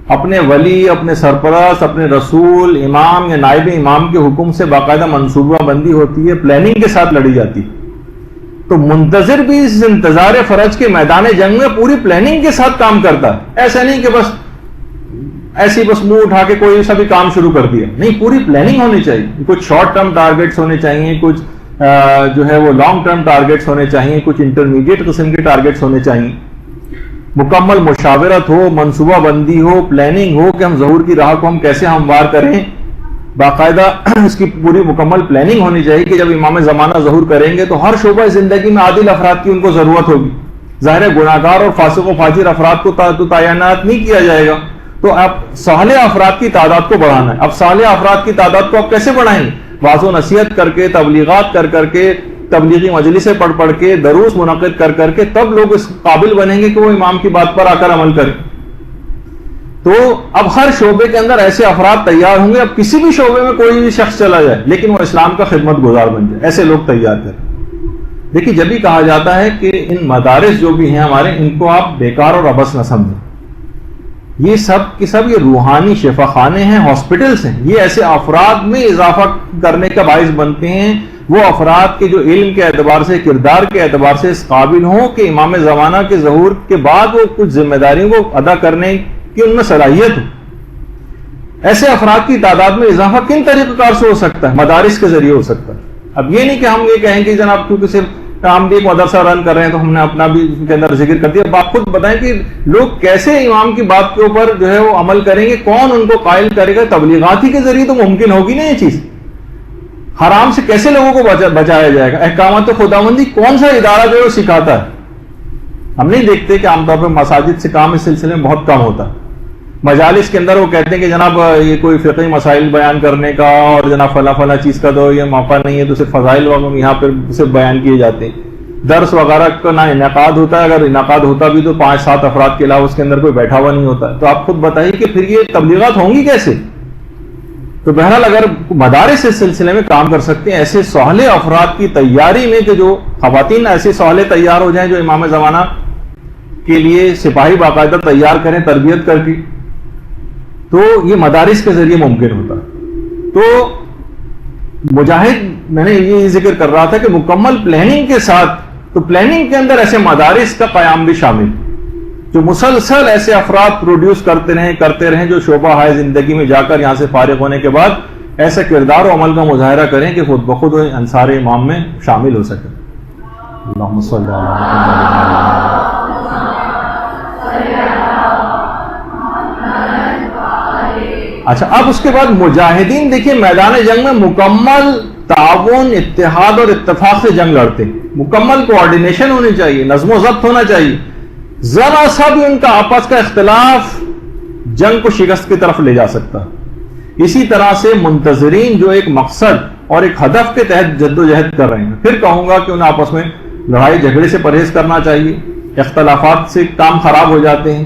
اپنے ولی، اپنے سرپرست، اپنے رسول، امام یا نائب امام کے حکم سے باقاعدہ منصوبہ بندی ہوتی ہے، پلاننگ کے ساتھ لڑی جاتی۔ تو منتظر بھی اس انتظار فرج کے میدان جنگ میں پوری پلاننگ کے ساتھ کام کرتا ہے، ایسا نہیں کہ بس ایسی بس منہ اٹھا کے کوئی سا بھی کام شروع کر دیا، نہیں، پوری پلاننگ ہونی چاہیے، کچھ شارٹ ٹرم ٹارگیٹس ہونے چاہیے، کچھ جو ہے وہ لانگ ٹرم ٹارگیٹس ہونے چاہیے، کچھ انٹرمیڈیٹ قسم کے ٹارگیٹس ہونے چاہیے، مکمل مشاورت ہو، منصوبہ بندی ہو، پلاننگ ہو کہ ہم ظہور کی راہ کو ہم کیسے ہموار کریں، باقاعدہ اس کی پوری مکمل پلاننگ ہونی چاہیے کہ جب امام زمانہ ظہور کریں گے تو ہر شعبہ زندگی میں عادل افراد کی ان کو ضرورت ہوگی۔ ظاہر ہے گناہگار اور فاسق و فاجر افراد کو تعینات نہیں کیا جائے گا، تو اب صالح افراد کی تعداد کو بڑھانا ہے۔ اب صالح افراد کی تعداد کو آپ کیسے بڑھائیں گے؟ واعظ و نصیحت کر کے، تبلیغات کر کے، تبلیغی مجلسیں پڑھ کے، دروس منعقد کر کے، تب لوگ اس قابل بنیں گے کہ وہ امام کی بات پر آ کر عمل کریں۔ تو اب ہر شعبے کے اندر ایسے افراد تیار ہوں گے، اب کسی بھی شعبے میں کوئی بھی شخص چلا جائے لیکن وہ اسلام کا خدمت گزار بن جائے، ایسے لوگ تیار کریں۔ دیکھیے جب بھی کہا جاتا ہے کہ ان مدارس جو بھی ہیں ہمارے، ان کو آپ بیکار اور ابس نہ سمجھیں، یہ سب کے سب یہ روحانی شفا خانے ہیں، ہاسپٹلس ہیں، یہ ایسے افراد میں اضافہ کرنے کا باعث بنتے ہیں، وہ افراد کے جو علم کے اعتبار سے، کردار کے اعتبار سے اس قابل ہوں کہ امام زمانہ کے ظہور کے بعد وہ کچھ ذمہ داریوں کو ادا کرنے کی ان میں صلاحیت ہو۔ ایسے افراد کی تعداد میں اضافہ کن طریقہ کار سے ہو سکتا ہے؟ مدارس کے ذریعے ہو سکتا ہے۔ اب یہ نہیں کہ ہم یہ کہیں کہ جناب کیونکہ صرف ہم بھی ایک مدرسہ رن کر رہے ہیں تو ہم نے اپنا بھی اس کے اندر ذکر کر دیا۔ اب آپ خود بتائیں کہ لوگ کیسے امام کی بات کے اوپر جو ہے وہ عمل کریں گے، کون ان کو قائل کرے گا؟ تبلیغات ہی کے ذریعے تو ممکن ہوگی نا یہ چیز۔ حرام سے کیسے لوگوں کو بچایا جائے گا؟ احکامات خداوندی کون سا ادارہ جو ہے سکھاتا ہے؟ ہم نہیں دیکھتے کہ عام طور پہ مساجد سے کام اس سلسلے میں بہت کم ہوتا ہے۔ مجالس کے اندر وہ کہتے ہیں کہ جناب یہ کوئی فقہی مسائل بیان کرنے کا اور جناب فلاں چیز کا تو یہ موقع نہیں ہے، تو صرف فضائل وغیرہ یہاں پہ صرف بیان کیے جاتے ہیں۔ درس وغیرہ کا نہ انعقاد ہوتا ہے، اگر انعقاد ہوتا بھی تو 5-7 افراد کے علاوہ اس کے اندر کوئی بیٹھا ہوا نہیں ہوتا۔ تو آپ خود بتائیے کہ پھر یہ تبلیغات ہوں گی کیسے؟ تو بہرحال اگر مدارس اس سلسلے میں کام کر سکتے ہیں، ایسے صالح افراد کی تیاری میں کہ جو خواتین ایسے صالح تیار ہو جائیں جو امام زمانہ کے لیے سپاہی باقاعدہ تیار کریں تربیت کر کے، تو یہ مدارس کے ذریعے ممکن ہوتا ہے۔ تو مجاہد، میں نے یہ ذکر کر رہا تھا کہ مکمل پلاننگ کے ساتھ تو پلاننگ کے اندر ایسے مدارس کا قیام بھی شامل، جو مسلسل ایسے افراد پروڈیوس کرتے رہیں جو شعبہ ہے زندگی میں جا کر یہاں سے فارغ ہونے کے بعد ایسے کردار و عمل کا مظاہرہ کریں کہ خود بخود انصار امام میں شامل ہو سکے. اللہم صلی اللہ اچھا. اب اس کے بعد مجاہدین دیکھیے میدان جنگ میں مکمل تعاون، اتحاد اور اتفاق سے جنگ لڑتے، مکمل کوآرڈینیشن ہونی چاہیے، نظم و ضبط ہونا چاہیے. ذرا سا بھی ان کا آپس کا اختلاف جنگ کو شکست کی طرف لے جا سکتا. اسی طرح سے منتظرین جو ایک مقصد اور ایک ہدف کے تحت جدوجہد کر رہے ہیں، پھر کہوں گا کہ انہیں آپس میں لڑائی جھگڑے سے پرہیز کرنا چاہیے. اختلافات سے کام خراب ہو جاتے ہیں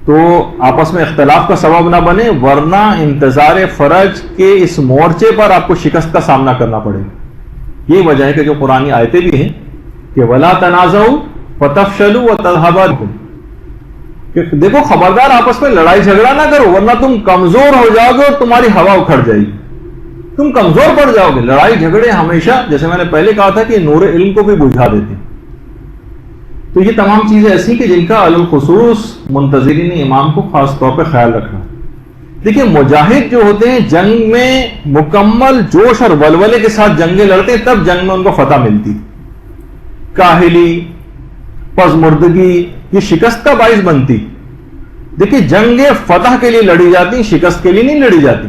تو آپس میں اختلاف کا سبب نہ بنے، ورنہ انتظار فرج کے اس مورچے پر آپ کو شکست کا سامنا کرنا پڑے گا. یہ وجہ ہے کہ جو قرآنی آیتیں بھی ہیں کہ وَلَا تَنَازَعُوا فَتَفْشَلُوا وَتَذْهَبَ رِيحُكُمْ، کہ دیکھو خبردار آپس میں لڑائی جھگڑا نہ کرو ورنہ تم کمزور ہو جاؤ گے اور تمہاری ہوا اکھڑ جائے گی، تم کمزور پڑ جاؤ گے. لڑائی جھگڑے ہمیشہ، جیسے میں نے پہلے کہا تھا، کہ نور علم کو بھی بجھا دیتے ہیں. تو یہ تمام چیزیں ایسی کہ جن کا الخصوص منتظرین امام کو خاص طور پہ خیال رکھنا. دیکھیے مجاہد جو ہوتے ہیں جنگ میں مکمل جوش اور ولولے کے ساتھ جنگیں لڑتے ہیں، تب جنگ میں ان کو فتح ملتی. کاہلی، پژمردگی یہ شکست کا باعث بنتی. دیکھیے جنگیں فتح کے لیے لڑی جاتی، شکست کے لیے نہیں لڑی جاتی.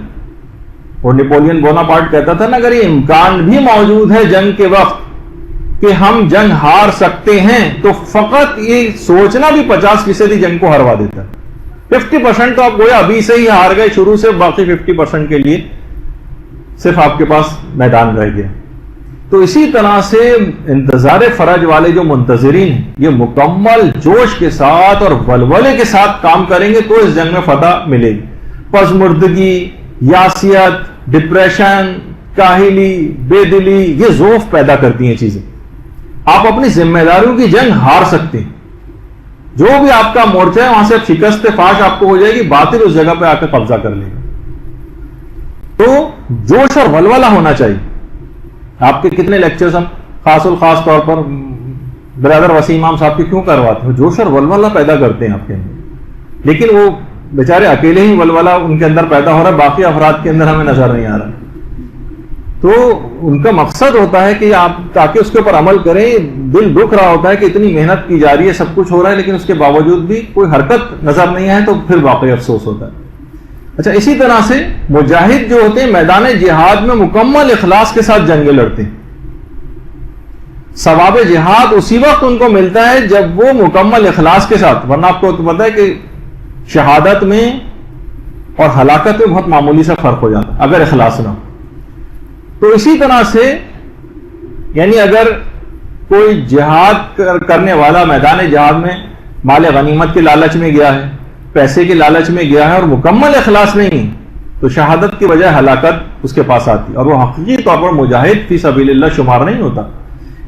اور نیپولین بوناپارٹ کہتا تھا نا، اگر یہ امکان بھی موجود ہے جنگ کے وقت کہ ہم جنگ ہار سکتے ہیں تو فقط یہ سوچنا بھی 50% جنگ کو ہروا دیتا ہے. 50% تو آپ گویا ابھی سے ہی ہار گئے شروع سے، باقی 50% کے لیے صرف آپ کے پاس میدان رہ گیا. تو اسی طرح سے انتظار فرج والے جو منتظرین ہیں یہ مکمل جوش کے ساتھ اور ولولے کے ساتھ کام کریں گے تو اس جنگ میں فتح ملے گی. پژمردگی، یاسیت، ڈپریشن، کاہلی، بے دلی یہ ذوف پیدا کرتی ہیں چیزیں. آپ اپنی ذمہ داریوں کی جنگ ہار سکتے ہیں. جو بھی آپ کا مورچہ ہے وہاں سے شکست فاش آپ کو ہو جائے گی، باطل اس جگہ پہ آ کر قبضہ کر لے گا. تو جوش اور ولولہ ہونا چاہیے. آپ کے کتنے لیکچرز ہم خاص طور پر برادر وسیم امام صاحب کے کیوں کرواتے ہیں؟ جوش اور ولولہ پیدا کرتے ہیں آپ کے اندر، لیکن وہ بیچارے اکیلے ہی ولولہ ان کے اندر پیدا ہو رہا ہے، باقی افراد کے اندر ہمیں نظر نہیں آ رہا. تو ان کا مقصد ہوتا ہے کہ آپ تاکہ اس کے اوپر عمل کریں. دل دکھ رہا ہوتا ہے کہ اتنی محنت کی جا رہی ہے، سب کچھ ہو رہا ہے، لیکن اس کے باوجود بھی کوئی حرکت نظر نہیں آئے تو پھر واقعی افسوس ہوتا ہے. اچھا اسی طرح سے مجاہد جو ہوتے ہیں میدان جہاد میں مکمل اخلاص کے ساتھ جنگیں لڑتے ہیں. ثواب جہاد اسی وقت ان کو ملتا ہے جب وہ مکمل اخلاص کے ساتھ، ورنہ آپ کو تو پتہ ہے کہ شہادت میں اور ہلاکت میں بہت معمولی سا فرق ہو جاتا ہے اگر اخلاص نہ ہو. تو اسی طرح سے یعنی اگر کوئی جہاد کرنے والا میدان جہاد میں مال غنیمت کے لالچ میں گیا ہے، پیسے کے لالچ میں گیا ہے اور مکمل اخلاص نہیں ہے تو شہادت کی بجائے ہلاکت اس کے پاس آتی اور وہ حقیقی طور پر مجاہد فی سبیل اللہ شمار نہیں ہوتا.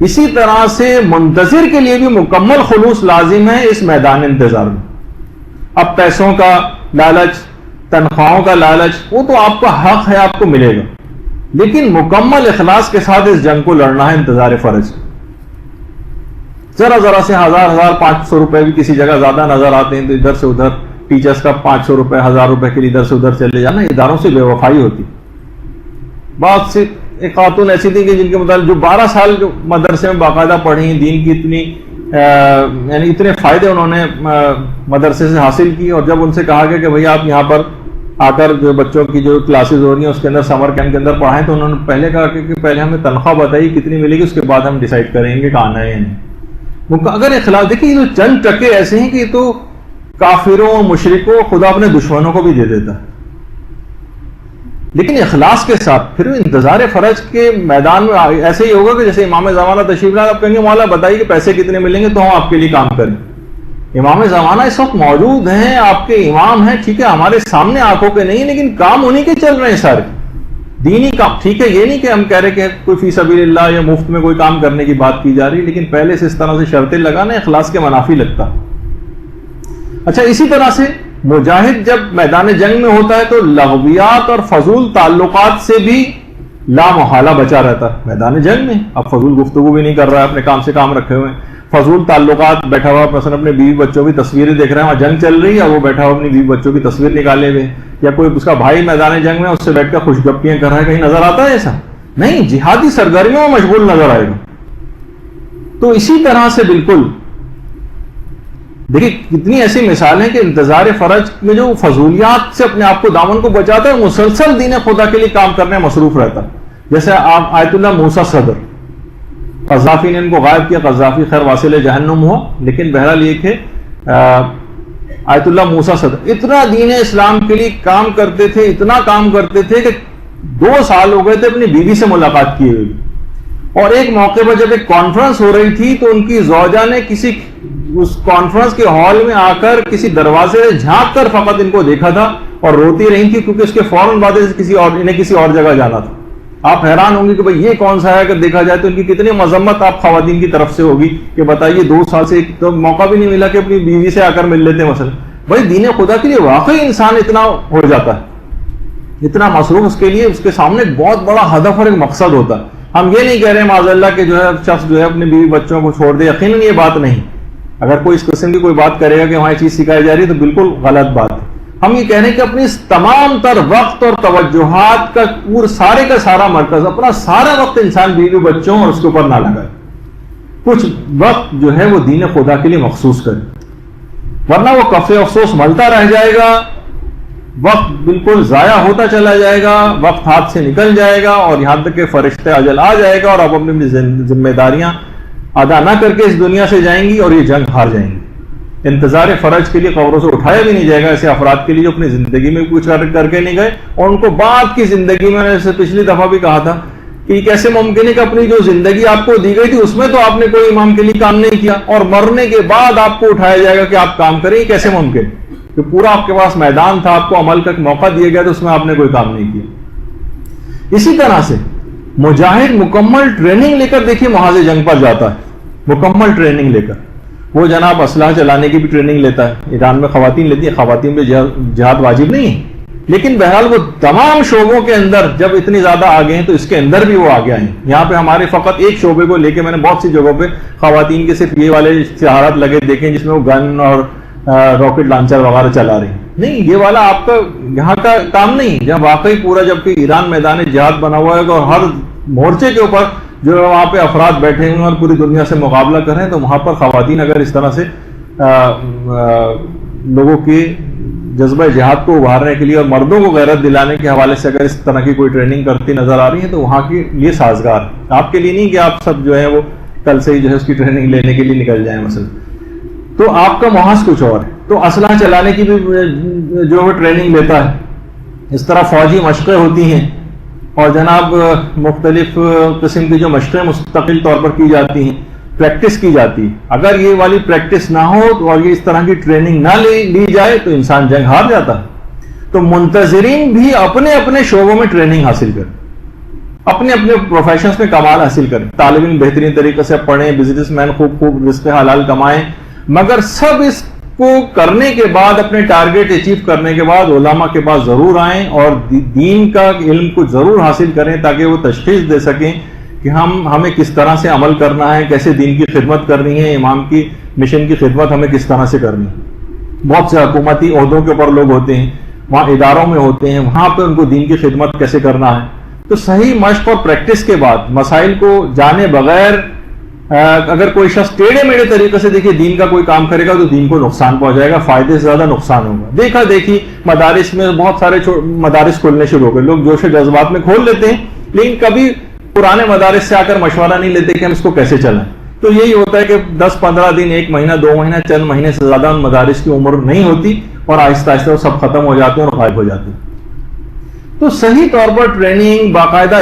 اسی طرح سے منتظر کے لیے بھی مکمل خلوص لازم ہے اس میدان انتظار میں. اب پیسوں کا لالچ، تنخواہوں کا لالچ وہ تو آپ کا حق ہے، آپ کو ملے گا، لیکن مکمل اخلاص کے ساتھ اس جنگ کو لڑنا ہے انتظار فرض. ذرا سے 1000-1500 روپے بھی کسی جگہ زیادہ نظر آتے ہیں تو ادھر سے ادھر ٹیچرز کا 500 روپے 1000 روپے کے لیے ادھر سے ادھر چلے جانا، اداروں سے بے وفائی ہوتی. بات سے ایک خاتون ایسی تھی کہ جن کے متعلق جو 12 سال جو مدرسے میں باقاعدہ پڑھی، دین کی یعنی اتنے فائدے انہوں نے مدرسے سے حاصل کی، اور جب ان سے کہا گیا کہ بھئی آپ یہاں پر آ کر جو بچوں کی جو کلاسز ہو رہی ہیں اس کے اندر سمر کیمپ کے اندر پڑھائیں، تو انہوں نے پہلے کہا کہ پہلے ہمیں تنخواہ بتائیے کتنی ملے گی، اس کے بعد ہم ڈیسائیڈ کریں گے کہ آنا ہے یا نہیں. اگر اخلاص دیکھیں، یہ تو چند ٹکے ایسے ہیں کہ یہ تو کافروں مشرکوں خدا اپنے دشمنوں کو بھی دے دیتا ہے، لیکن اخلاص کے ساتھ پھر انتظار فرج کے میدان میں ایسے ہی ہوگا کہ جیسے امام زمانہ تشریف لائے، آپ کہیں گے مولا بتائیے کہ پیسے کتنے ملیں گے تو ہم آپ کے لیے کام کریں. امام زمانہ اس وقت موجود ہیں، آپ کے امام ہیں، ٹھیک ہے ہمارے سامنے آنکھوں کے نہیں، لیکن کام انہی کے چل رہے ہیں سارے دینی کام. ٹھیک ہے یہ نہیں کہ ہم کہہ رہے کہ کوئی فی سبیل اللہ یا مفت میں کوئی کام کرنے کی بات کی جا رہی، لیکن پہلے سے اس طرح سے شرطیں لگانا اخلاص کے منافی لگتا. اچھا اسی طرح سے مجاہد جب میدان جنگ میں ہوتا ہے تو لغویات اور فضول تعلقات سے بھی لا محالہ بچا رہتا میدان جنگ میں. اب فضول گفتگو بھی نہیں کر رہا ہے, اپنے کام سے کام رکھے ہوئے ہیں, فضول تعلقات, بیٹھا ہوا مثلا اپنے بیوی بچوں کی تصویریں دیکھ رہے ہیں, وہاں جنگ چل رہی ہے, وہ بیٹھا ہوا اپنی بیوی بچوں کی تصویر نکالے ہوئے, یا کوئی اس کا بھائی میدان جنگ میں اس سے بیٹھ کر خوش گپیاں کر رہا ہے, کہیں نظر آتا ہے ایسا؟ نہیں, جہادی سرگرمیوں میں مشغول نظر آئے گا. تو اسی طرح سے بالکل دیکھیے کتنی ایسی مثالیں کہ انتظار فرج میں جو فضولیات سے اپنے آپ کو دامن کو بچاتا ہے, مسلسل دین خدا کے لیے کام کرنے میں مصروف رہتا ہے. جیسے آپ آیت اللہ موسیٰ صدر, قذافی نے ان کو غائب کیا, قذافی خیر واصل جہنم ہوا, لیکن بہرحال یہ کہ آیت اللہ موسیٰ صدر اتنا دین اسلام کے لیے کام کرتے تھے, اتنا کام کرتے تھے کہ 2 سال ہو گئے تھے اپنی بیوی سے ملاقات کیے ہوئے. اور ایک موقع پر جب ایک کانفرنس ہو رہی تھی تو ان کی زوجہ نے کسی اس کانفرنس کے ہال میں آ کر کسی دروازے سے جھانک کر فقط ان کو دیکھا تھا اور روتی رہی تھی, کیونکہ اس کے فوراً بعد انہیں کسی اور جگہ جانا تھا. آپ حیران ہوں گے کہ بھئی یہ کون سا ہے, اگر دیکھا جائے تو ان کی کتنی مذمت آپ خواتین کی طرف سے ہوگی کہ بتائیے 2 سال سے تو موقع بھی نہیں ملا کہ اپنی بیوی سے آ کر مل لیتے مثلا. بھائی دین خدا کے لیے واقعی انسان اتنا ہو جاتا ہے, اتنا مصروف, اس کے لیے اس کے سامنے ایک بہت بڑا ہدف اور ایک مقصد ہوتا ہے. ہم یہ نہیں کہہ رہے معاذ اللہ کہ جو ہے شخص جو ہے اپنے بیوی بچوں کو چھوڑ دے, یقیناً یہ بات نہیں. اگر کوئی اس قسم کی کوئی بات کرے گا کہ وہاں یہ چیز سکھائی جا رہی ہے تو بالکل غلط بات ہے. ہم یہ کہہ رہے ہیں کہ اپنی اس تمام تر وقت اور توجہات کا سارے کا سارا مرکز, اپنا سارا وقت انسان بیوی بچوں اور اس کے اوپر نہ لگائے, کچھ وقت جو ہے وہ دین خدا کے لیے مخصوص کرے, ورنہ وہ کف افسوس ملتا رہ جائے گا, وقت بالکل ضائع ہوتا چلا جائے گا, وقت ہاتھ سے نکل جائے گا, اور یہاں تک کہ فرشتہ اجل آ جائے گا اور آپ اپنی ذمہ داریاں ادا نہ کر کے اس دنیا سے جائیں گی اور یہ جنگ ہار جائیں گی. انتظار فرج کے لیے قبروں سے اٹھایا بھی نہیں جائے گا ایسے افراد کے لیے جو اپنی زندگی میں کچھ کر کے نہیں گئے, اور ان کو بعد کی زندگی میں, نے پچھلی دفعہ بھی کہا تھا کہ کیسے ممکن ہے کہ اپنی جو زندگی آپ کو دی گئی تھی اس میں تو آپ نے کوئی امام کے لیے کام نہیں کیا, اور مرنے کے بعد آپ کو اٹھایا جائے گا کہ آپ کام کریں, کیسے ممکن کہ پورا آپ کے پاس میدان تھا, آپ کو عمل کا موقع دیا گیا تو اس میں آپ نے کوئی کام نہیں کیا. اسی طرح سے مجاہد مکمل ٹریننگ لے کر دیکھیے محاذ جنگ پر جاتا ہے, مکمل ٹریننگ لے کر. وہ جناب اسلحہ چلانے کی بھی ٹریننگ لیتا ہے, ایران میں خواتین لیتی ہیں, خواتین پہ جہاد واجب نہیں ہے, لیکن بہرحال وہ تمام شعبوں کے اندر جب اتنی زیادہ آگے ہیں تو اس کے اندر بھی وہ آگے آئے ہیں. یہاں پہ ہمارے فقط ایک شعبے کو لے کے میں نے بہت سی جگہوں پہ خواتین کے صرف یہ والے اشتہارات لگے دیکھیں جس میں وہ گن اور راکٹ لانچر وغیرہ چلا رہے ہیں. نہیں, یہ والا آپ کا یہاں کا کام نہیں. جب واقعی پورا جبکہ ایران میدان جہاد بنا ہوا ہے اور ہر مورچے کے اوپر جو وہاں پہ افراد بیٹھے ہوئے اور پوری دنیا سے مقابلہ کر رہے ہیں, تو وہاں پر خواتین اگر اس طرح سے لوگوں کے جذبہ جہاد کو ابھارنے کے لیے اور مردوں کو غیرت دلانے کے حوالے سے اگر اس طرح کی کوئی ٹریننگ کرتی نظر آ رہی ہے تو وہاں کے لیے سازگار, آپ کے لیے نہیں کہ آپ سب جو ہے وہ کل سے ہی جو ہے اس کی ٹریننگ لینے کے لیے نکل جائیں مثلا. تو آپ کا محاذ کچھ اور ہے. تو اسلحہ چلانے کی بھی جو وہ ٹریننگ لیتا ہے, اس طرح فوجی مشقیں ہوتی ہیں, اور جناب مختلف قسم کی جو مشقیں مستقل طور پر کی جاتی ہیں, پریکٹس کی جاتی ہے. اگر یہ والی پریکٹس نہ ہو اور یہ اس طرح کی ٹریننگ نہ لی جائے تو انسان جنگ ہار جاتا ہے. تو منتظرین بھی اپنے اپنے شعبوں میں ٹریننگ حاصل کریں, اپنے اپنے پروفیشنز میں کمال حاصل کریں. طالب علم بہترین طریقے سے پڑھیں, بزنس مین خوب رزق حلال کمائیں, مگر سب اس کو کرنے کے بعد, اپنے ٹارگیٹ اچیو کرنے کے بعد علماء کے پاس ضرور آئیں اور دین کا علم کو ضرور حاصل کریں تاکہ وہ تشخیص دے سکیں کہ ہمیں کس طرح سے عمل کرنا ہے, کیسے دین کی خدمت کرنی ہے, امام کی مشن کی خدمت ہمیں کس طرح سے کرنی ہے. بہت سے حکومتی عہدوں کے اوپر لوگ ہوتے ہیں, وہاں اداروں میں ہوتے ہیں, وہاں پہ ان کو دین کی خدمت کیسے کرنا ہے. تو صحیح مشق اور پریکٹس کے بعد مسائل کو جانے بغیر اگر کوئی شخص ٹیڑھے میڑھے طریقے سے دیکھیے دین کا کوئی کام کرے گا تو دین کو نقصان پہنچائے گا, فائدے سے زیادہ نقصان ہوگا. دیکھا دیکھی مدارس میں بہت سارے مدارس کھولنے شروع ہو گئے, لوگ جوش و جذبات میں کھول لیتے ہیں لیکن کبھی پرانے مدارس سے آ کر مشورہ نہیں لیتے کہ ہم اس کو کیسے چلائیں. تو یہی ہوتا ہے کہ 10-15 دن, 1 مہینہ, 2 مہینہ, چند مہینے سے زیادہ ان مدارس کی عمر نہیں ہوتی اور آہستہ آہستہ وہ سب ختم ہو جاتے ہیں اور غائب ہو جاتے ہیں. تو صحیح طور پر ٹریننگ, باقاعدہ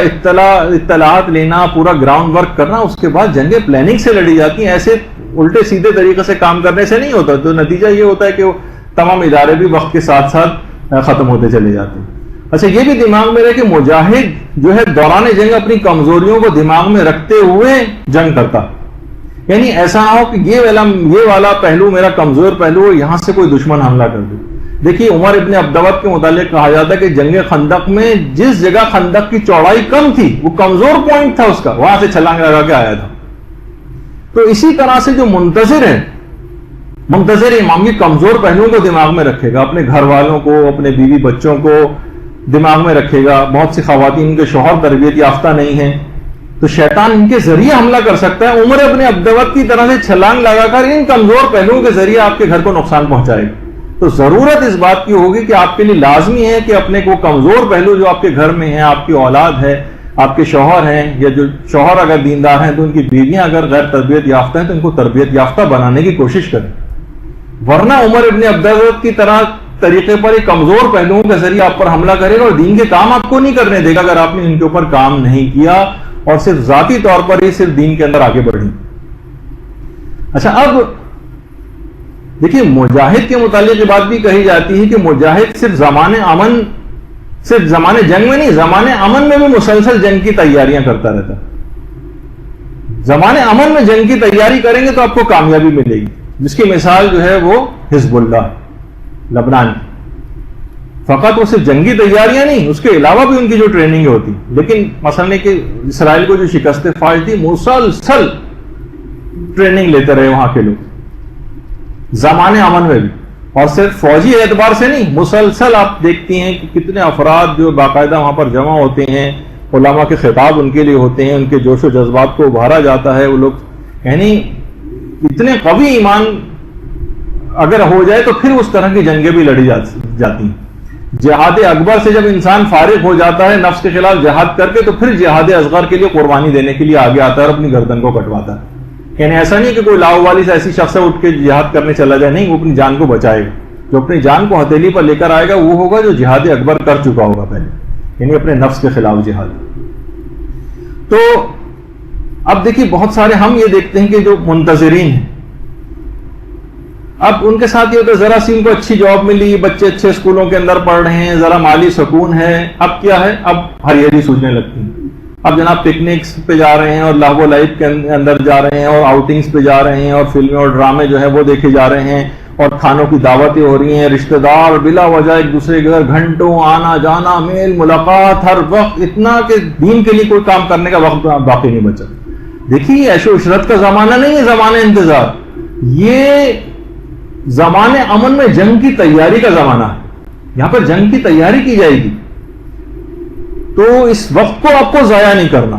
اطلاعات لینا, پورا گراؤنڈ ورک کرنا, اس کے بعد جنگیں پلاننگ سے لڑی جاتی ہیں. ایسے الٹے سیدھے طریقے سے کام کرنے سے نہیں ہوتا. تو نتیجہ یہ ہوتا ہے کہ وہ تمام ادارے بھی وقت کے ساتھ ساتھ ختم ہوتے چلے جاتے ہیں. اچھا, یہ بھی دماغ میں رہے کہ مجاہد جو ہے دوران جنگ اپنی کمزوریوں کو دماغ میں رکھتے ہوئے جنگ کرتا, یعنی ایسا نہ ہو کہ یہ والا پہلو میرا کمزور پہلو ہو, یہاں سے کوئی دشمن حملہ کر دے, دیکھیے عمر ابن عبدوت کے متعلق کہا جاتا ہے کہ جنگ خندق میں جس جگہ خندق کی چوڑائی کم تھی وہ کمزور پوائنٹ تھا اس کا، وہاں سے چھلانگ لگا کے آیا تھا. تو اسی طرح سے جو منتظر ہے، منتظر امام کی کمزور پہلوؤں کو دماغ میں رکھے گا، اپنے گھر والوں کو، اپنے بیوی بچوں کو دماغ میں رکھے گا. بہت سی خواتین کے شوہر تربیت یافتہ نہیں ہیں تو شیطان ان کے ذریعے حملہ کر سکتا ہے. عمر ابن عبدوت کی طرح سے چھلانگ لگا کر ان کمزور پہلوؤں کے ذریعے آپ کے گھر کو نقصان پہنچائے گا. تو ضرورت اس بات کی ہوگی کہ آپ کے لیے لازمی ہے کہ اپنے کو کمزور پہلو جو آپ کے گھر میں ہیں، آپ کی اولاد ہے، آپ کے شوہر ہیں، یا جو شوہر اگر دیندار ہیں تو ان کی بیویاں اگر غیر تربیت یافتہ ہیں تو ان کو تربیت یافتہ بنانے کی کوشش کریں. ورنہ عمر ابن عبدوت کی طرح طریقے پر ایک کمزور پہلوؤں کے ذریعے آپ پر حملہ کرے گا اور دین کے کام آپ کو نہیں کرنے دے گا اگر آپ نے ان کے اوپر کام نہیں کیا اور صرف ذاتی طور پر ہی صرف دین کے اندر آگے بڑھی. اچھا، اب دیکھیے مجاہد کے متعلق یہ بات بھی کہی جاتی ہے کہ مجاہد صرف زمانے امن، صرف زمانے جنگ میں نہیں، زمانے امن میں بھی مسلسل جنگ کی تیاریاں کرتا رہتا. زمانے امن میں جنگ کی تیاری کریں گے تو آپ کو کامیابی ملے گی، جس کی مثال جو ہے وہ حزب اللہ لبنان کی. فقط وہ صرف جنگی تیاریاں نہیں، اس کے علاوہ بھی ان کی جو ٹریننگ ہوتی. لیکن مثلا کہ اسرائیل کو جو شکست فاش دی، مسلسل ٹریننگ لیتے رہے وہاں کے لوگ زمانے امن میں بھی، اور صرف فوجی اعتبار سے نہیں، مسلسل آپ دیکھتی ہیں کہ کتنے افراد جو باقاعدہ وہاں پر جمع ہوتے ہیں، علماء کے خطاب ان کے لیے ہوتے ہیں، ان کے جوش و جذبات کو ابھارا جاتا ہے. وہ لوگ یعنی اتنے قوی ایمان اگر ہو جائے تو پھر اس طرح کی جنگیں بھی لڑی جاتی ہیں. جہاد اکبر سے جب انسان فارغ ہو جاتا ہے نفس کے خلاف جہاد کر کے، تو پھر جہاد اصغر کے لیے قربانی دینے کے لیے آگے آتا ہے اور اپنی گردن کو کٹواتا ہے. یعنی ایسا نہیں کہ کوئی لاوالی سے ایسی شخص اٹھ کے جہاد کرنے چلا جائے، نہیں، وہ اپنی جان کو بچائے گا. جو اپنی جان کو ہتھیلی پر لے کر آئے گا وہ ہوگا جو جہاد اکبر کر چکا ہوگا پہلے، یعنی اپنے نفس کے خلاف جہاد. تو اب دیکھیے بہت سارے ہم یہ دیکھتے ہیں کہ جو منتظرین ہیں، اب ان کے ساتھ یہ ہوتا ہے ذرا سی ان کو اچھی جاب ملی، بچے اچھے اسکولوں کے اندر پڑھ رہے ہیں، ذرا مالی سکون ہے، اب کیا ہے، اب ہریالی سوچنے لگتی ہیں. اب جناب پکنکس پہ جا رہے ہیں اور لاہو و لعب کے اندر جا رہے ہیں اور آؤٹنگز پہ جا رہے ہیں اور فلمیں اور ڈرامے جو ہیں وہ دیکھے جا رہے ہیں اور کھانوں کی دعوتیں ہو رہی ہیں، رشتہ دار بلا وجہ ایک دوسرے کے گھر گھنٹوں آنا جانا، میل ملاقات ہر وقت، اتنا کہ دین کے لیے کوئی کام کرنے کا وقت باقی نہیں بچا. دیکھیے عیش و عشرت کا زمانہ نہیں ہے، زمانہ انتظار. یہ زمانے امن میں جنگ کی تیاری کا زمانہ ہے. یہاں پر جنگ کی تیاری کی جائے گی تو اس وقت کو آپ کو ضائع نہیں کرنا.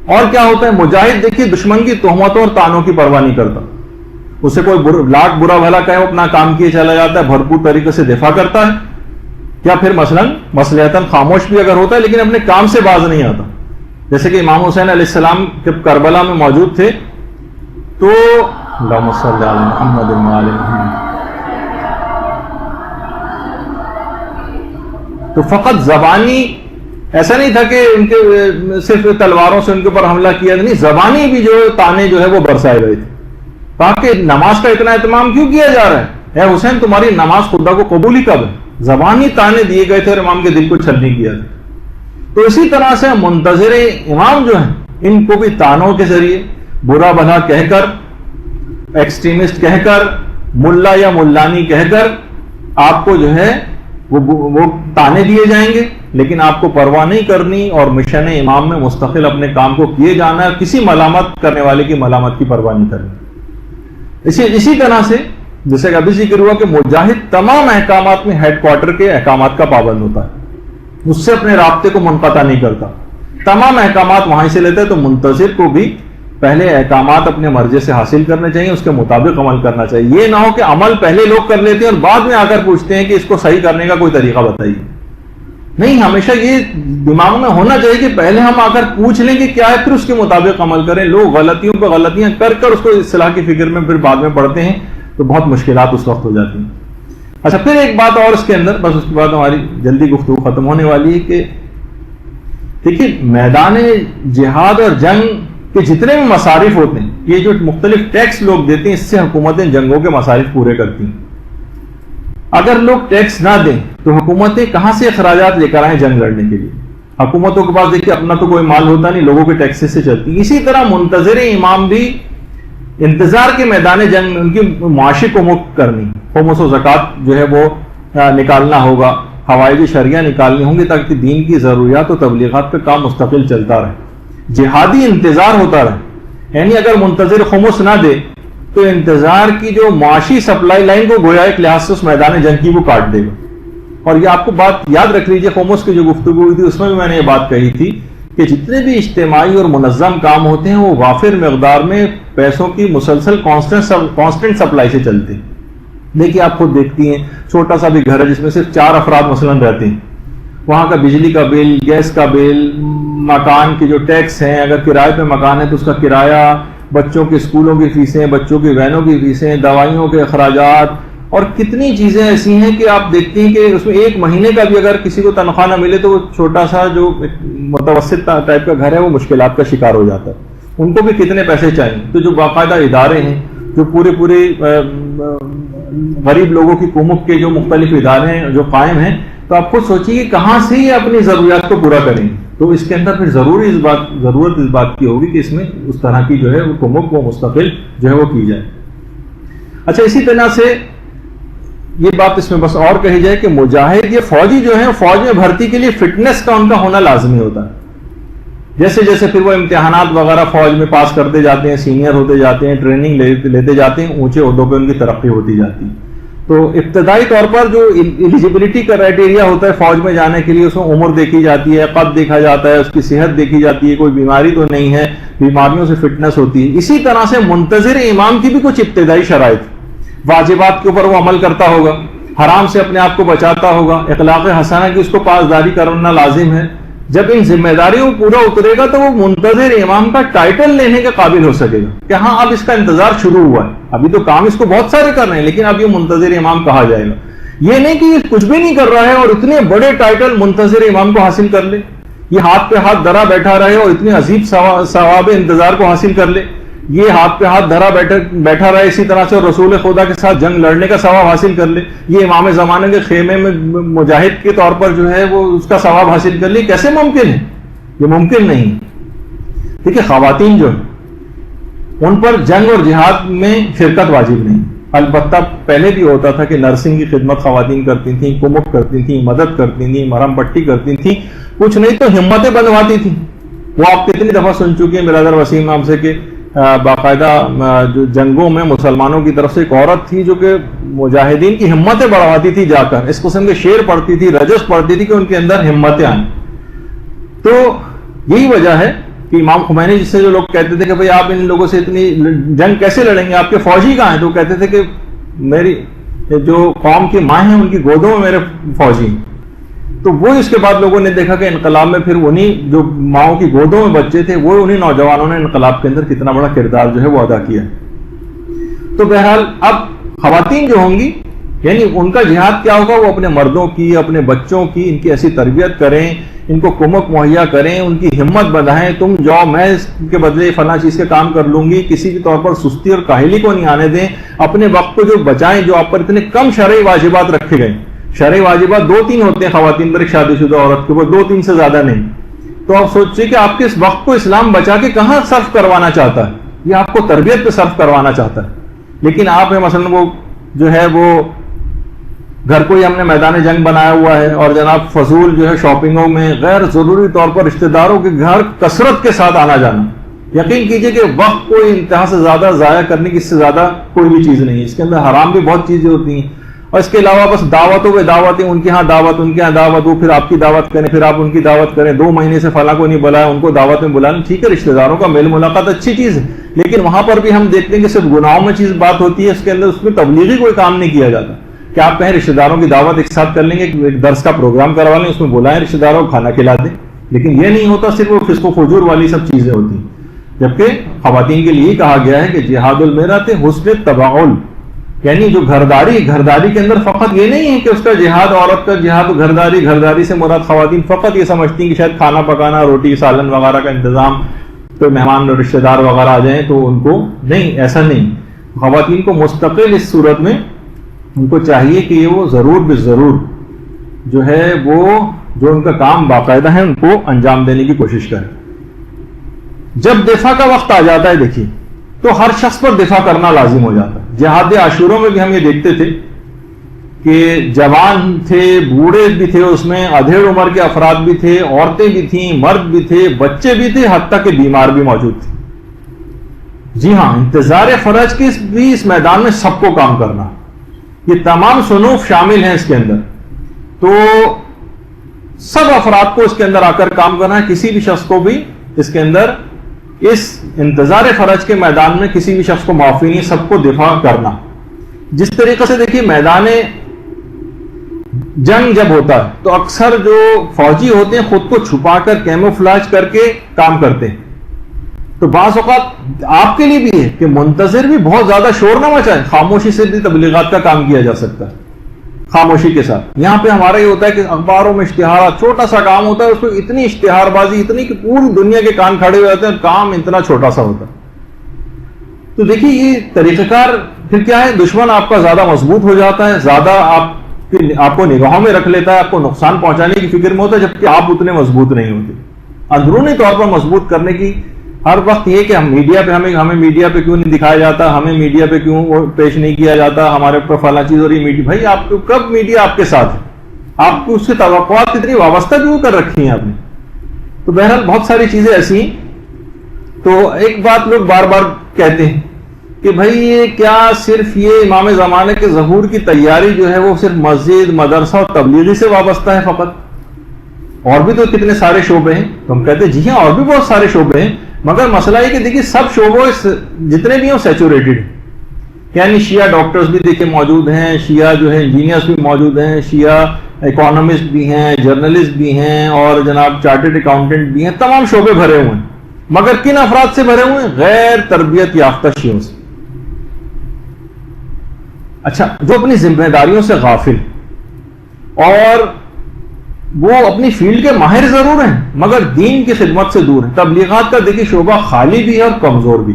اور کیا ہوتا ہے، مجاہد دیکھیے دشمن کی تہمتوں اور طعنوں کی پرواہ نہیں کرتا. اسے کوئی لاکھ برا بھلا کہے، وہ اپنا کام کیے چلا جاتا ہے، بھرپور طریقے سے دفاع کرتا ہے. کیا پھر مثلاً مصلحتاً خاموش بھی اگر ہوتا ہے لیکن اپنے کام سے باز نہیں آتا. جیسے کہ امام حسین علیہ السلام جب کربلا میں موجود تھے تو اللہم صلی علی محمد و علی محمد، تو فقط زبانی ایسا نہیں تھا کہ ان کے صرف تلواروں سے ان کے اوپر حملہ کیا، نہیں، زبانی بھی جو تانے جو ہے وہ برسائے گئے تھے. تاکہ نماز کا اتنا اہتمام کیوں کیا جا رہا ہے، اے حسین تمہاری نماز خدا کو قبول ہی کب ہے. زبانی تانے دیے گئے تھے اور امام کے دل کو چھلنی کیا تھا. تو اسی طرح سے منتظر امام جو ہیں ان کو بھی تانوں کے ذریعے برا بھلا کہہ کر، ایکسٹریمسٹ کہہ کر، ملا یا ملانی کہہ کر آپ کو جو ہے وہ تانے دیے جائیں گے، لیکن آپ کو پرواہ نہیں کرنی اور مشن امام میں مستقل اپنے کام کو کیے جانا ہے. کسی ملامت کرنے والے کی ملامت کی پرواہ نہیں کرنی. اسی طرح سے جیسے کہ ابھی ذکر ہوا کہ مجاہد تمام احکامات میں ہیڈ کوارٹر کے احکامات کا پابند ہوتا ہے، اس سے اپنے رابطے کو منقطع نہیں کرتا، تمام احکامات وہیں سے لیتا ہے. تو منتظر کو بھی پہلے احکامات اپنے مرضی سے حاصل کرنے چاہیے، اس کے مطابق عمل کرنا چاہیے. یہ نہ ہو کہ عمل پہلے لوگ کر لیتے ہیں اور بعد میں آ کر پوچھتے ہیں کہ اس کو صحیح کرنے کا کوئی طریقہ بتائیے. نہیں، ہمیشہ یہ دماغ میں ہونا چاہیے کہ پہلے ہم آ کر پوچھ لیں کہ کیا ہے، پھر اس کے مطابق عمل کریں. لوگ غلطیوں پہ غلطیاں کر کر اس کو اصلاح کی فکر میں پھر بعد میں پڑھتے ہیں تو بہت مشکلات اس وقت ہو جاتی ہیں. اچھا، پھر ایک بات اور اس کے اندر، بس اس کے بعد ہماری جلدی گفتگو ختم ہونے والی ہے، کہ دیکھیے میدان جہاد اور جنگ کہ جتنے بھی مصارف ہوتے ہیں، یہ جو مختلف ٹیکس لوگ دیتے ہیں، اس سے حکومتیں جنگوں کے مصارف پورے کرتی ہیں. اگر لوگ ٹیکس نہ دیں تو حکومتیں کہاں سے اخراجات لے کر آئیں جنگ لڑنے کے لیے؟ حکومتوں کے پاس دیکھیے اپنا تو کوئی مال ہوتا نہیں، لوگوں کے ٹیکسز سے چلتی ہیں. اسی طرح منتظر امام بھی انتظار کے میدان جنگ میں ان کی معاشی کو مفت کرنی، خمس و زکوٰۃ جو ہے وہ نکالنا ہوگا، حوائج شرعیہ نکالنی ہوں گی تاکہ دین کی ضروریات و تبلیغات کا کام مستقل چلتا رہے، جہادی انتظار ہوتا رہے۔ یعنی اگر منتظر خمس نہ دے تو انتظار کی جو معاشی سپلائی لائن کو گویا ایک لحاظ سے اس میدان جنگ کی وہ کاٹ دے گا۔ اور یہ آپ کو بات یاد رکھ لیجیے، خمس کی جو گفتگو ہوئی تھی اس میں بھی میں نے یہ بات کہی تھی کہ جتنے بھی اجتماعی اور منظم کام ہوتے ہیں وہ وافر مقدار میں پیسوں کی مسلسل کانسٹنٹ سپلائی سے چلتے ہیں۔ دیکھیے آپ خود دیکھتی ہیں، چھوٹا سا بھی گھر ہے جس میں صرف 4 افراد مثلاً رہتے ہیں، وہاں کا بجلی کا بل، گیس کا بل، مکان کے جو ٹیکس ہیں، اگر کرائے پہ مکان ہے تو اس کا کرایہ، بچوں کے اسکولوں کی فیسیں، بچوں کی وینوں کی فیسیں، دوائیوں کے اخراجات، اور کتنی چیزیں ایسی ہیں کہ آپ دیکھتے ہیں کہ اس میں ایک مہینے کا بھی اگر کسی کو تنخواہ نہ ملے تو وہ چھوٹا سا جو متوسط ٹائپ کا گھر ہے وہ مشکلات کا شکار ہو جاتا ہے۔ ان کو بھی کتنے پیسے چاہیے؟ تو جو باقاعدہ ادارے ہیں، جو پورے غریب لوگوں کی کمک کے جو مختلف ادارے ہیں جو قائم ہیں، تو آپ خود سوچیے کہ کہاں سے یہ اپنی ضروریات کو پورا کریں گے۔ تو اس کے اندر پھر ضرورت اس بات کی ہوگی کہ اس میں اس طرح کی جو ہے وہ کمک وہ مستقل جو ہے وہ کی جائے۔ اچھا، اسی طرح سے یہ بات اس میں بس اور کہی جائے کہ مجاہد یہ فوجی جو ہیں فوج میں بھرتی کے لیے فٹنس کا ان کا ہونا لازمی ہوتا ہے۔ جیسے جیسے پھر وہ امتحانات وغیرہ فوج میں پاس کرتے جاتے ہیں، سینئر ہوتے جاتے ہیں، ٹریننگ لیتے جاتے ہیں، اونچے عہدوں پہ ان کی ترقی ہوتی جاتی ہے۔ تو ابتدائی طور پر جو ایلیجیبلٹی کرائیٹیریا ہوتا ہے فوج میں جانے کے لیے، اس میں عمر دیکھی جاتی ہے، قد دیکھا جاتا ہے، اس کی صحت دیکھی جاتی ہے، کوئی بیماری تو نہیں ہے، بیماریوں سے فٹنس ہوتی ہے۔ اسی طرح سے منتظر امام کی بھی کچھ ابتدائی شرائط، واجبات کے اوپر وہ عمل کرتا ہوگا، حرام سے اپنے آپ کو بچاتا ہوگا، اخلاق حسنہ کی اس کو پاسداری کرنا لازم ہے۔ جب ان ذمہ داریوں پورا اترے گا تو وہ منتظر امام کا ٹائٹل لینے کے قابل ہو سکے گا کہ ہاں اب اس کا انتظار شروع ہوا ہے، ابھی تو کام اس کو بہت سارے کر رہے ہیں لیکن اب یہ منتظر امام کہا جائے گا۔ یہ نہیں کہ یہ کچھ بھی نہیں کر رہا ہے اور اتنے بڑے ٹائٹل منتظر امام کو حاصل کر لے، یہ ہاتھ پہ ہاتھ دھرا بیٹھا رہے اور اتنے عجیب ثواب انتظار کو حاصل کر لے، یہ ہاتھ پہ ہاتھ دھرا بیٹھا رہے اسی طرح سے اور رسول خدا کے ساتھ جنگ لڑنے کا ثواب حاصل کر لے، یہ امام زمانے کے خیمے میں مجاہد کے طور پر جو ہے وہ اس کا ثواب حاصل کر لے، کیسے ممکن ہے؟ یہ ممکن نہیں۔ دیکھیے خواتین جو ہیں ان پر جنگ اور جہاد میں شرکت واجب نہیں، البتہ پہلے بھی ہوتا تھا کہ نرسنگ کی خدمت خواتین کرتی تھیں، کمک کرتی تھیں، مدد کرتی تھیں، مرہم پٹی کرتی تھیں، کچھ نہیں تو ہمتیں بنواتی تھیں۔ وہ آپ کتنی دفعہ سن چکے ہیں برادر وسیم نام سے کہ باقاعدہ جو جنگوں میں مسلمانوں کی طرف سے ایک عورت تھی جو کہ مجاہدین کی ہمتیں بڑھواتی تھی، جا کر اس قسم کے شعر پڑھتی تھی، رجس پڑھتی تھی کہ ان کے اندر ہمتیں آئیں۔ تو یہی وجہ ہے کہ امام خمینی جس سے جو لوگ کہتے تھے کہ بھئی آپ ان لوگوں سے اتنی جنگ کیسے لڑیں گے، آپ کے فوجی کہاں ہیں؟ تو کہتے تھے کہ میری جو قوم کی ماں ہیں ان کی گودوں میں میرے فوجی ہیں۔ تو وہ اس کے بعد لوگوں نے دیکھا کہ انقلاب میں پھر انہیں جو ماؤں کی گودوں میں بچے تھے وہ انہیں نوجوانوں نے انقلاب کے اندر کتنا بڑا کردار جو ہے وہ ادا کیا۔ تو بہرحال اب خواتین جو ہوں گی یعنی ان کا جہاد کیا ہوگا، وہ اپنے مردوں کی، اپنے بچوں کی، ان کی ایسی تربیت کریں، ان کو کمک مہیا کریں، ان کی ہمت بڑھائیں، تم جاؤ میں اس کے بدلے فلاں چیز کے کام کر لوں گی، کسی بھی طور پر سستی اور کاہلی کو نہیں آنے دیں، اپنے وقت کو جو بچائیں، جو آپ پر اتنے کم شرعی واجبات رکھے گئے۔ شرعی واجبات 2-3 ہوتے ہیں خواتین پر ایک شادی شدہ عورت کے، وہ 2-3 سے زیادہ نہیں۔ تو آپ سوچیے کہ آپ کے اس وقت کو اسلام بچا کے کہاں صرف کروانا چاہتا ہے، یہ آپ کو تربیت پہ صرف کروانا چاہتا ہے۔ لیکن آپ ہیں مثلا وہ جو ہے وہ گھر کو ہی ہم نے میدان جنگ بنایا ہوا ہے اور جناب فضول جو ہے شاپنگوں میں غیر ضروری طور پر رشتہ داروں کے گھر کثرت کے ساتھ آنا جانا۔ یقین کیجئے کہ وقت کو انتہا سے زیادہ ضائع کرنے کی اس سے زیادہ کوئی بھی چیز نہیں ہے۔ اس کے اندر حرام بھی بہت چیزیں ہوتی ہیں اور اس کے علاوہ بس دعوتوں پہ دعوتیں، ان کے ہاں دعوت، ان کے ہاں دعوت، وہ پھر آپ کی دعوت کریں، پھر آپ ان کی دعوت کریں، 2 مہینے سے فلاں کو نہیں بلایا ان کو دعوت میں بلانا۔ ٹھیک ہے، رشتہ داروں کا میل ملاقات اچھی چیز ہے، لیکن وہاں پر بھی ہم دیکھتے ہیں کہ صرف گناہوں میں چیز بات ہوتی ہے، اس کے اندر اس میں تبلیغی کوئی کام نہیں کیا جاتا کہ آپ کہیں رشتہ داروں کی دعوت ایک ساتھ کر لیں گے، ایک درس کا پروگرام کروا لیں، اس میں بلائیں رشتہ داروں کو، کھانا کھلا دیں، لیکن یہ نہیں ہوتا، صرف وہ فسق و فجور والی سب چیزیں ہوتی ہیں۔ جبکہ خواتین کے لیے کہا گیا ہے کہ جہاد المرأۃ حسن تباعل، یعنی جو گھرداری کے اندر فقط یہ نہیں ہے کہ اس کا جہاد، عورت کا جہاد گھرداری سے مراد خواتین فقط یہ سمجھتی ہیں کہ شاید کھانا پکانا، روٹی سالن وغیرہ کا انتظام، تو مہمان رشتہ دار وغیرہ آ جائیں تو ان کو نہیں، ایسا نہیں۔ خواتین کو مستقل اس صورت میں ان کو چاہیے کہ وہ ضرور بے ضرور جو ہے وہ جو ان کا کام باقاعدہ ہے ان کو انجام دینے کی کوشش کریں۔ جب دفاع کا وقت آ جاتا ہے دیکھیے تو ہر شخص پر دفاع کرنا لازم ہو جاتا ہے۔ جہاد عاشورہ میں بھی ہم یہ دیکھتے تھے کہ جوان تھے، بوڑھے بھی تھے، اس میں ادھیڑ عمر کے افراد بھی تھے، عورتیں بھی تھیں، مرد بھی تھے، بچے بھی تھے، حتیٰ کہ بیمار بھی موجود تھے۔ جی ہاں، انتظار فرج کے بھی اس میدان میں سب کو کام کرنا، یہ تمام صنوف شامل ہیں اس کے اندر، تو سب افراد کو اس کے اندر آ کر کام کرنا ہے، کسی بھی شخص کو بھی اس کے اندر اس انتظار فرج کے میدان میں کسی بھی شخص کو معافی نہیں، سب کو دفاع کرنا۔ جس طریقے سے دیکھیے میدان جنگ جب ہوتا ہے تو اکثر جو فوجی ہوتے ہیں خود کو چھپا کر کیموفلاج کر کے کام کرتے ہیں، تو بعض اوقات آپ کے لیے بھی ہے کہ منتظر بھی بہت زیادہ شور نہ مچائے، خاموشی سے بھی تبلیغات کا کام کیا جا سکتا ہے، خاموشی کے ساتھ۔ یہاں پہ ہمارا یہ ہوتا ہے کہ اخباروں میں اشتہارات، چھوٹا سا کام ہوتا ہے، اس کو اتنی اشتہار بازی اتنی کہ پوری دنیا کے کان کھڑے ہوئے ہوتے ہیں، کام اتنا چھوٹا سا ہوتا ہے۔ تو دیکھیے یہ طریقہ کار پھر کیا ہے، دشمن آپ کا زیادہ مضبوط ہو جاتا ہے، زیادہ آپ کو نگاہوں میں رکھ لیتا ہے، آپ کو نقصان پہنچانے کی فکر میں ہوتا ہے، جبکہ آپ اتنے مضبوط نہیں ہوتے۔ اندرونی طور پر مضبوط کرنے کی ہر وقت یہ کہ ہم میڈیا پہ ہمیں میڈیا پہ کیوں نہیں دکھایا جاتا، ہمیں میڈیا پہ کیوں پیش نہیں کیا جاتا، ہمارے اوپر فلاں چیز اور یہ میڈیا، بھائی آپ کو کب میڈیا آپ کے ساتھ ہے، آپ کو اس سے توقعات کتنی وابستہ کیوں کر رکھی ہیں آپ نے؟ تو بہرحال بہت ساری چیزیں ایسی ہیں۔ تو ایک بات لوگ بار بار کہتے ہیں کہ بھائی یہ کیا صرف یہ امام زمانے کے ظہور کی تیاری جو ہے وہ صرف مسجد، مدرسہ اور تبلیغی سے وابستہ ہے فقط، اور بھی تو کتنے سارے شعبے ہیں؟ تو ہم کہتے ہیں جی ہاں اور بھی بہت سارے شعبے ہیں، مگر مسئلہ یہ کہ دیکھیے سب شعبوں جتنے بھی ہیں سیچوریٹڈ ہیں، یعنی شیعہ ڈاکٹرز بھی دیکھیں موجود ہیں، شیعہ جو ہے انجینئرز بھی موجود ہیں، شیعہ اکانومسٹ بھی ہیں، جرنلسٹ بھی ہیں، اور جناب چارٹرڈ اکاؤنٹنٹ بھی ہیں، تمام شعبے بھرے ہوئے ہیں، مگر کن افراد سے بھرے ہوئے ہیں؟ غیر تربیت یافتہ شیعوں سے۔ اچھا، جو اپنی ذمہ داریوں سے غافل اور وہ اپنی فیلڈ کے ماہر ضرور ہیں مگر دین کی خدمت سے دور ہیں۔ تبلیغات کا دیکھیے شعبہ خالی بھی ہے اور کمزور بھی،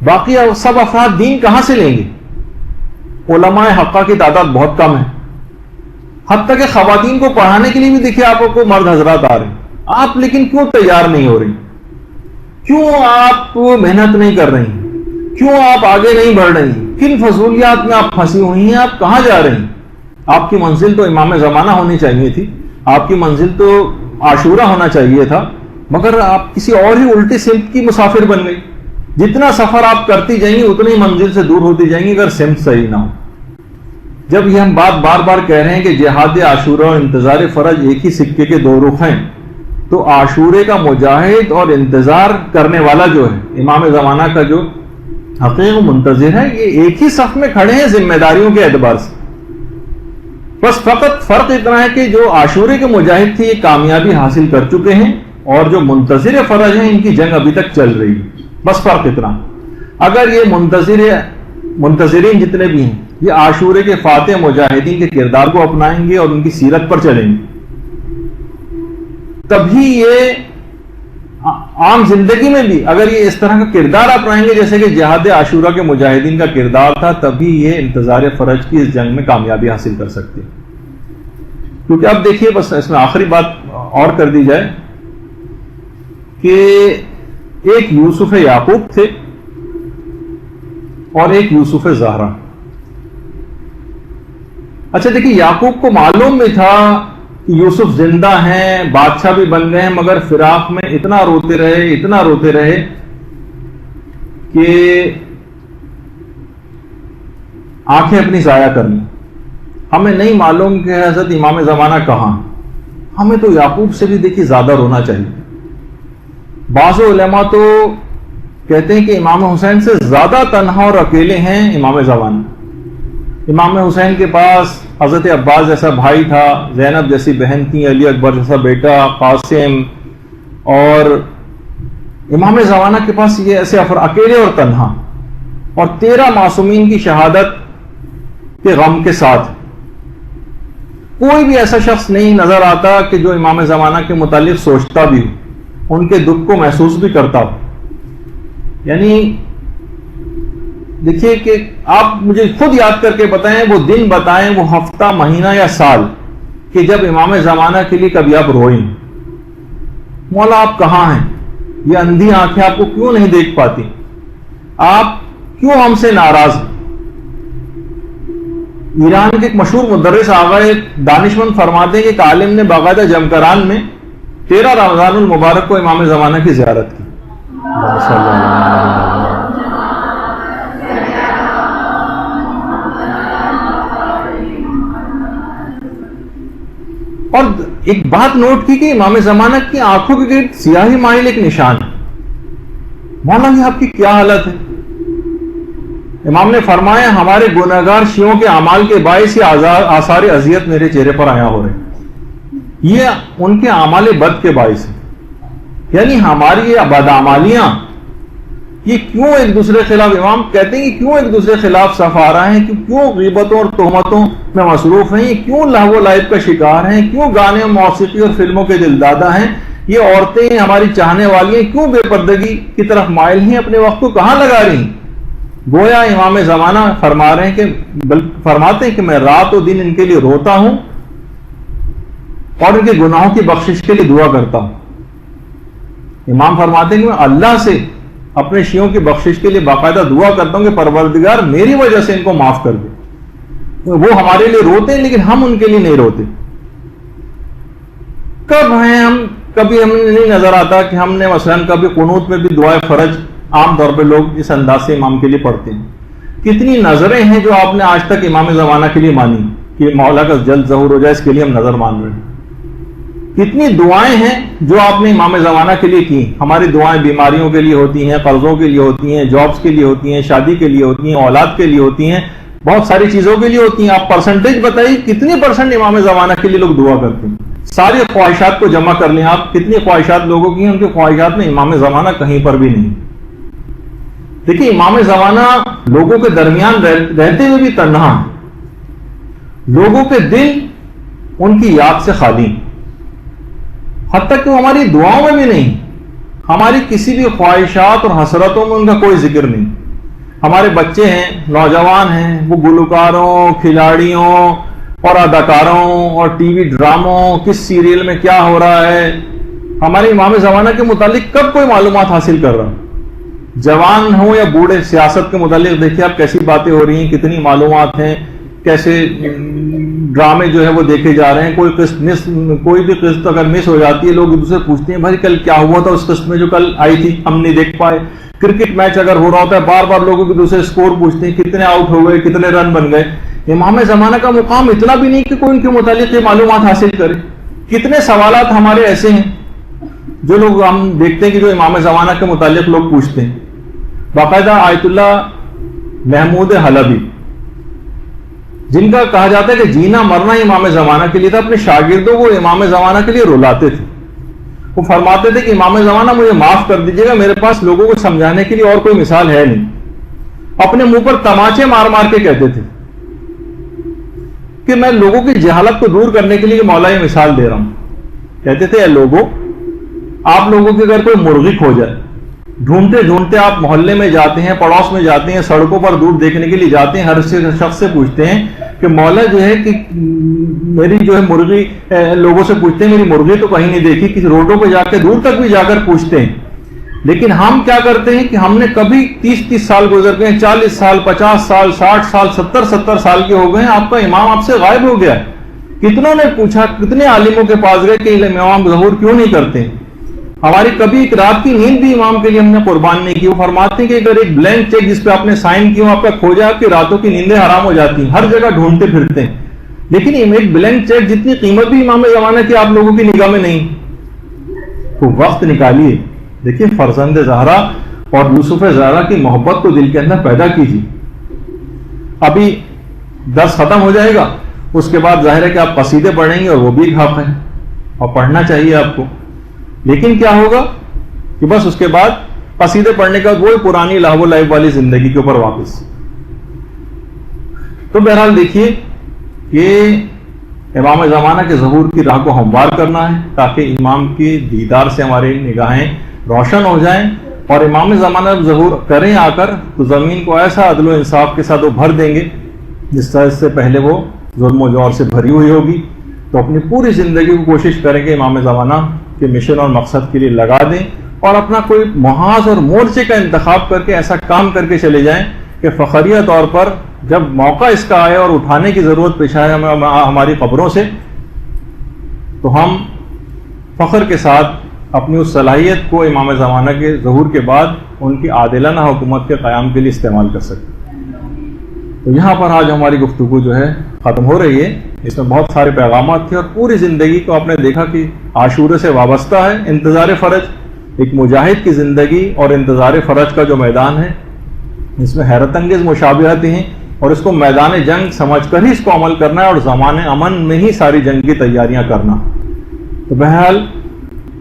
باقی سب افراد دین کہاں سے لیں گے؟ علماء حقہ کی تعداد بہت کم ہے، حتیٰ کہ خواتین کو پڑھانے کے لیے بھی دیکھیے آپ کو مرد حضرات آ رہے ہیں، آپ لیکن کیوں تیار نہیں ہو رہی؟ کیوں آپ محنت نہیں کر رہی ہیں؟ کیوں آپ آگے نہیں بڑھ رہی ہیں؟ کن فضولیات میں آپ پھنسی ہوئی ہیں؟ آپ کہاں جا رہی ہیں؟ آپ کی منزل تو امام زمانہ ہونی چاہیے تھی، آپ کی منزل تو عاشورہ ہونا چاہیے تھا، مگر آپ کسی اور ہی الٹی سمت کی مسافر بن گئی۔ جتنا سفر آپ کرتی جائیں گی اتنی منزل سے دور ہوتی جائیں گی اگر سمت صحیح نہ ہو۔ جب یہ ہم بات بار بار کہہ رہے ہیں کہ جہاد عاشورہ اور انتظار فرج ایک ہی سکے کے دو رخ ہیں، تو عاشورے کا مجاہد اور انتظار کرنے والا جو ہے امام زمانہ کا جو حقیقی منتظر ہے، یہ ایک ہی صف میں کھڑے ہیں ذمہ داریوں کے اعتبار سے۔ بس فقط فرق اتنا ہے کہ جو عاشورے کے مجاہد تھے یہ کامیابی حاصل کر چکے ہیں، اور جو منتظر فرج ہیں ان کی جنگ ابھی تک چل رہی ہے، بس فرق اتنا۔ اگر یہ منتظرین جتنے بھی ہیں یہ عاشورے کے فاتح مجاہدین کے کردار کو اپنائیں گے اور ان کی سیرت پر چلیں گے، تبھی یہ عام زندگی میں بھی اگر یہ اس طرح کا کردار اپنائیں گے جیسے کہ جہاد عاشورہ کے مجاہدین کا کردار تھا، تبھی یہ انتظار فرج کی اس جنگ میں کامیابی حاصل کر سکتے ہیں۔ کیونکہ اب دیکھیے بس اس میں آخری بات اور کر دی جائے کہ ایک یوسف یعقوب تھے اور ایک یوسف زہرا۔ اچھا دیکھیے، یعقوب کو معلوم بھی تھا کہ یوسف زندہ ہیں، بادشاہ بھی بن گئے ہیں، مگر فراق میں اتنا روتے رہے کہ آنکھیں اپنی ضائع کر لیں۔ ہمیں نہیں معلوم کہ حضرت امام زمانہ کہاں، ہمیں تو یعقوب سے بھی دیکھیے زیادہ رونا چاہیے۔ بعض علماء تو کہتے ہیں کہ امام حسین سے زیادہ تنہا اور اکیلے ہیں امام زمانہ۔ امام حسین کے پاس حضرت عباس جیسا بھائی تھا، زینب جیسی بہن تھی، علی اکبر جیسا بیٹا، قاسم، اور امام زمانہ کے پاس یہ ایسے اکیلے اور تنہا، اور 13 معصومین کی شہادت کے غم کے ساتھ کوئی بھی ایسا شخص نہیں نظر آتا کہ جو امام زمانہ کے متعلق سوچتا بھی ہو، ان کے دکھ کو محسوس بھی کرتا ہو۔ یعنی دیکھیے کہ آپ مجھے خود یاد کر کے بتائیں، وہ دن بتائیں، وہ ہفتہ، مہینہ یا سال کہ جب امام زمانہ کے لیے کبھی آپ روئیں، مولا آپ کہاں ہیں؟ یہ اندھی آنکھیں آپ کو کیوں نہیں دیکھ پاتی؟ آپ کیوں ہم سے ناراض ہیں؟ ایران کے ایک مشہور مدرس آغا دانشمند فرماتے ہیں کہ ایک عالم نے باقاعدہ جمکران میں 13 رمضان المبارک کو امام زمانہ کی زیارت کی. اور ایک بات نوٹ کی کہ امام زمانہ کی آنکھوں کے گرد سیاہی مائل ایک نشان ہے. مولا جی آپ کی کیا حالت ہے؟ امام نے فرمایا ہمارے گناہگار شیعوں کے اعمال کے باعث یہ آثار اذیت میرے چہرے پر آیا ہو رہے ہیں. یہ ان کے اعمال بد کے باعث ہے. یعنی ہماری یہ بدعمالیاں یہ کیوں ایک دوسرے خلاف، امام کہتے ہیں کہ کیوں ایک دوسرے خلاف صف آ رہے ہیں، کیوں غیبتوں اور تہمتوں میں مصروف ہیں، کیوں لہو و لعب کا شکار ہیں، کیوں گانے موسیقی اور فلموں کے دلدادہ ہیں، یہ عورتیں ہماری چاہنے والی ہیں کیوں بے پردگی کی طرف مائل ہیں، اپنے وقت کو کہاں لگا رہی ہیں. گویا امام زمانہ فرما رہے ہیں کہ فرماتے ہیں کہ میں رات و دن ان کے لیے روتا ہوں اور ان کے گناہوں کی بخشش کے لیے دعا کرتا ہوں. امام فرماتے ہیں کہ میں اللہ سے اپنے شیعوں کی بخشش کے لیے باقاعدہ دعا کرتا ہوں کہ پروردگار میری وجہ سے ان کو معاف کر دے. وہ ہمارے لیے روتے ہیں لیکن ہم ان کے لیے نہیں روتے. کب ہیں ہم، کبھی ہمیں نہیں نظر آتا کہ ہم نے مثلاً کبھی قنوت میں بھی دعائے فرج عام طور پہ لوگ اس انداز سے امام کے لیے پڑھتے ہیں. کتنی نظریں ہیں جو آپ نے آج تک امام زمانہ کے لیے مانی کہ مولا کا جلد ظہور ہو جائے، اس کے لیے ہم نظر مان رہے ہیں. کتنی دعائیں ہیں جو آپ نے امام زمانہ کے لیے کی. ہماری دعائیں بیماریوں کے لیے ہوتی ہیں، قرضوں کے لیے ہوتی ہیں، جابس کے لیے ہوتی ہیں، شادی کے لیے ہوتی ہیں، اولاد کے لیے ہوتی ہیں، بہت ساری چیزوں کے لیے ہوتی ہیں. آپ پرسنٹیج بتائیے کتنی پرسنٹ امام زمانہ کے لیے لوگ دعا کرتے ہیں. ساری خواہشات کو جمع کر لیں آپ، کتنی خواہشات لوگوں کی ہیں، ان کی خواہشات میں امام زمانہ کہیں پر بھی نہیں. دیکھیے امام زمانہ لوگوں کے درمیان رہتے ہوئے بھی تنہا ہیں. لوگوں کے دل ان کی یاد سے خالی ہیں، حتیٰ کہ وہ ہماری دعاؤں میں بھی نہیں. ہماری کسی بھی خواہشات اور حسرتوں میں ان کا کوئی ذکر نہیں. ہمارے بچے ہیں، نوجوان ہیں، وہ گلوکاروں، کھلاڑیوں اور اداکاروں اور ٹی وی ڈراموں، کس سیریل میں کیا ہو رہا ہے، ہمارے امام زمانہ کے متعلق کب کوئی معلومات حاصل کر رہا ہے. جوان ہوں یا بوڑھے، سیاست کے متعلق دیکھیے آپ کیسی باتیں ہو رہی ہیں، کتنی معلومات ہیں، کیسے ڈرامے جو ہے وہ دیکھے جا رہے ہیں. کوئی بھی قسط اگر مس ہو جاتی ہے لوگ ایک دوسرے پوچھتے ہیں بھائی کل کیا ہوا تھا اس قسط میں جو کل آئی تھی ہم نہیں دیکھ پائے. کرکٹ میچ اگر ہو رہا ہوتا ہے بار بار لوگوں کے دوسرے سکور پوچھتے ہیں، کتنے آؤٹ ہو گئے، کتنے رن بن گئے. امام زمانہ کا مقام اتنا بھی نہیں کہ کوئی ان کے متعلق یہ معلومات حاصل کرے. کتنے سوالات ہمارے ایسے ہیں جو لوگ ہم دیکھتے ہیں کہ جو امام زمانہ کے متعلق لوگ پوچھتے ہیں. باقاعدہ آیت اللہ محمود حلبی، جن کا کہا جاتا ہے کہ جینا مرنا امام زمانہ کے لیے تھا، اپنے شاگردوں کو امام زمانہ کے لیے رلاتے تھے. وہ فرماتے تھے کہ امام زمانہ مجھے معاف کر دیجیے گا، میرے پاس لوگوں کو سمجھانے کے لیے اور کوئی مثال ہے نہیں. اپنے منہ پر تماچے مار مار کے کہتے تھے کہ میں لوگوں کی جہالت کو دور کرنے کے لیے مولا یہ مثال دے رہا ہوں. کہتے تھے اے لوگوں، آپ لوگوں کے اگر کوئی مرغی کھو جائے، ڈھونڈتے ڈھونڈتے آپ محلے میں جاتے ہیں، پڑوس میں جاتے ہیں، سڑکوں پر دور دیکھنے کے لیے جاتے ہیں، ہر شخص سے پوچھتے ہیں کہ مولا جو ہے کہ میری جو ہے مرغی، لوگوں سے پوچھتے ہیں میری مرغی تو کہیں نہیں دیکھی، کسی روڈوں پہ جا کے دور تک بھی جا کر پوچھتے ہیں. لیکن ہم کیا کرتے ہیں کہ ہم نے کبھی 30 سال گزر گئے، 40 سال، 50 سال، 60 سال، 70 سال کے ہو گئے ہیں، آپ کا امام آپ سے غائب ہو گیا. کتنوں نے پوچھا، کتنے عالموں کے پاس گئے کہ امام ظہور کیوں نہیں کرتے. ہماری کبھی ایک رات کی نیند بھی امام کے لیے ہم نے قربان نہیں کی. وہ فرماتے ہیں کہ اگر ایک بلینک چیک جس پہ آپ نے سائن کیا آپ کا کھو جائے، آپ کی راتوں کی نیندیں حرام ہو جاتی ہیں، ہر جگہ ڈھونڈتے پھرتے ہیں. لیکن ایک بلینک چیک جتنی قیمت بھی امام زمانہ کی آپ لوگوں کی نگاہ میں نہیں. تو وقت نکالیے، دیکھیے فرزند زہرا اور یوسف زہرا کی محبت کو دل کے اندر پیدا کیجیے. ابھی درس ختم ہو جائے گا، اس کے بعد ظاہر ہے کہ آپ قصیدے پڑھیں گے اور وہ بھی ایک حق ہے اور پڑھنا چاہیے آپ کو. لیکن کیا ہوگا کہ بس اس کے بعد قصیدے پڑھنے کا وہی پرانی لہو و لعب والی زندگی کے اوپر واپس. تو بہرحال دیکھیے کہ امام زمانہ کے ظہور کی راہ کو ہموار کرنا ہے تاکہ امام کی دیدار سے ہماری نگاہیں روشن ہو جائیں، اور امام زمانہ ظہور کریں آ کر تو زمین کو ایسا عدل و انصاف کے ساتھ وہ بھر دیں گے جس طرح سے پہلے وہ ظلم و جور سے بھری ہوئی ہوگی. تو اپنی پوری زندگی کو کوشش کریں کہ امام زمانہ کے مشن اور مقصد کے لیے لگا دیں، اور اپنا کوئی محاذ اور مورچے کا انتخاب کر کے ایسا کام کر کے چلے جائیں کہ فخریہ طور پر جب موقع اس کا آئے اور اٹھانے کی ضرورت پیش آئے ہماری قبروں سے، تو ہم فخر کے ساتھ اپنی اس صلاحیت کو امام زمانہ کے ظہور کے بعد ان کی عادلانہ حکومت کے قیام کے لیے استعمال کر سکتے. تو یہاں پر آج ہماری گفتگو جو ہے ختم ہو رہی ہے. اس میں بہت سارے پیغامات تھے اور پوری زندگی کو آپ نے دیکھا کہ عاشورے سے وابستہ ہے انتظار فرج. ایک مجاہد کی زندگی اور انتظار فرج کا جو میدان ہے، اس میں حیرت انگیز مشابہتیں ہیں، اور اس کو میدان جنگ سمجھ کر ہی اس کو عمل کرنا ہے، اور زمان امن میں ہی ساری جنگ کی تیاریاں کرنا. تو بہرحال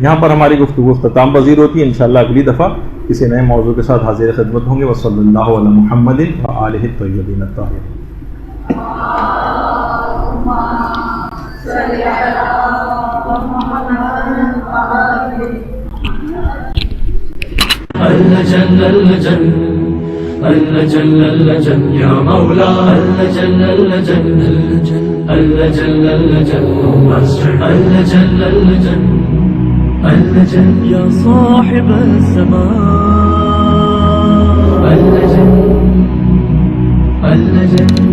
یہاں پر ہماری گفتگو اختتام پذیر ہوتی ہے. انشاءاللہ اگلی دفعہ کسی نئے موضوع کے ساتھ حاضر خدمت ہوں گے. وصلی اللہ علی محمد وآلہ الطیبین الطاہرین. اللجن اللجن اللجن اللجن یا مولا اللجن اللجن اللجن اللجن اللجن اللجن اللجن یا صاحب الزمان اللجن اللجن